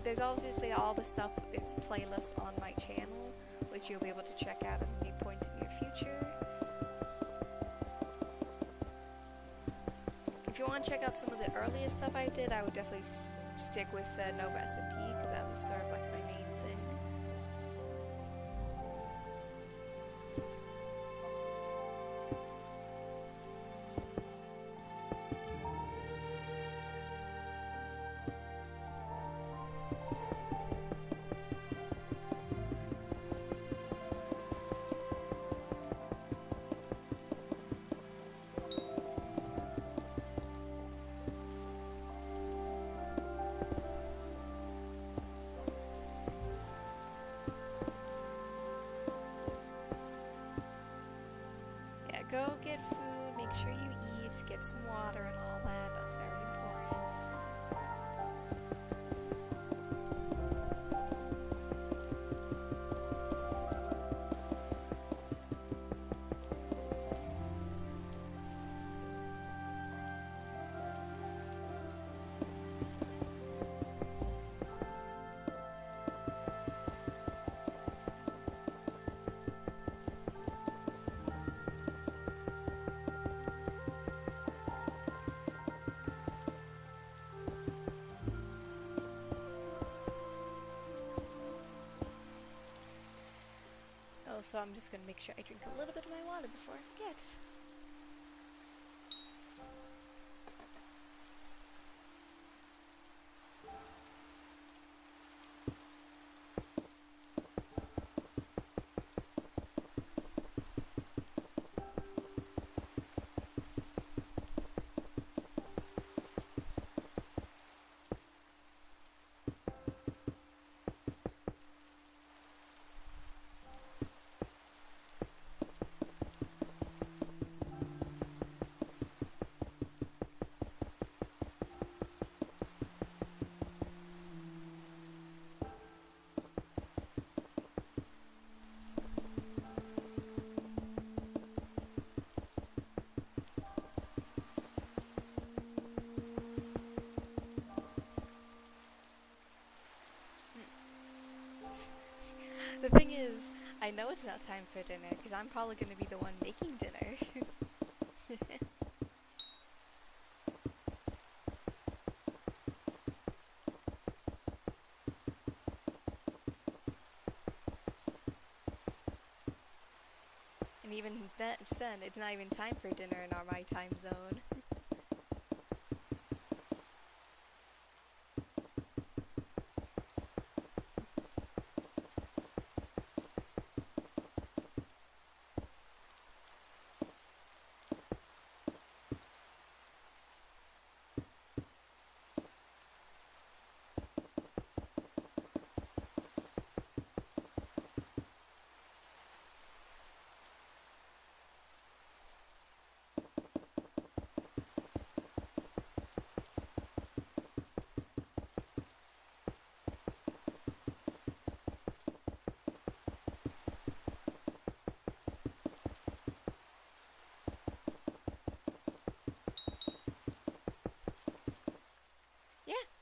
there's obviously all the stuff, it's playlists on my channel, which you'll be able to check out at any point in your future. If you want to check out some of the earlier stuff I did, I would definitely stick with the Nova SMP, because that was sort of like my main thing. Go get food, make sure you eat, get some water and all that, that's very important. So I'm just gonna make sure I drink a little bit of my water before I forget. The thing is, I know it's not time for dinner, because I'm probably going to be the one making dinner. And even then, it's not even time for dinner in my time zone.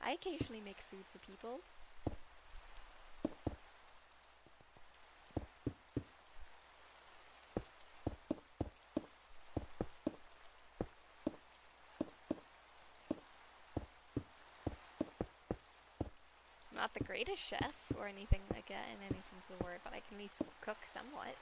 I occasionally make food for people. I'm not the greatest chef or anything like that in any sense of the word, but I can at least cook somewhat.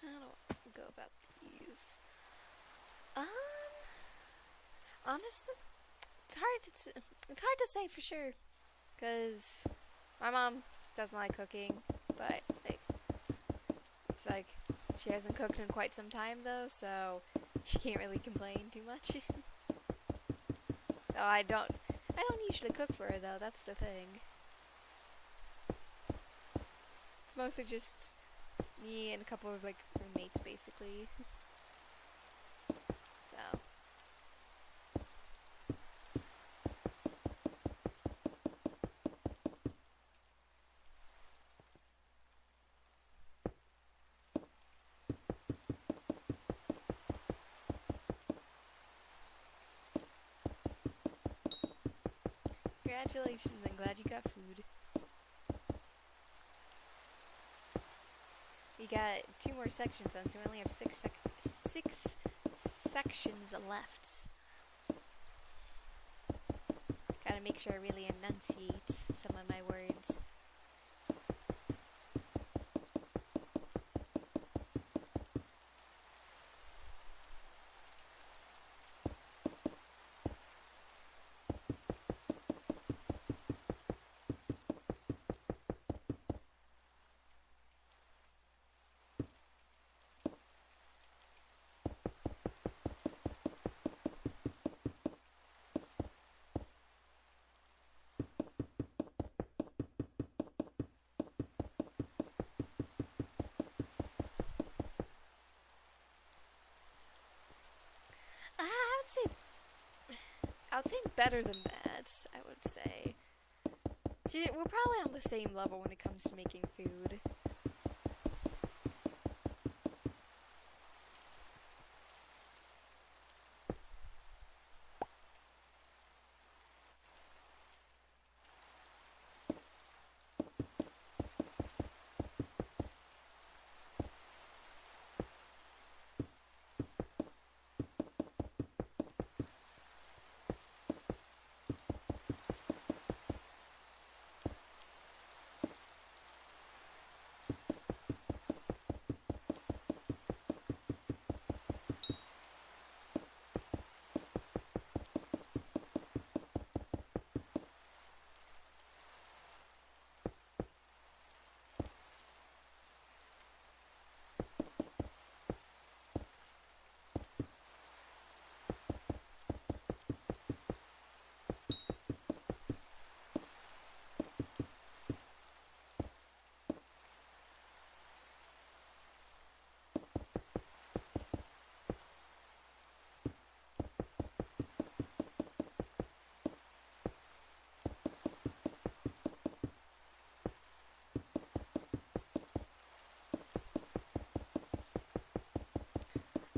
How do I go about these? Um, honestly, it's hard to say for sure, cause my mom doesn't like cooking, but like it's like she hasn't cooked in quite some time though, so she can't really complain too much. Oh, I don't usually cook for her though. That's the thing. It's mostly just me and a couple of like roommates basically. So. Congratulations, I'm glad you got food. We got 2 more sections on, so we only have 6 sections left. Gotta make sure I really enunciate some of my words. I would say better than that, I would say. We're probably on the same level when it comes to making food.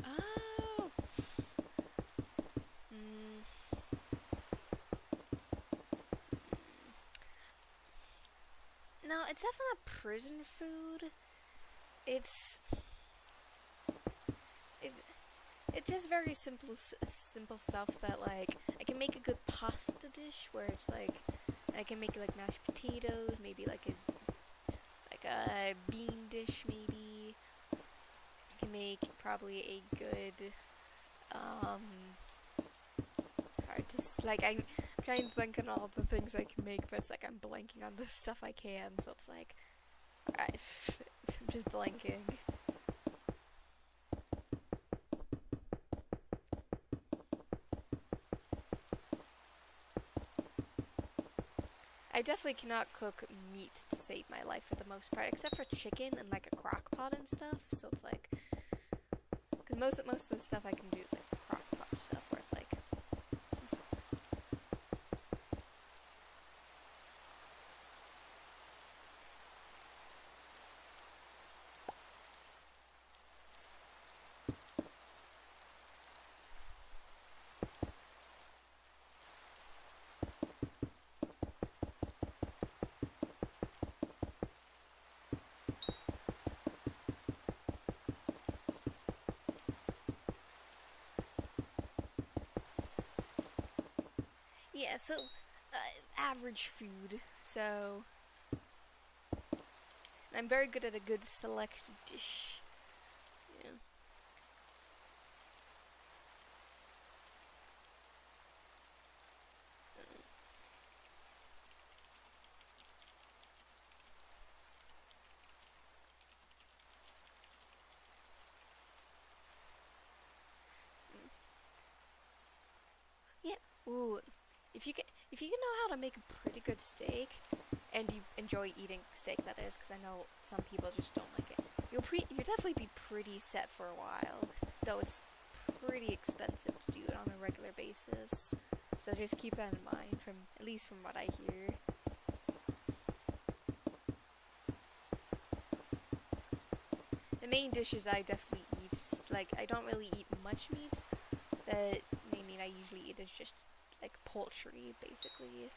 Oh. No, it's definitely not prison food. It's it, it's just very simple stuff that like I can make a good pasta dish where it's like I can make like mashed potatoes, maybe like a bean dish maybe. I can make probably a good it's hard to like trying to think on all the things I can make, but it's like I'm blanking on the stuff I can, so it's like, alright, I'm just blanking. I definitely cannot cook meat to save my life for the most part, except for chicken and like a crock pot and stuff, so it's like, because most of the stuff I can do is like crock pot stuff, where it's like, yeah, so, average food, so, and I'm very good at a good selected dish, yeah. Yeah, ooh, if you can know how to make a pretty good steak, and you enjoy eating steak, that is, because I know some people just don't like it. You'll definitely be pretty set for a while, though it's pretty expensive to do it on a regular basis. So just keep that in mind, from at least from what I hear. The main dishes I definitely eat, like I don't really eat much meat. The main meat I usually eat is just like poultry, basically.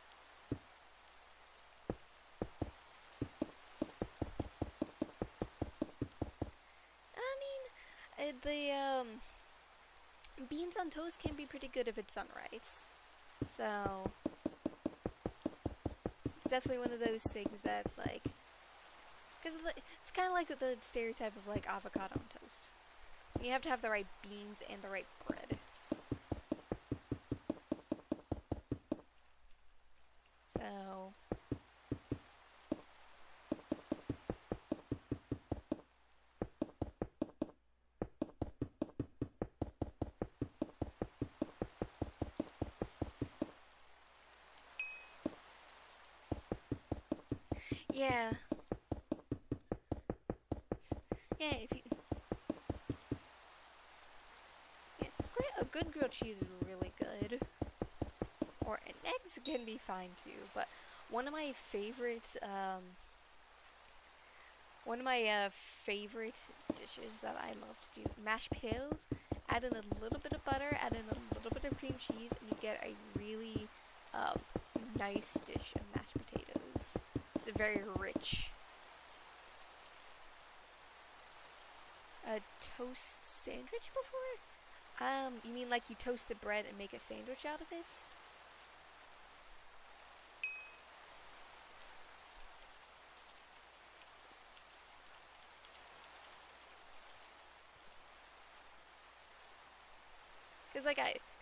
The beans on toast can be pretty good if it's done right. So it's definitely one of those things that's like, because it's kind of like the stereotype of like avocado on toast. You have to have the right beans and the right bread. So yeah, yeah. If you yeah, a good grilled cheese is really good. Or and eggs can be fine too, but one of my favorite favorite dishes that I love to do, mashed potatoes. Add in a little bit of butter, add in a little bit of cream cheese, and you get a really um, nice dish of mashed potatoes. It's a very rich. A toast sandwich before? You mean like you toast the bread and make a sandwich out of it?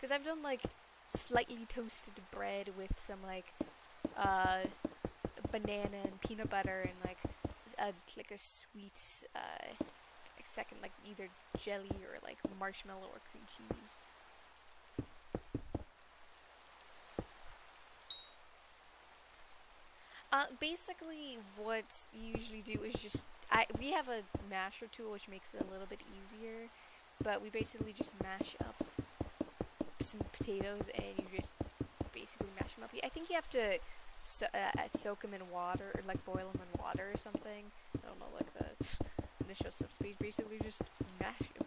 Cause I've done like slightly toasted bread with some like uh banana and peanut butter and like a sweet like second like either jelly or like marshmallow or cream cheese. Basically, what you usually do is just we have a masher tool which makes it a little bit easier, but we basically just mash up some potatoes and you just basically mash them up. I think you have to soak them in water or like boil them in water or something. I don't know like the initial steps, but you basically just mash them.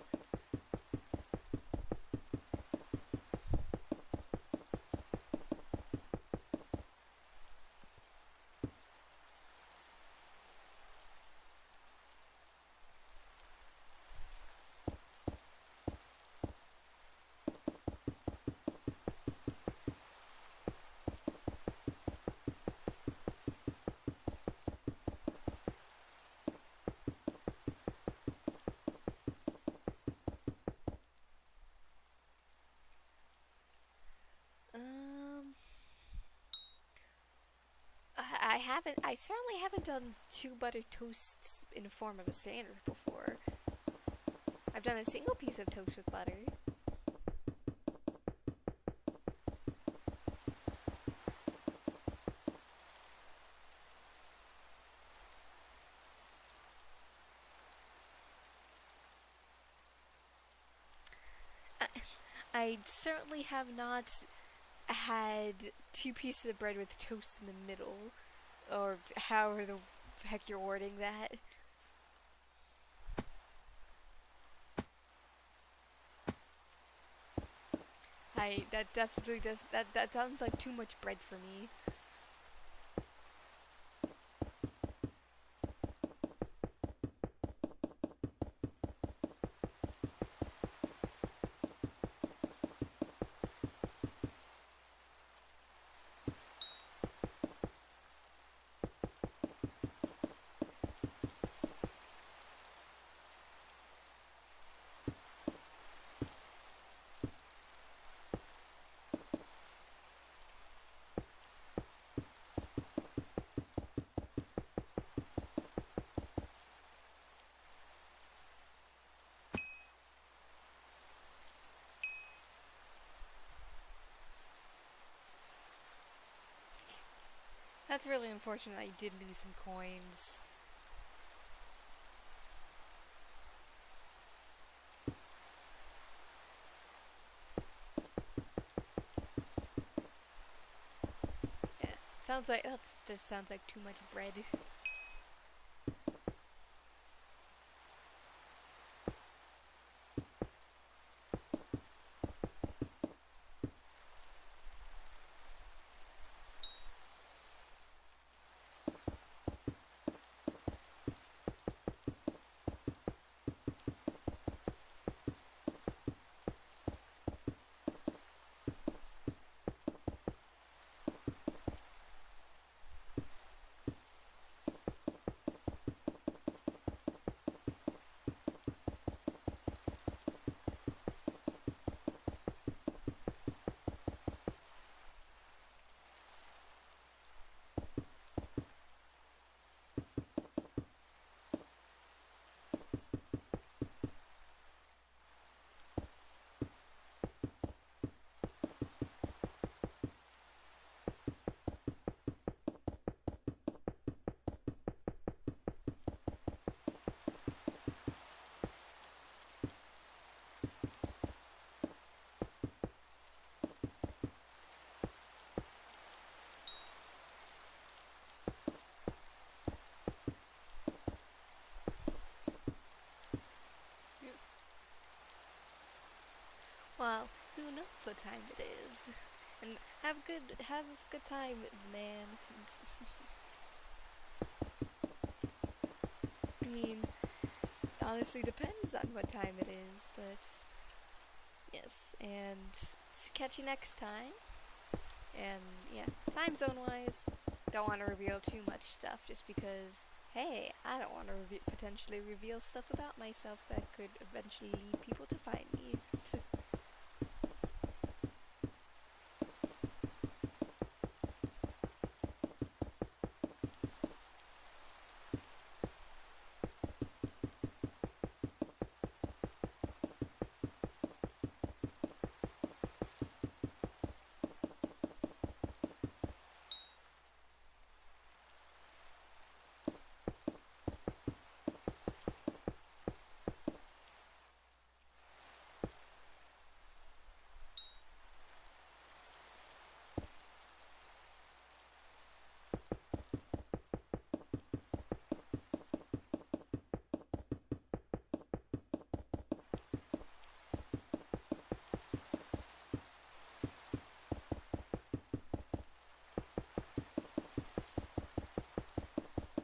I certainly haven't done 2 buttered toasts in the form of a sandwich before. I've done a single piece of toast with butter. I certainly have not had 2 pieces of bread with toast in the middle, or however the heck you're wording that. That definitely does, that sounds like too much bread for me. That's really unfortunate that you did lose some coins. Yeah, sounds like, that just sounds like too much bread. Well, who knows what time it is? And have a good time, man. I mean, honestly depends on what time it is, but yes, and catch you next time. And yeah, time zone wise, don't want to reveal too much stuff just because, hey, I don't want to potentially reveal stuff about myself that could eventually lead people to find me.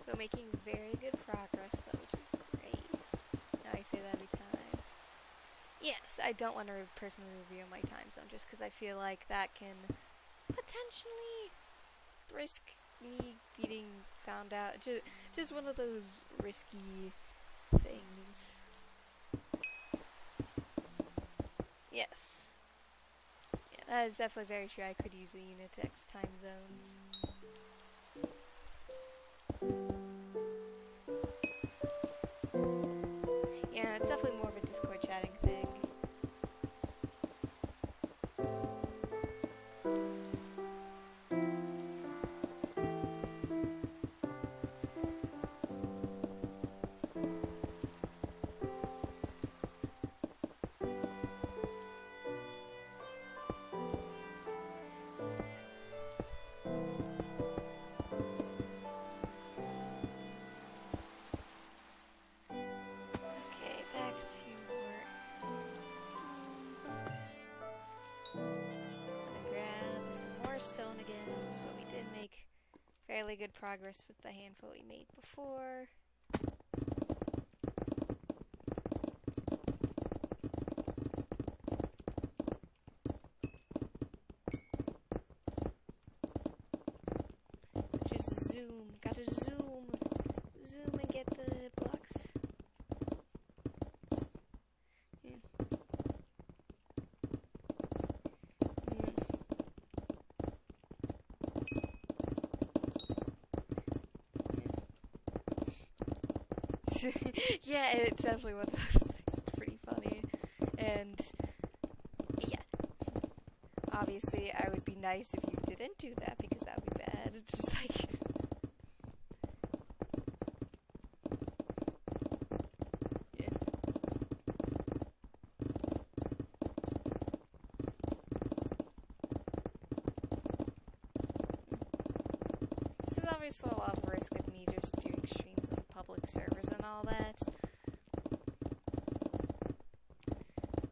We're making very good progress though, which is great. Now I say that every time. Yes, I don't want to personally reveal my time zone just because I feel like that can potentially risk me getting found out. Just one of those risky things. Yes. Yeah, that is definitely very true. I could use the Unitex time zones. Yeah, it's definitely more of a Discord chatting thing. Okay, back to work. Gonna grab some more stone again, but we did make fairly good progress with the handful we made before. Just zoom, gotta zoom, zoom and get the blocks. Yeah. Yeah, it's definitely one of those things. It's pretty funny. And yeah, obviously I would be nice if you didn't do that because that would be bad. It's just like yeah. This is obviously a lot of risk with me just doing streams on public servers and all that.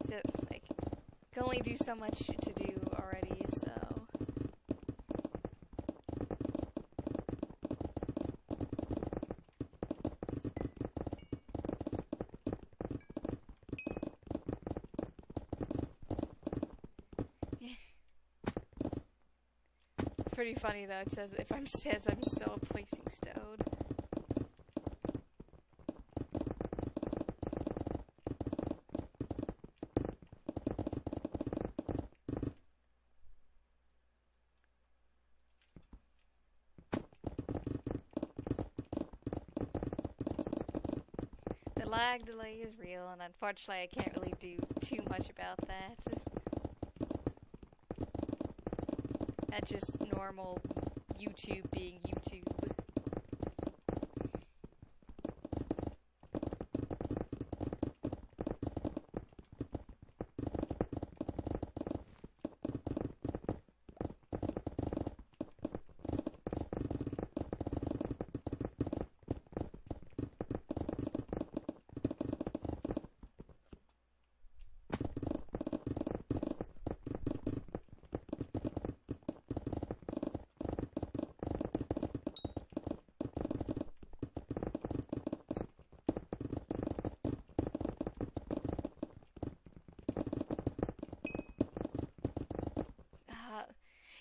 So, like, can only do so much to do already, so. It's pretty funny though, it says I'm still placing stone. The lag delay is real, and unfortunately I can't really do too much about that. That's just normal YouTube being YouTube.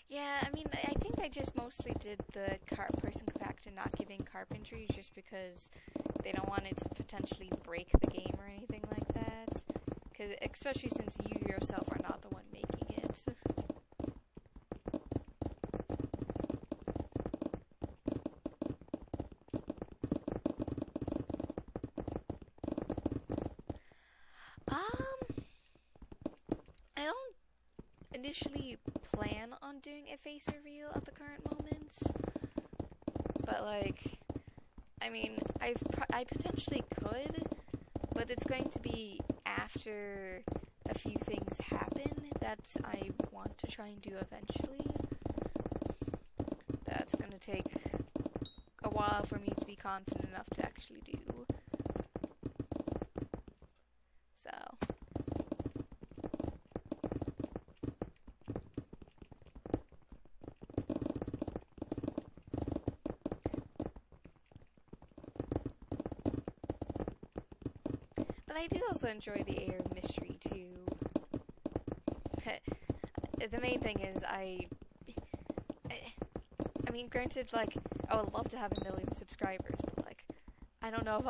Yeah, I mean, I think I just mostly did the person compactor not giving carpentry just because they don't want it to potentially break the game or anything like that. Cause, especially since you yourself are not the one making it. I don't initially plan on doing a face reveal at the current moment, but like, I mean, I potentially could, but it's going to be after a few things happen that I want to try and do eventually. That's gonna take a while for me to be confident enough to actually do. So. But I do also enjoy the air of mystery too. The main thing is I mean, granted, like, I would love to have 1 million subscribers, but like, I don't know if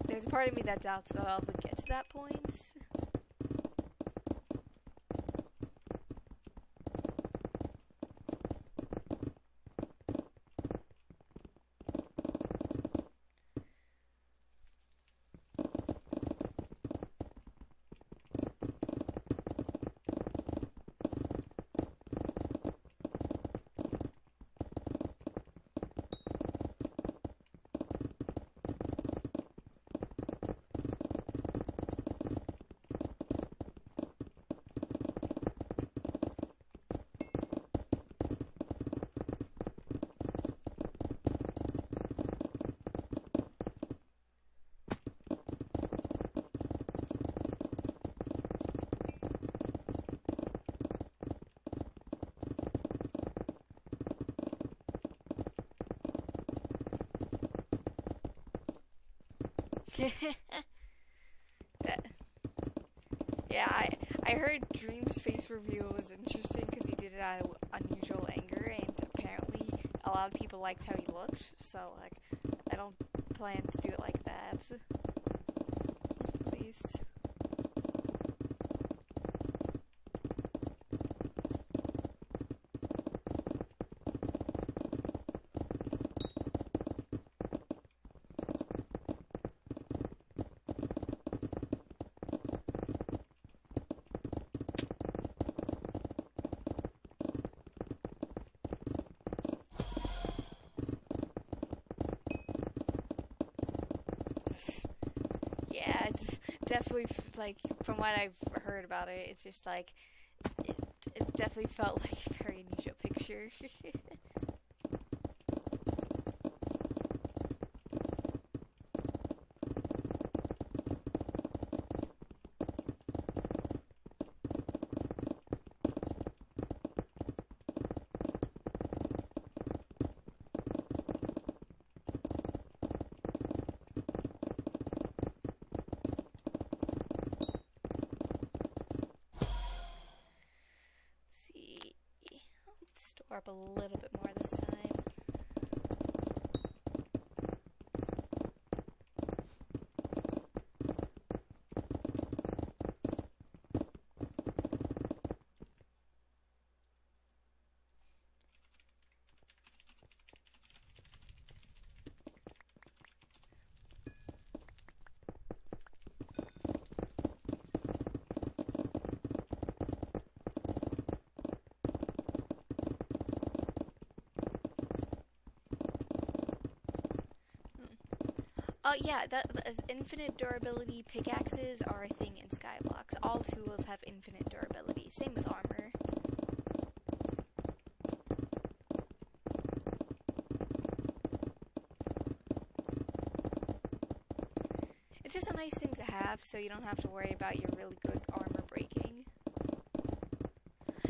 there's a part of me that doubts that I'll ever get to that point. Yeah, I heard Dream's face reveal was interesting because he did it at an unusual angle, and apparently a lot of people liked how he looked. So like, I don't plan to do it like that. At least. Yeah, it's definitely like from what I've heard about it, it's just like it definitely felt like a very unusual picture. See, let's store up a little bit more this time. Oh yeah, that infinite durability pickaxes are a thing in Skyblocks. All tools have infinite durability. Same with armor. It's just a nice thing to have, so you don't have to worry about your really good armor breaking.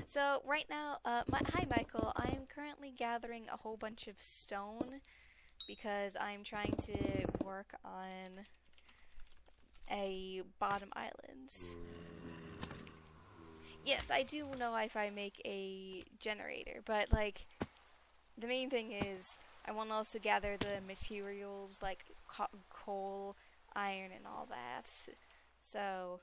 So right now, hi Michael. I am currently gathering a whole bunch of stone because I'm trying to work on a bottom islands. Yes, I do know if I make a generator, but like the main thing is I want to also gather the materials like coal, iron, and all that. So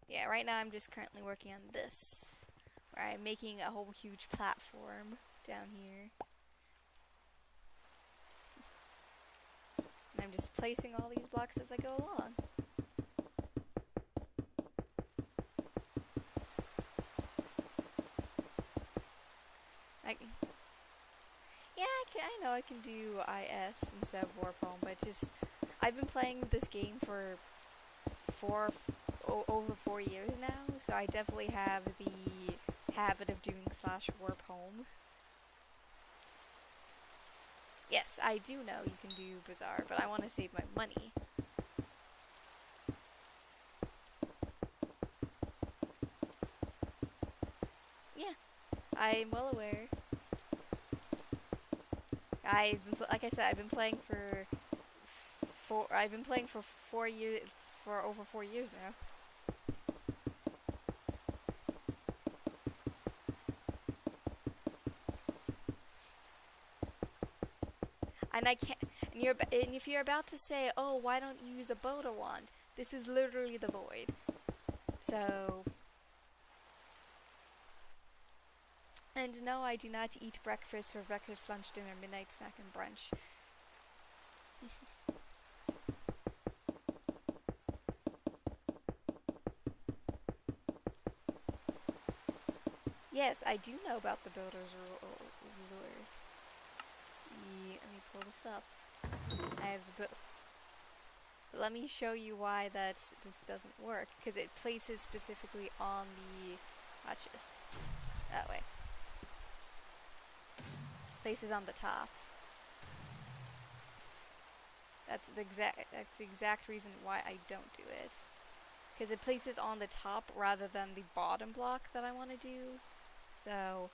yeah, right now I'm just currently working on this, where I'm making a whole huge platform down here. And I'm just placing all these blocks as I go along. Yeah, I know I can do IS instead of Warp Home, but just I've been playing this game for over 4 years now, so I definitely have the habit of doing /warp home. Yes, I do know you can do Bazaar, but I want to save my money. Yeah, I'm well aware. Like I said, I've been playing for 4 years, for over 4 years now. And I can't. And if you're about to say, "Oh, why don't you use a Boda wand?" This is literally the void. So. And no, I do not eat breakfast for breakfast, lunch, dinner, midnight snack, and brunch. Yes, I do know about the builder's lure. Let me pull this up. I have the but let me show you why this doesn't work, because it places specifically on the watches. That way. Places on the top. That's the exact reason why I don't do it. Because it places on the top rather than the bottom block that I want to do. So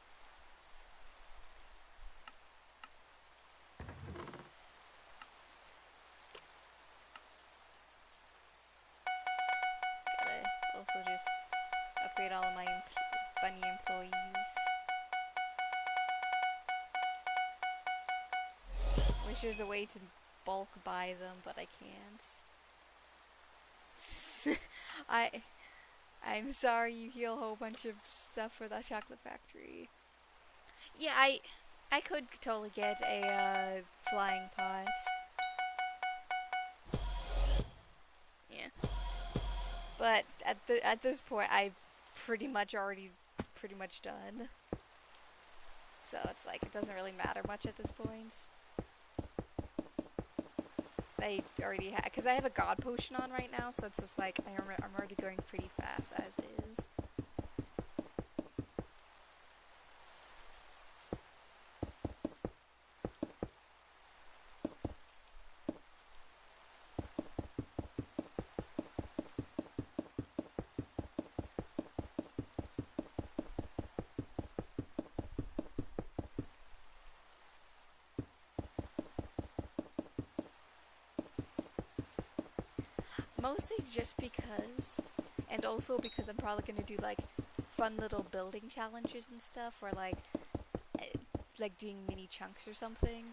trade all of my bunny employees. Wish there's a way to bulk buy them, but I can't. I'm sorry you heal a whole bunch of stuff for that chocolate factory. Yeah, I could totally get a flying pots. Yeah. But at this point I've pretty much done. So it's like it doesn't really matter much at this point. I already have, because I have a god potion on right now, so it's just like I'm already going pretty fast as is. Mostly just because, and also because I'm probably gonna do like fun little building challenges and stuff, or like doing mini chunks or something.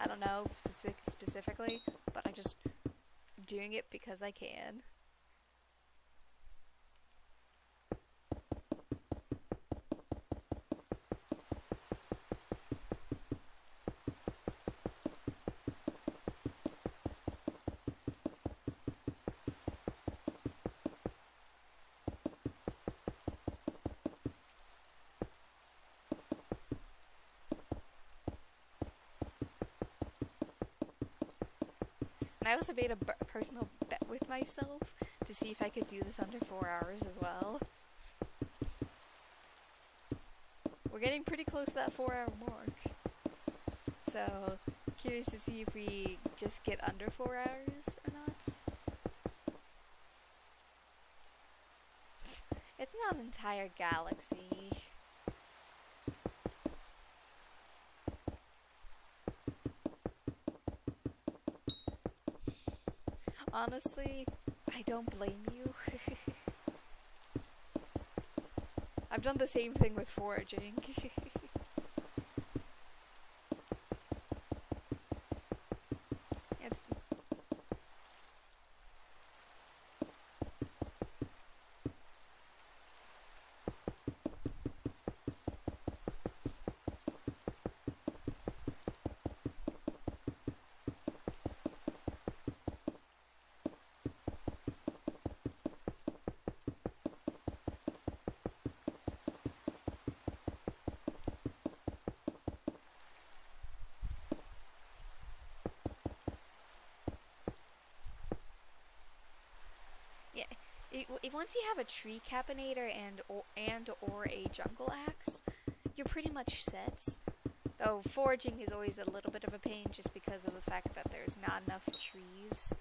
I don't know specifically, but I'm just doing it because I can. And I also made a personal bet with myself to see if I could do this under 4 hours as well. We're getting pretty close to that 4-hour mark. So, curious to see if we just get under 4 hours or not. It's not an entire galaxy. Honestly, I don't blame you. I've done the same thing with foraging. Once you have a tree capinator and or a jungle axe, you're pretty much set. Though foraging is always a little bit of a pain just because of the fact that there's not enough trees.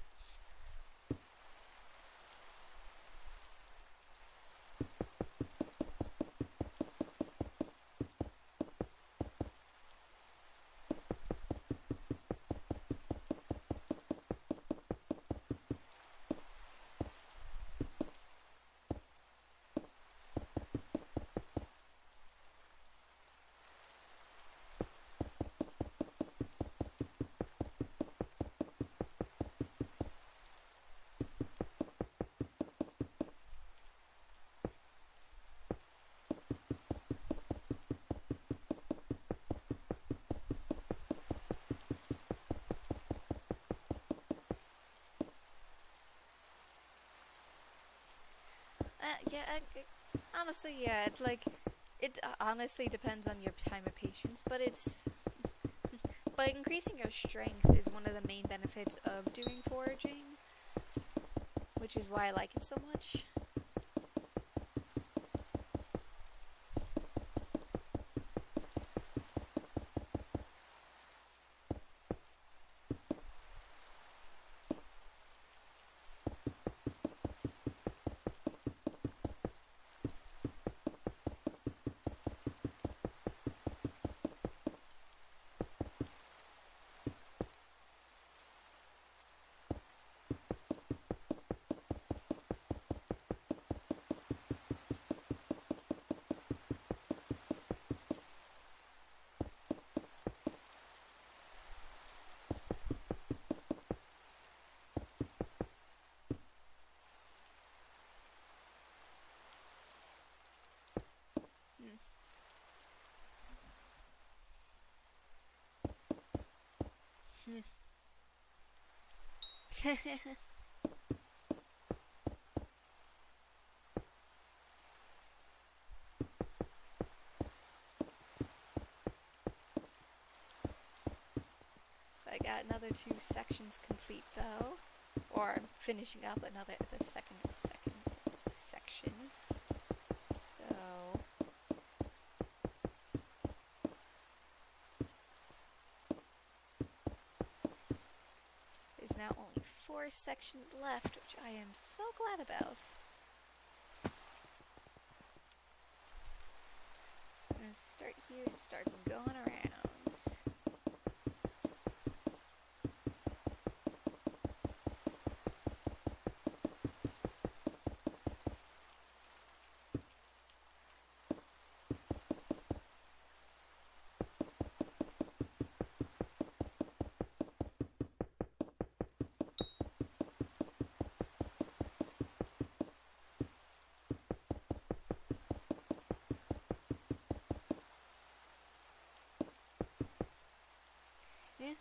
Honestly, yeah, it's like, it honestly depends on your time of patience, but but increasing your strength is one of the main benefits of doing foraging, which is why I like it so much. I got another 2 sections complete though, or I'm finishing up the second section. So there's now only 4 sections left, which I am so glad about. So I'm gonna start here and start going around. Yeah,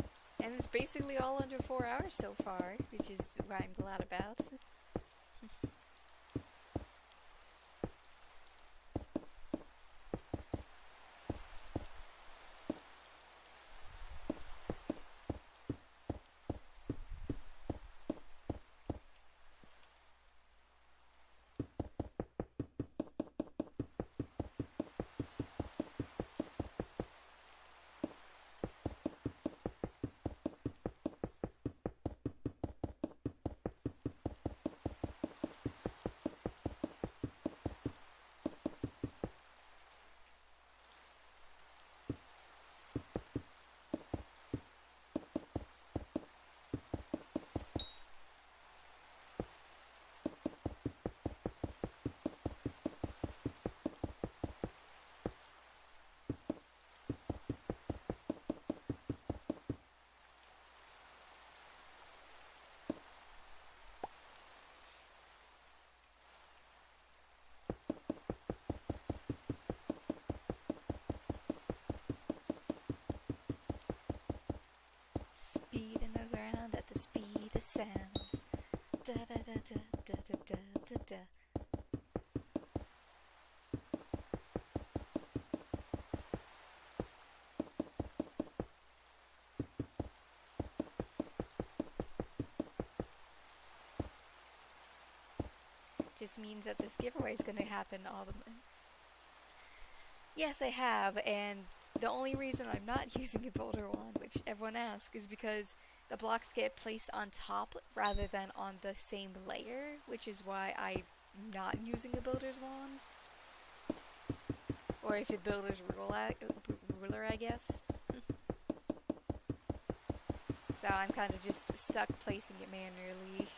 and it's basically all under 4 hours so far, which is what I'm glad about. Speeding around at the speed of sounds. Da da da da da da da da da. Just means that this giveaway is going to happen all the time. Yes, I have, and the only reason I'm not using a boulder wand, which everyone asks, is because the blocks get placed on top rather than on the same layer, which is why I'm not using a builder's wand. Or if it builder's ruler, I guess. So I'm kind of just stuck placing it manually.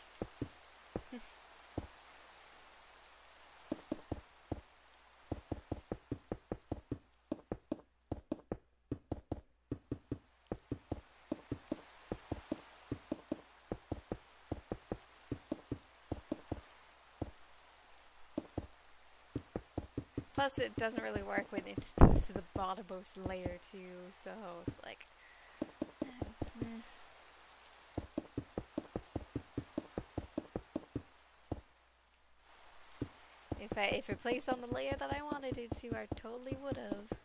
Plus, it doesn't really work when it's the bottommost layer too, so it's like... If it placed on the layer that I wanted it to, I totally would have.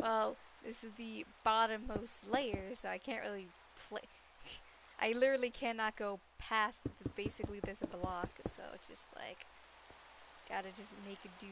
Well, this is the bottommost layer, so I can't really play. I literally cannot go past basically this block, so it's just like, gotta just make it do.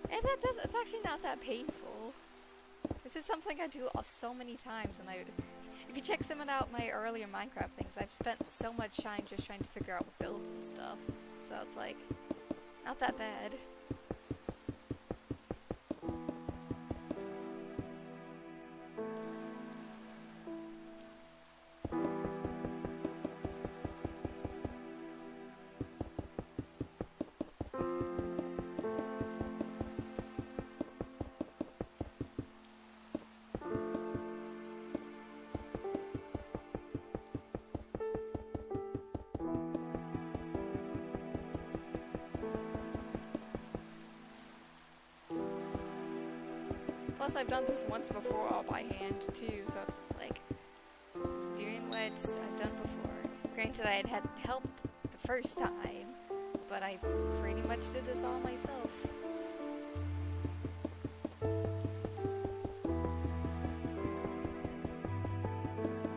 It's actually not that painful. This is something I do so many times, and if you check some of out my earlier Minecraft things, I've spent so much time just trying to figure out builds and stuff. So it's like, not that bad. Plus, I've done this once before all by hand, too, so it's just like, just doing what I've done before. Granted, I had help the first time, but I pretty much did this all myself.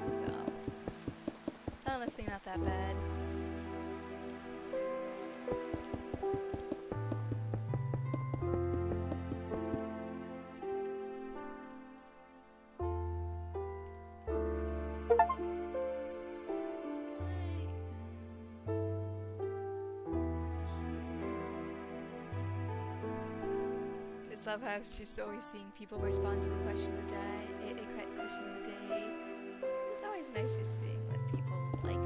So, honestly, not that bad. Love how it's just always seeing people respond to the question of the day. Question of the day. It's always nice just seeing that people like.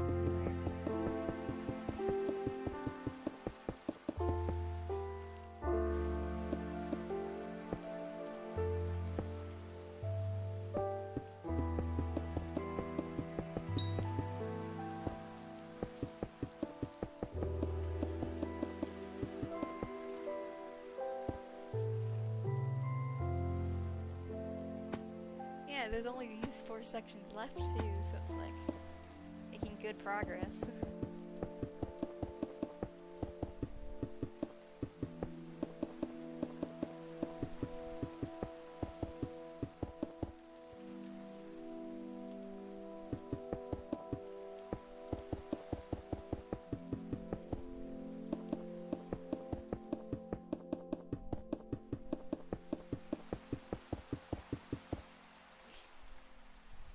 Yeah, there's only these 4 sections left too, so it's like making good progress.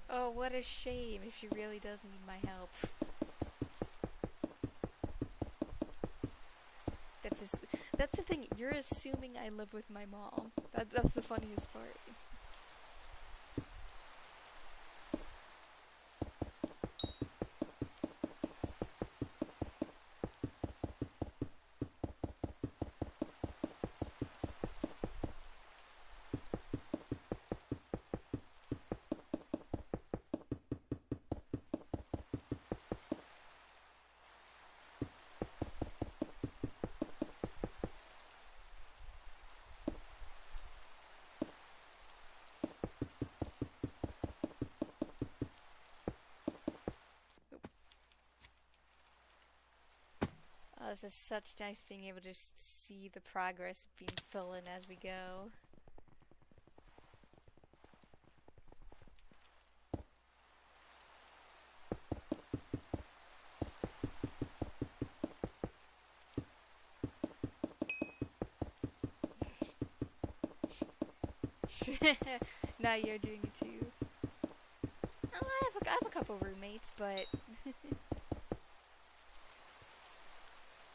Oh, what a shame if she really does need my help. That's the thing, you're assuming I live with my mom. That's the funniest part. Oh, this is such nice being able to just see the progress being filled in as we go. Now you're doing it too. Oh, I have a couple roommates, but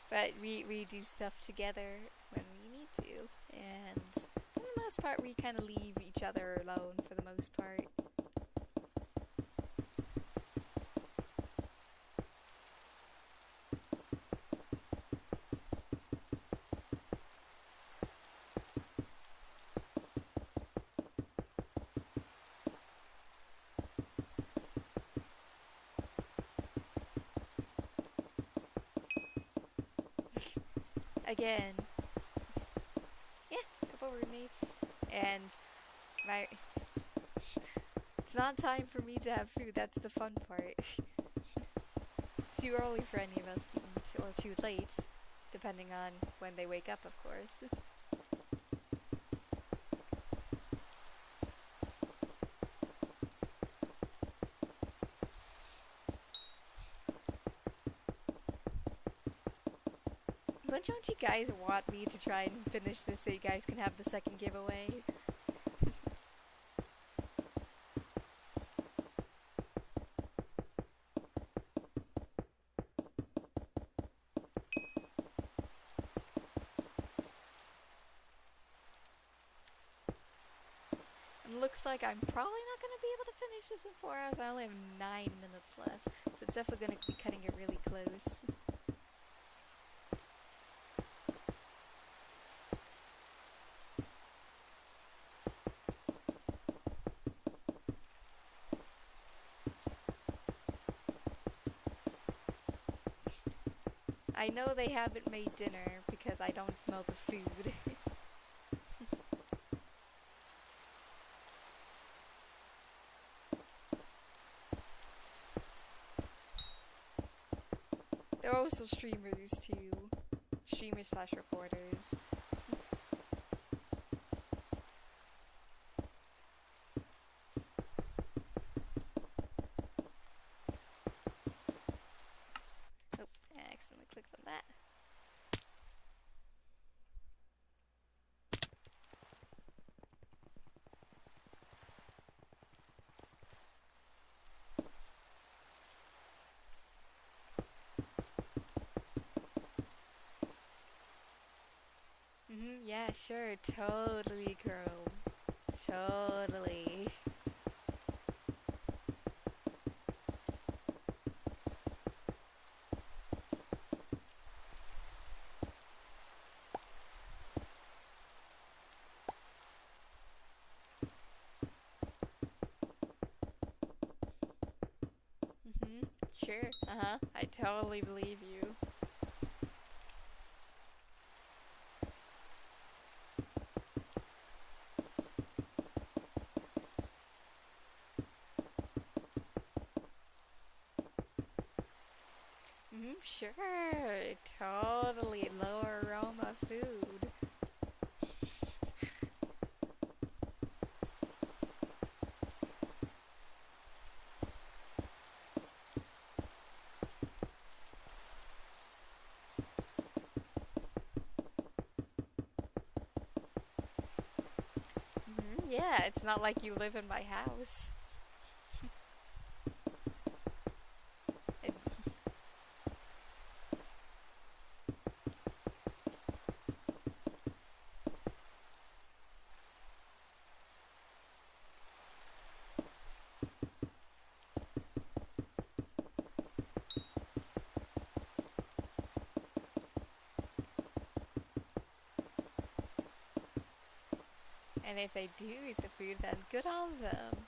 but we do stuff together when we need to, and for the most part we kind of leave each other alone for the most part. Again, yeah, a couple roommates, and my. It's not time for me to have food. That's the fun part. Too early for any of us to eat, or too late, depending on when they wake up, of course. But don't you guys want me to try and finish this so you guys can have the second giveaway? It looks like I'm probably not going to be able to finish this in 4 hours. I only have 9 minutes left, so it's definitely going to be cutting it really close. I know they haven't made dinner because I don't smell the food. They're also streamers too. Streamers slash reporters. Oh, I accidentally clicked on that. Yeah, sure, totally, Chrome. Totally. Sure, I totally believe you. Sure, totally low aroma food. Yeah, it's not like you live in my house. And if they do eat the food, then good on them.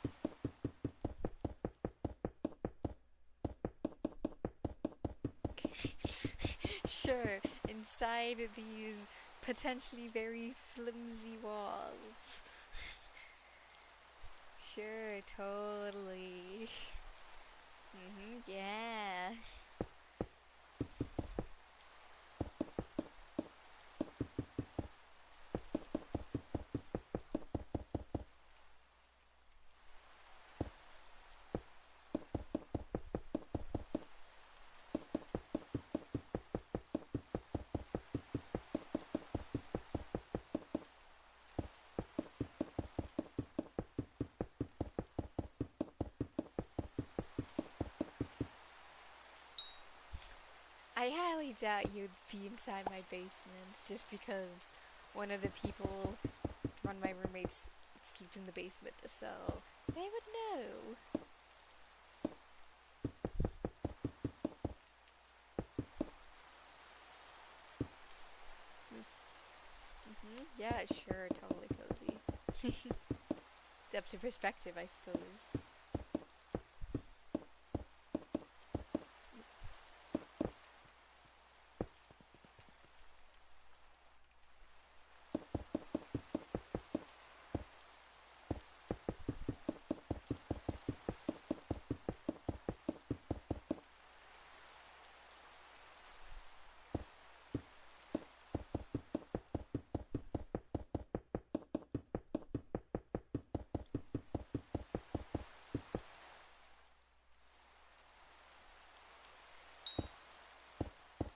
Sure, inside these potentially very flimsy walls. Sure, totally. Yeah. I highly doubt you'd be inside my basement just because one of the people, one of my roommates, sleeps in the basement, so they would know. Yeah, sure, totally cozy. Depth of perspective, I suppose.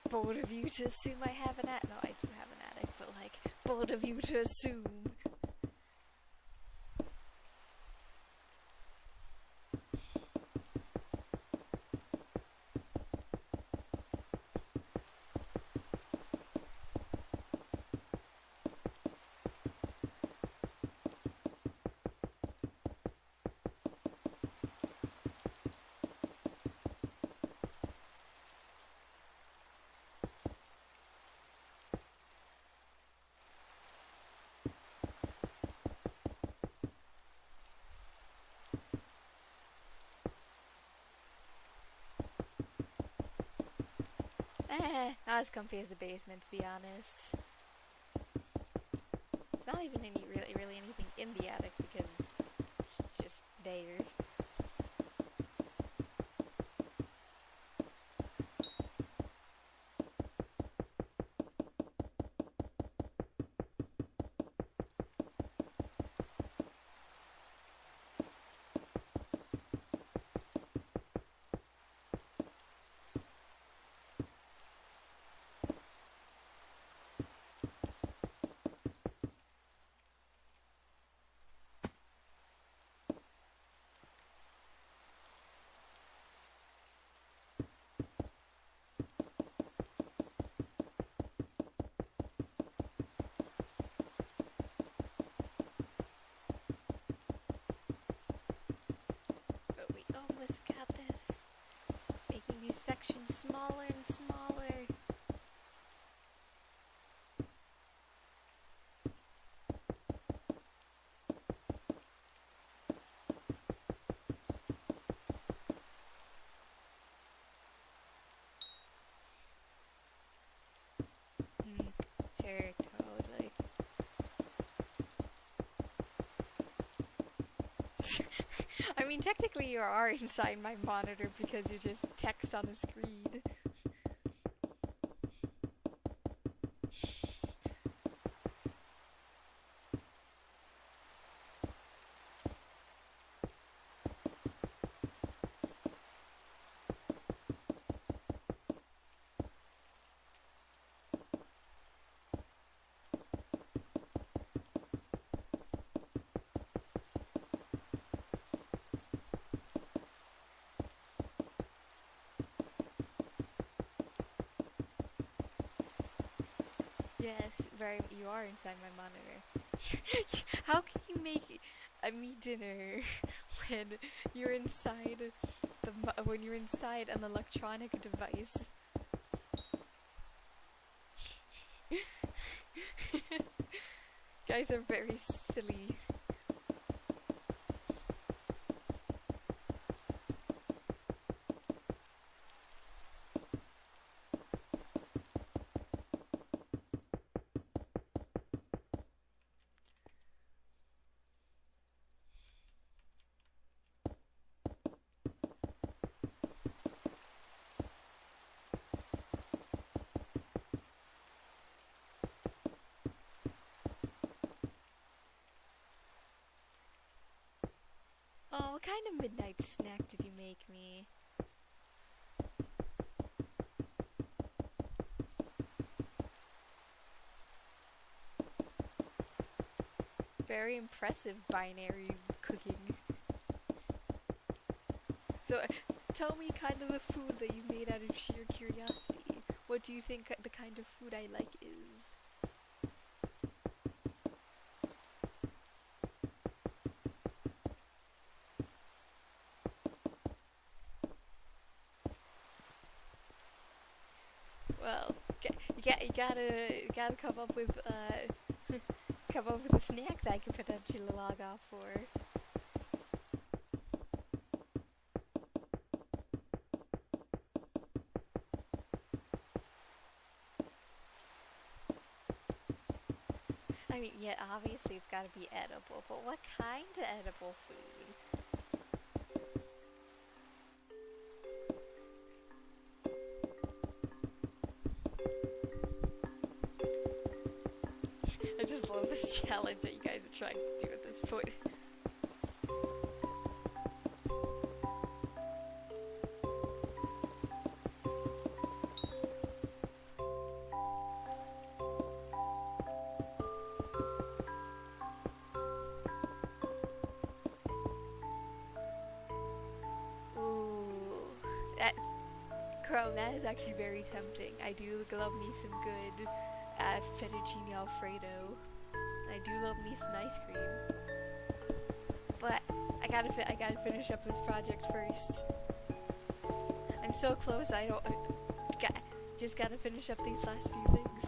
bold of you to assume I have an attic. No, I do have an attic, but like, bold of you to assume. Not as comfy as the basement, to be honest. It's not even really anything in the attic because it's just there. But we almost got this. Making these sections smaller and smaller. Sure, totally. I mean, technically you are inside my monitor because you're just text on a screen. Yes, you are inside my monitor. How can you make me dinner when you're inside when you're inside an electronic device? Guys are very silly. Oh, what kind of midnight snack did you make me? Very impressive binary cooking. So, tell me kind of the food that you made out of sheer curiosity. What do you think the kind of food I like is? Well, you gotta come up with come up with a snack that I can potentially log off for. I mean, yeah, obviously it's gotta be edible, but what kind of edible food? I just love this challenge that you guys are trying to do at this point. that is actually very tempting. I do love me some good fettuccine alfredo. I do love me some ice cream. But I gotta finish up this project first. I'm so close. Just gotta finish up these last few things.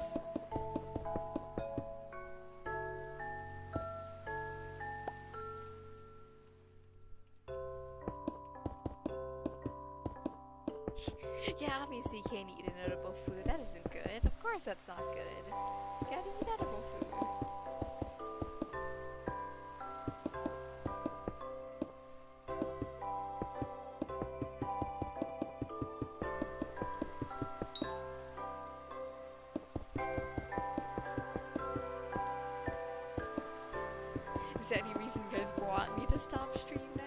Yeah, obviously you can't eat inedible food. That isn't good. Of course that's not good. You gotta eat edible food. Is there any reason you guys want me to stop stream now?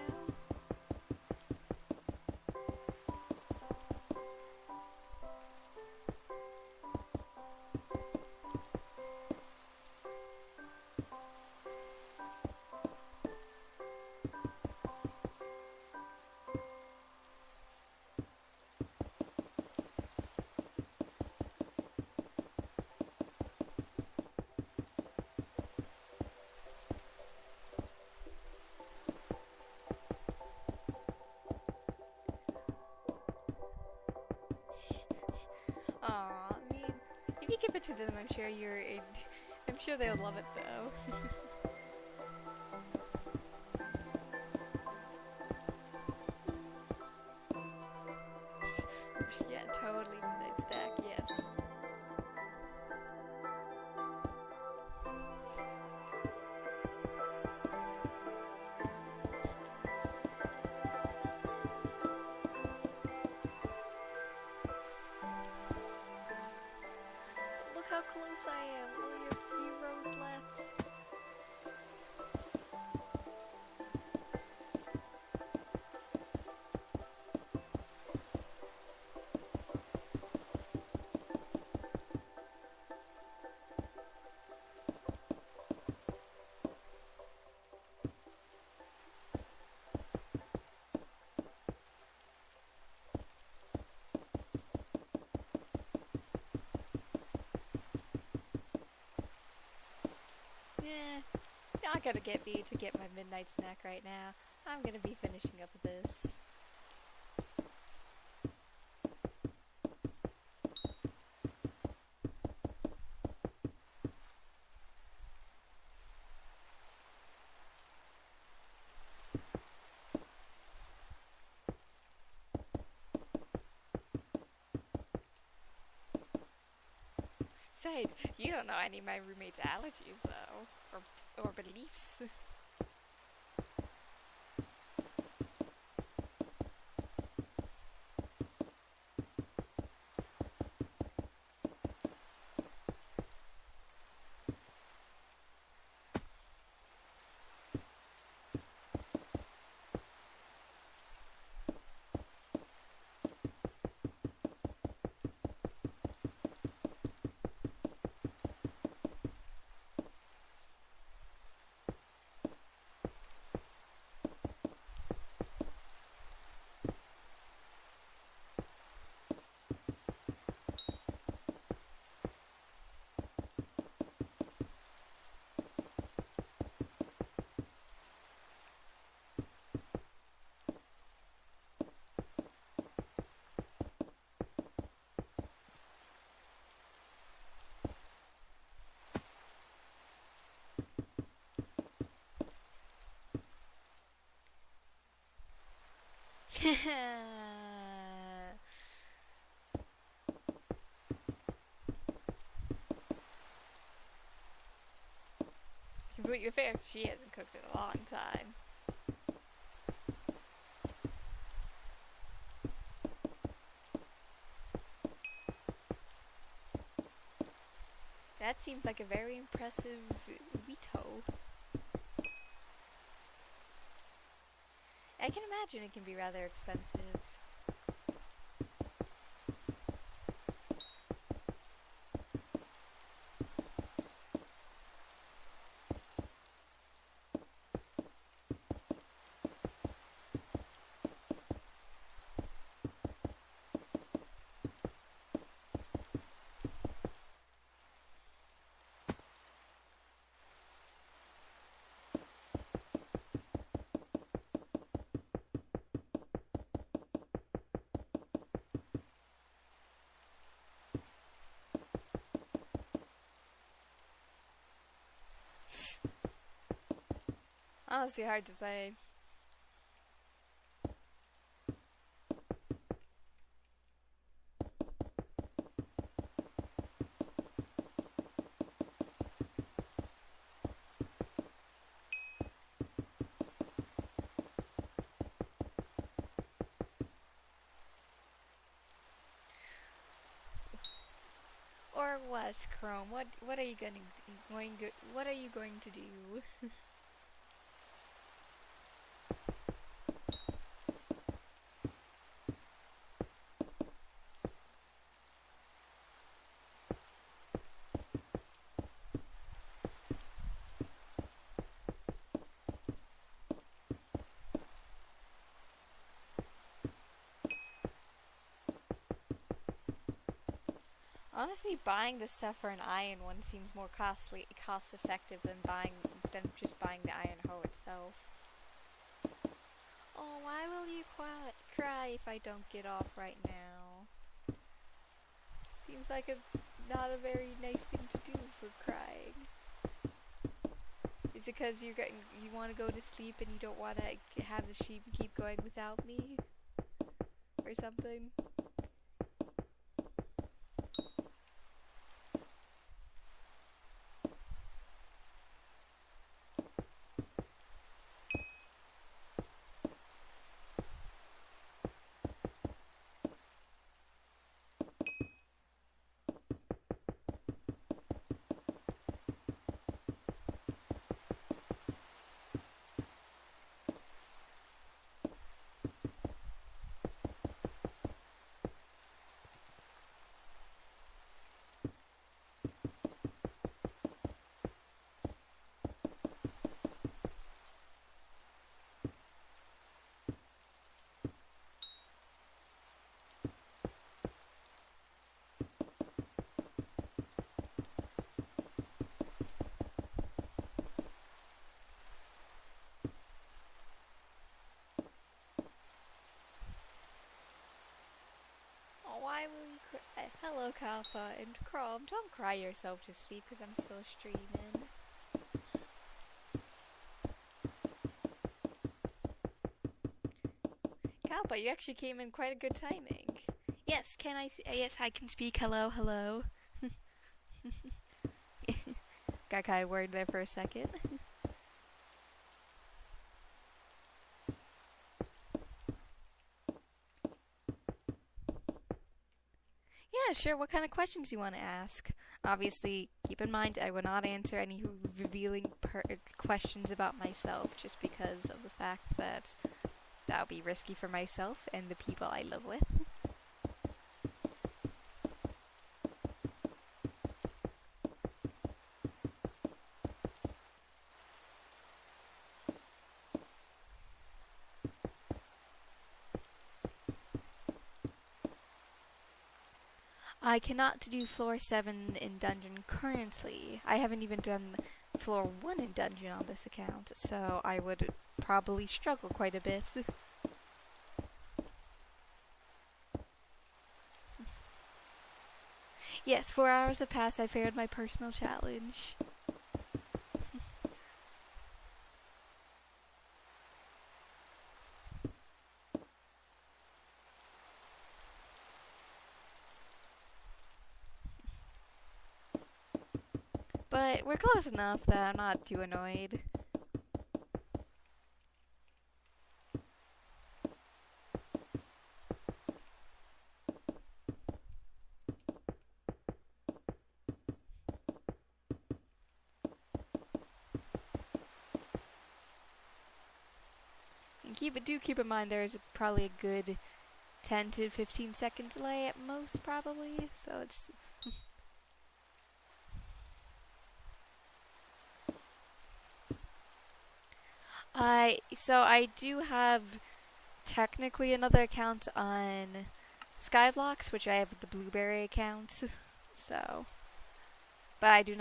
Aw, I mean, if you give it to them, I'm sure they'll love it though. Yeah, totally midnight stack, yes. Look how close I am. Only a few rows left. Yeah, you're not gonna get me to get my midnight snack right now. I'm gonna be finishing up this. Besides, you don't know any of my roommate's allergies, though. Or beliefs. Completely fair, she hasn't cooked in a long time. That seems like a very impressive veto. I can imagine it can be rather expensive. Honestly, hard to say. Or was Chrome? What are you what are you going to do? Honestly, buying the stuff for an iron one seems more cost effective than just buying the iron hoe itself. Oh, why will you cry if I don't get off right now? Seems like not a very nice thing to do for crying. Is it because you want to go to sleep and you don't want to have the sheep keep going without me, or something? Why will you cry? Hello, Kalpa and Chrome. Don't cry yourself to sleep because I'm still streaming. Kalpa, you actually came in quite a good timing. Yes, yes, I can speak. Hello, hello. Got kind of worried there for a second. Yeah, sure. What kind of questions do you want to ask? Obviously, keep in mind I will not answer any revealing questions about myself just because of the fact that that would be risky for myself and the people I live with. I cannot do floor 7 in dungeon currently. I haven't even done floor 1 in dungeon on this account, so I would probably struggle quite a bit. Yes, 4 hours have passed. I failed my personal challenge. But we're close enough that I'm not too annoyed. And keep in mind there is probably a good 10 to 15 second delay at most, probably. So it's I do have technically another account on Skyblocks, which I have the Blueberry account. So, but I do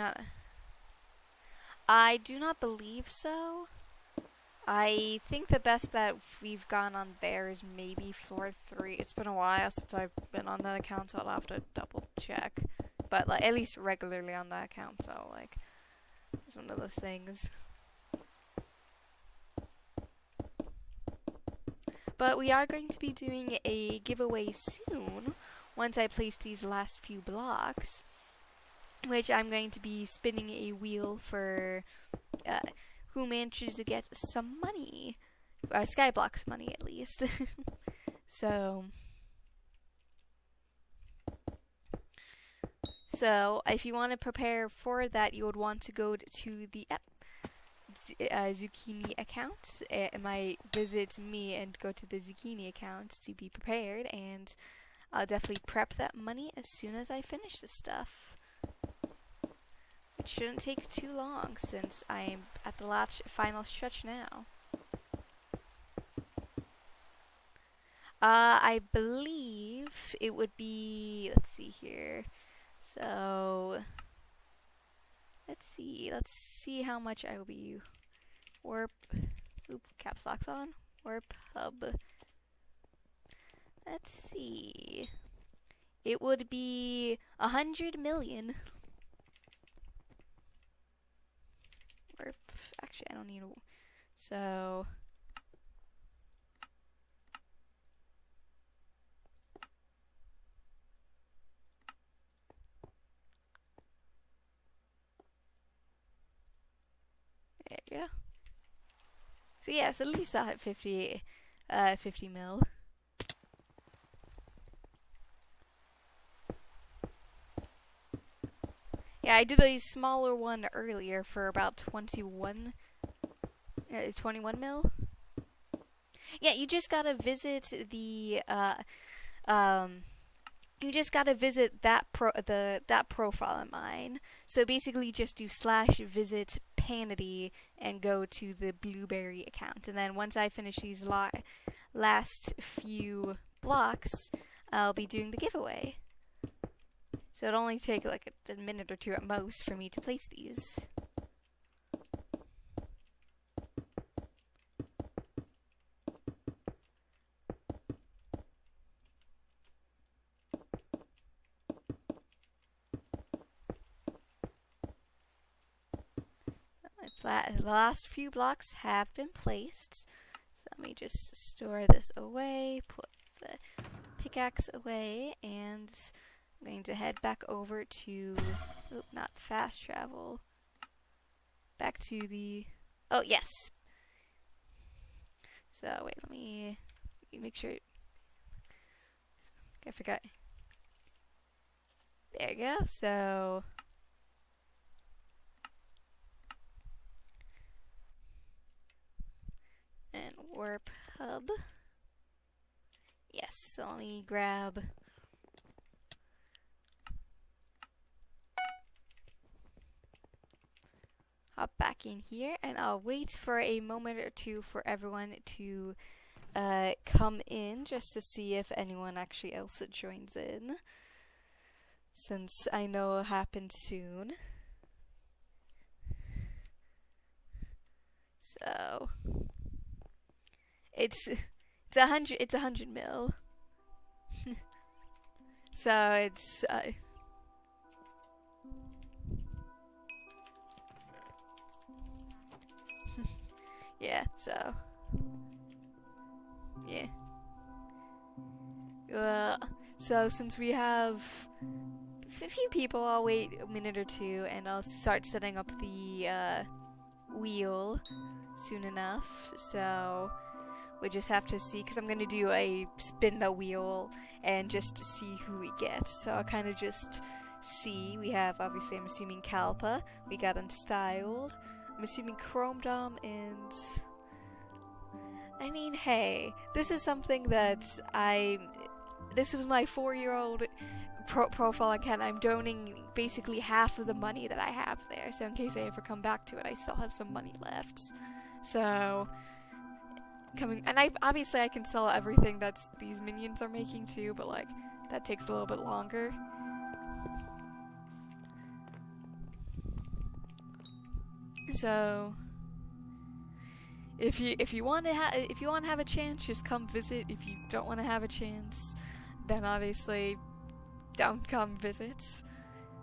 not believe so. I think the best that we've gone on there is maybe floor 3. It's been a while since I've been on that account, so I'll have to double check. But like at least regularly on that account, so like it's one of those things. But we are going to be doing a giveaway soon once I place these last few blocks, which I'm going to be spinning a wheel for who manages to get some money. Skyblocks money, at least. So if you want to prepare for that, you would want to go to the zucchini account. It might visit me and go to the zucchini account to be prepared, and I'll definitely prep that money as soon as I finish this stuff. It shouldn't take too long since I'm at the final stretch now. I believe it would be, let's see here. So, let's see how much I will be. Caps lock's on. Warp hub. Let's see. It would be 100 million. Warp, actually I don't need a, so. There you go. So yes, at least I'll have 50 mil. Yeah, I did a smaller one earlier for about 21 mil. Yeah, you just gotta visit the you just gotta visit that profile of mine. So basically, just do /visit Panity and go to the Blueberry account. And then once I finish these last few blocks, I'll be doing the giveaway. So it'll only take like a minute or two at most for me to place these. The last few blocks have been placed. So let me just store this away, put the pickaxe away, and I'm going to head back over to, not fast travel, back to the, oh yes. So wait, let me make sure, I forgot. There you go, so. And warp hub. Yes, so let me grab. Hop back in here, and I'll wait for a moment or two for everyone to come in, just to see if anyone actually else joins in, since I know it'll happen soon. So it's 100 mil. So it's yeah, so yeah. So since we have a few people, I'll wait a minute or two and I'll start setting up the wheel soon enough. So we just have to see, because I'm going to do a spin the wheel and just to see who we get. So I'll kind of just see. We have, obviously, I'm assuming Kalpa. We got Unstyled. I'm assuming Chrome Dom, and I mean, hey, this is something that this was my 4-year-old profile account. I'm donating basically half of the money that I have there, so in case I ever come back to it, I still have some money left. So and obviously I can sell everything that these minions are making too, but like that takes a little bit longer. So if you want to have a chance, just come visit. If you don't want to have a chance, then obviously don't come visit.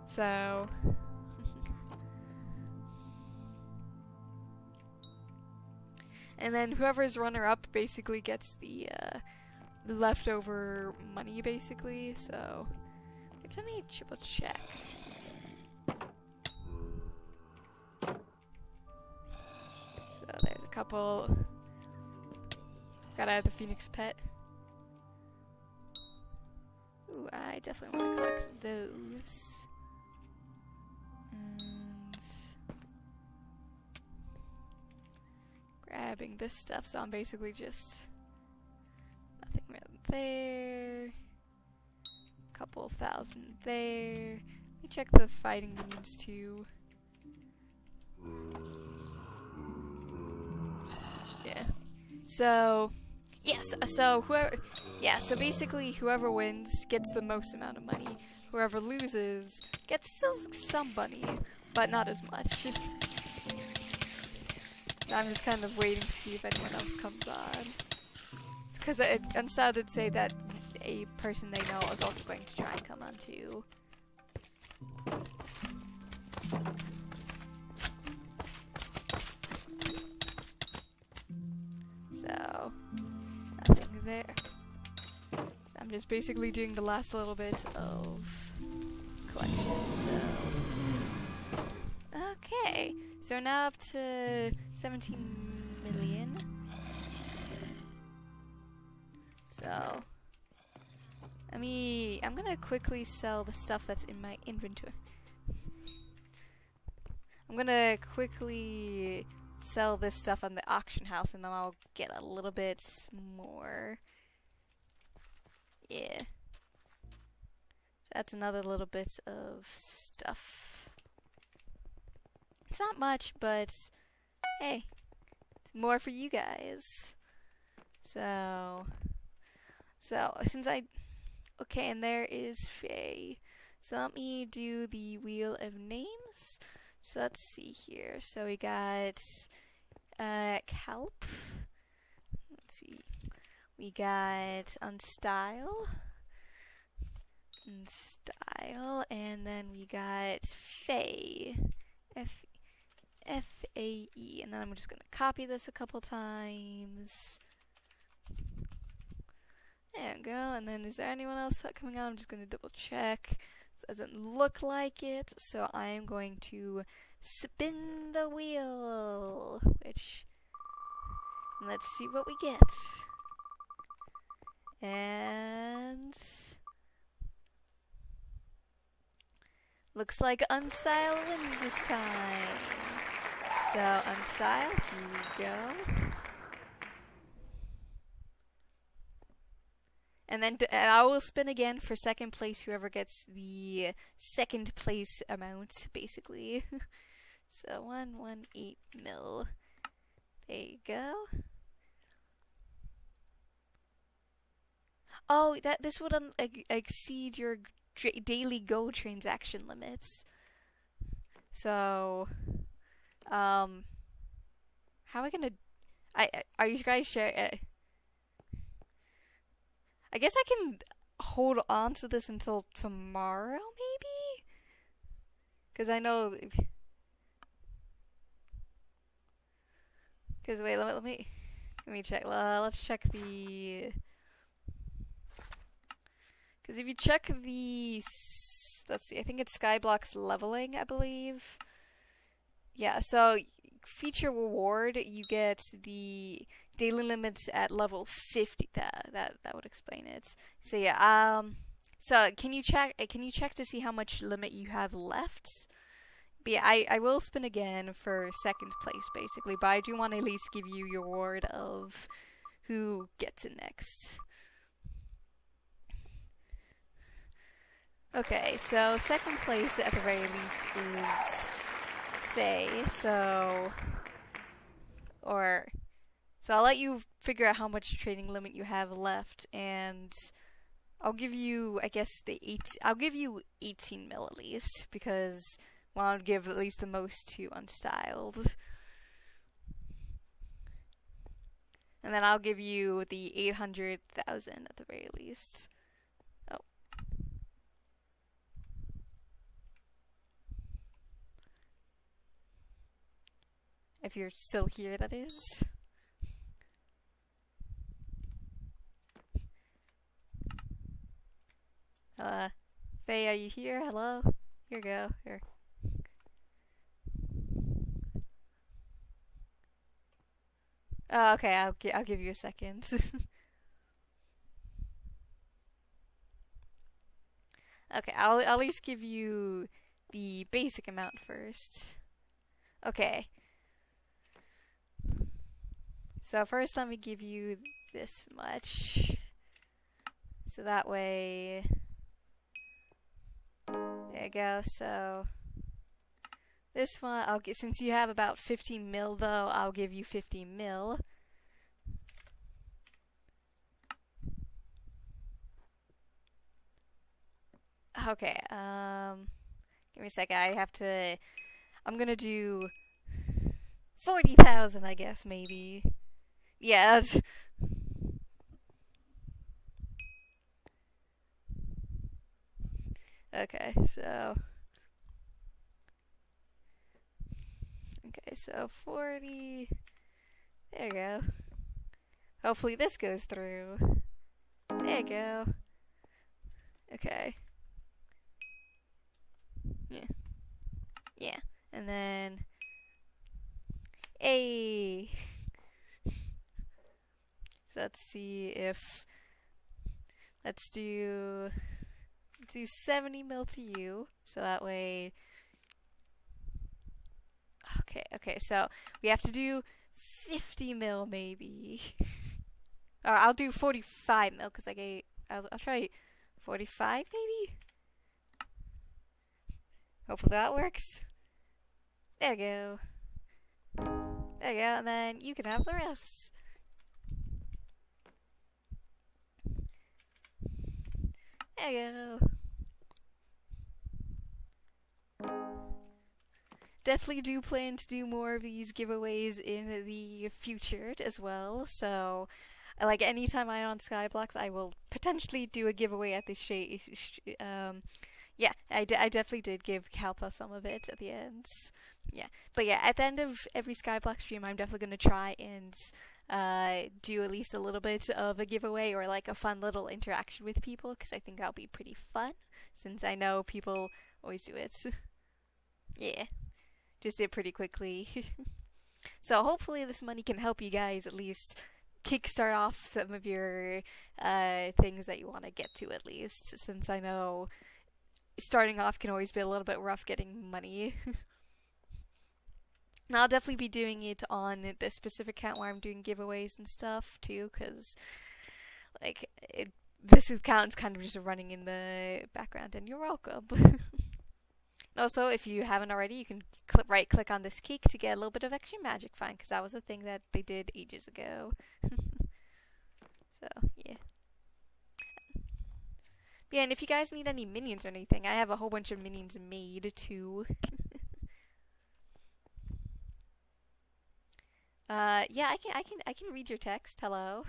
So and then whoever's runner-up basically gets the leftover money, basically. So let me triple check. So there's a couple. Gotta add the Phoenix pet. Ooh, I definitely want to collect those. And grabbing this stuff, so I'm basically just nothing really there. Couple thousand there. Let me check the fighting minions too. Yeah. So, yes. So so basically, whoever wins gets the most amount of money. Whoever loses gets still some money, but not as much. So I'm just kind of waiting to see if anyone else comes on. Because Unstyled did say that a person they know is also going to try and come on too. So, nothing there. So I'm just basically doing the last little bit of collection, so. Okay, so we're now up to 17 million. So, I'm gonna quickly sell the stuff that's in my inventory. I'm gonna quickly sell this stuff on the auction house, and then I'll get a little bit more. Yeah. That's another little bit of stuff. It's not much, but hey, more for you guys. So since okay, and there is Faye. So let me do the Wheel of Names. So let's see here. So we got Calp. Let's see. We got Unstyle, and then we got Faye. F-A-E. And then I'm just gonna copy this a couple times. There we go. And then is there anyone else coming out? I'm just gonna double check. It doesn't look like it, so I am going to spin the wheel. Let's see what we get. And looks like Unstyle wins this time. So Unstyle, here you go. And then I will spin again for second place, whoever gets the second place amount, basically. So 118 mil. There you go. Oh, this would exceed your daily Go transaction limits. So, how are we gonna? Are you guys share? I guess I can hold on to this until tomorrow, maybe? Because I know. Because wait, let me check. Let's check the. Because if you check the, let's see, I think it's Skyblocks leveling, I believe. Yeah, so feature reward, you get the daily limits at level 50. That would explain it. So yeah, so can you check to see how much limit you have left? But yeah, I will spin again for second place basically, but I do want to at least give you your reward of who gets it next. Okay, so second place at the very least is Faye, so I'll let you figure out how much trading limit you have left, and I'll give you, I guess, I'll give you 18 mil at least, because I want to give at least the most to Unstyled. And then I'll give you the 800,000 at the very least. Oh. If you're still here, that is. Faye, are you here? Hello? Here you go. Here. Oh, okay, I'll give you a second. Okay, I'll at least give you the basic amount first. Okay. So first let me give you this much. So that way, there you go. So this one, I'll get, since you have about 50 mil though, I'll give you 50 mil. Okay, give me a second. I'm gonna do 40,000, I guess, maybe. Yeah. Okay, so 40. There you go. Hopefully this goes through. There you go. Okay. Yeah. Yeah. And then A. So let's see if let's do 70 mil to you. So that way. Okay, so we have to do 50 mil maybe. Or I'll do 45 mil because I'll try 45 maybe. Hopefully that works. There you go. There you go, and then you can have the rest. There you go. Definitely do plan to do more of these giveaways in the future as well. So, like anytime I'm on Skyblocks, I will potentially do a giveaway at this yeah, I definitely did give Kalpa some of it at the end. Yeah, but yeah, at the end of every Skyblock stream, I'm definitely gonna try and do at least a little bit of a giveaway or like a fun little interaction with people because I think that'll be pretty fun. Since I know people always do it. Yeah. Just did pretty quickly. So hopefully this money can help you guys at least kickstart off some of your things that you want to get to at least, since I know starting off can always be a little bit rough getting money. And I'll definitely be doing it on this specific account where I'm doing giveaways and stuff too, because like this account's kind of just running in the background, and you're welcome. Also, if you haven't already, you can right-click on this cake to get a little bit of extra magic fine, because that was a thing that they did ages ago. So, yeah. Yeah, and if you guys need any minions or anything, I have a whole bunch of minions made, too. Yeah, I can read your text. Hello.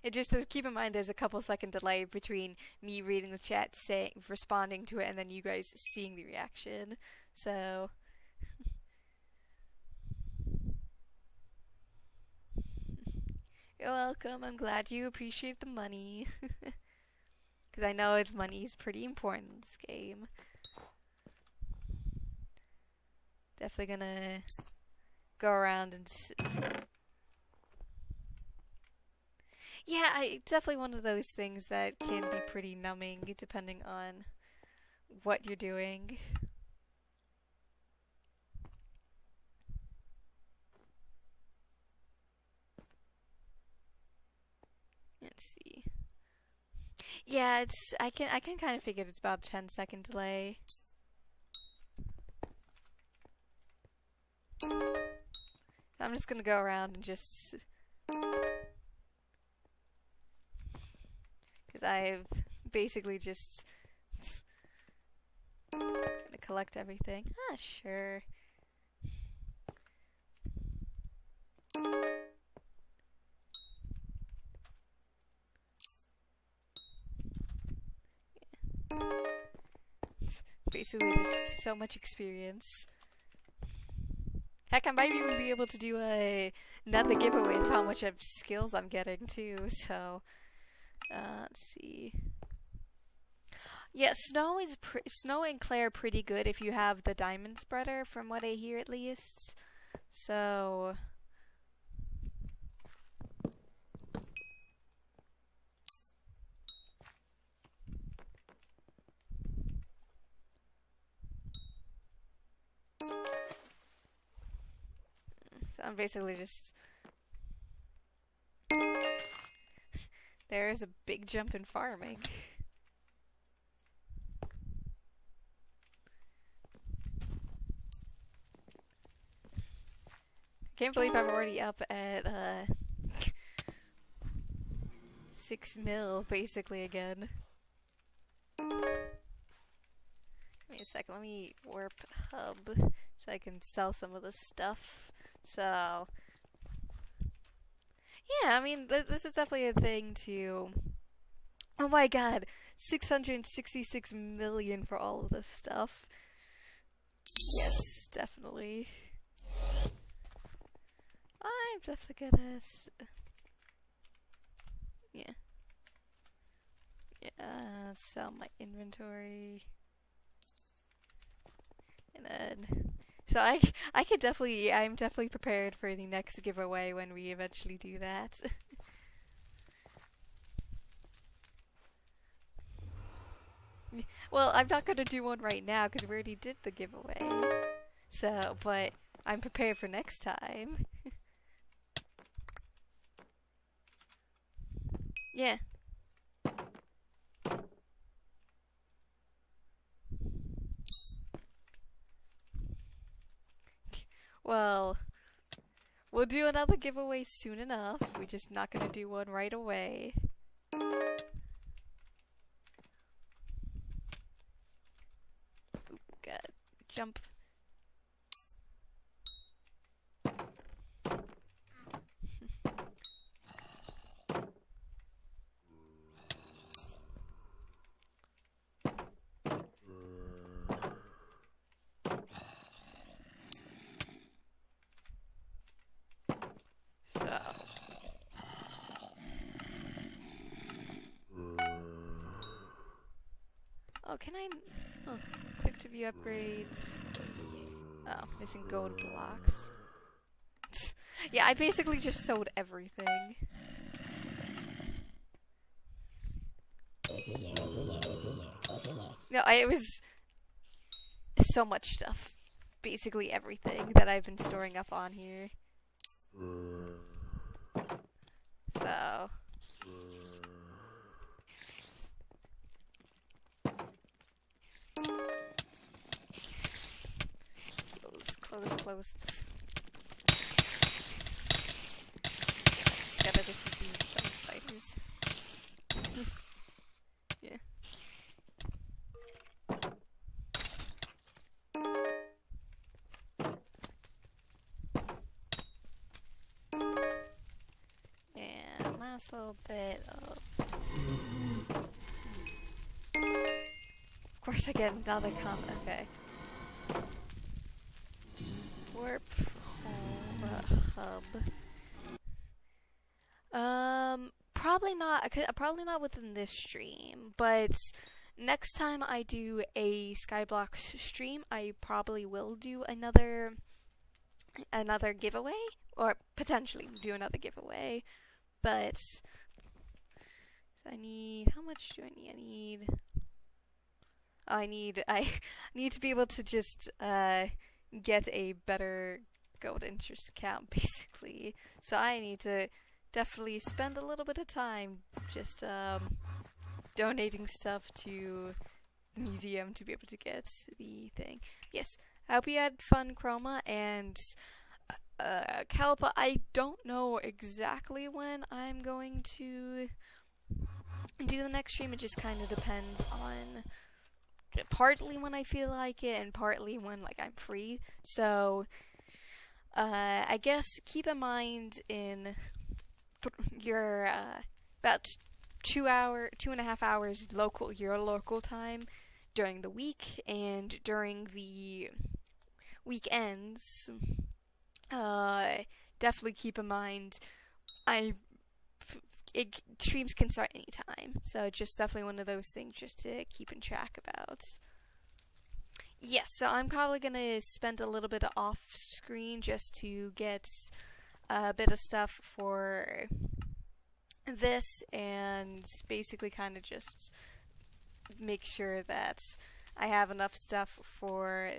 It just keep in mind there's a couple second delay between me reading the chat, responding to it, and then you guys seeing the reaction. So you're welcome. I'm glad you appreciate the money. Because I know money is pretty important in this game. Definitely gonna go around and yeah, it's definitely one of those things that can be pretty numbing depending on what you're doing. Let's see. Yeah, I can kind of figure it's about 10-second delay. So I'm just gonna go around and just because I've basically just gonna collect everything. Ah, sure. It's basically just so much experience. Heck, I might even be able to do another giveaway of how much of skills I'm getting too. So, let's see. Yeah, Snow and Clay are pretty good if you have the diamond spreader, from what I hear at least. So I'm basically just there's a big jump in farming. Can't believe I'm already up at 6 mil basically again. Give me a second, let me warp hub so I can sell some of this stuff. So yeah, I mean this is definitely a thing to. Oh my god, 666 million for all of this stuff. Yes, definitely. I'm definitely gonna. Yeah. Yeah, sell my inventory. And then. So I could definitely. I'm definitely prepared for the next giveaway when we eventually do that. Well, I'm not gonna do one right now because we already did the giveaway. So, but I'm prepared for next time. Yeah. Well, we'll do another giveaway soon enough. We're just not gonna do one right away. Oop, God. Jump. So. Oh, can I? Oh, click to view upgrades. Oh, missing gold blocks. Yeah, I basically just sold everything. No, it was so much stuff. Basically everything that I've been storing up on here. So. Close. Just gotta defeat these dumb spiders. Yeah. And last little bit of. Of course, I get another comment. Okay. Warp hub. Probably not within this stream, but next time I do a Skyblocks stream, I probably will do another giveaway, or potentially do another giveaway. But so I need, how much do I need? I need to be able to just get a better gold interest account, basically. So I need to definitely spend a little bit of time just donating stuff to museum to be able to get the thing. Yes, I hope you had fun, Chroma, and Calipa. I don't know exactly when I'm going to do the next stream. It just kind of depends on partly when I feel like it and partly when like I'm free. So I guess keep in mind in your about 2.5 hours your local time during the week, and during the weekends uh, definitely keep in mind, I streams can start anytime, so just definitely one of those things just to keep in track about. Yes, so I'm probably gonna spend a little bit off screen just to get a bit of stuff for this, and basically kind of just make sure that I have enough stuff for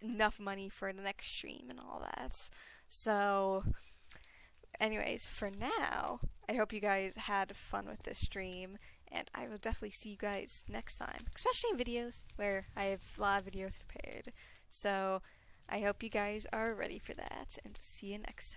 enough money for the next stream and all that. So, anyways, for now, I hope you guys had fun with this stream, and I will definitely see you guys next time, especially in videos where I have a lot of videos prepared. So, I hope you guys are ready for that, and see you next time.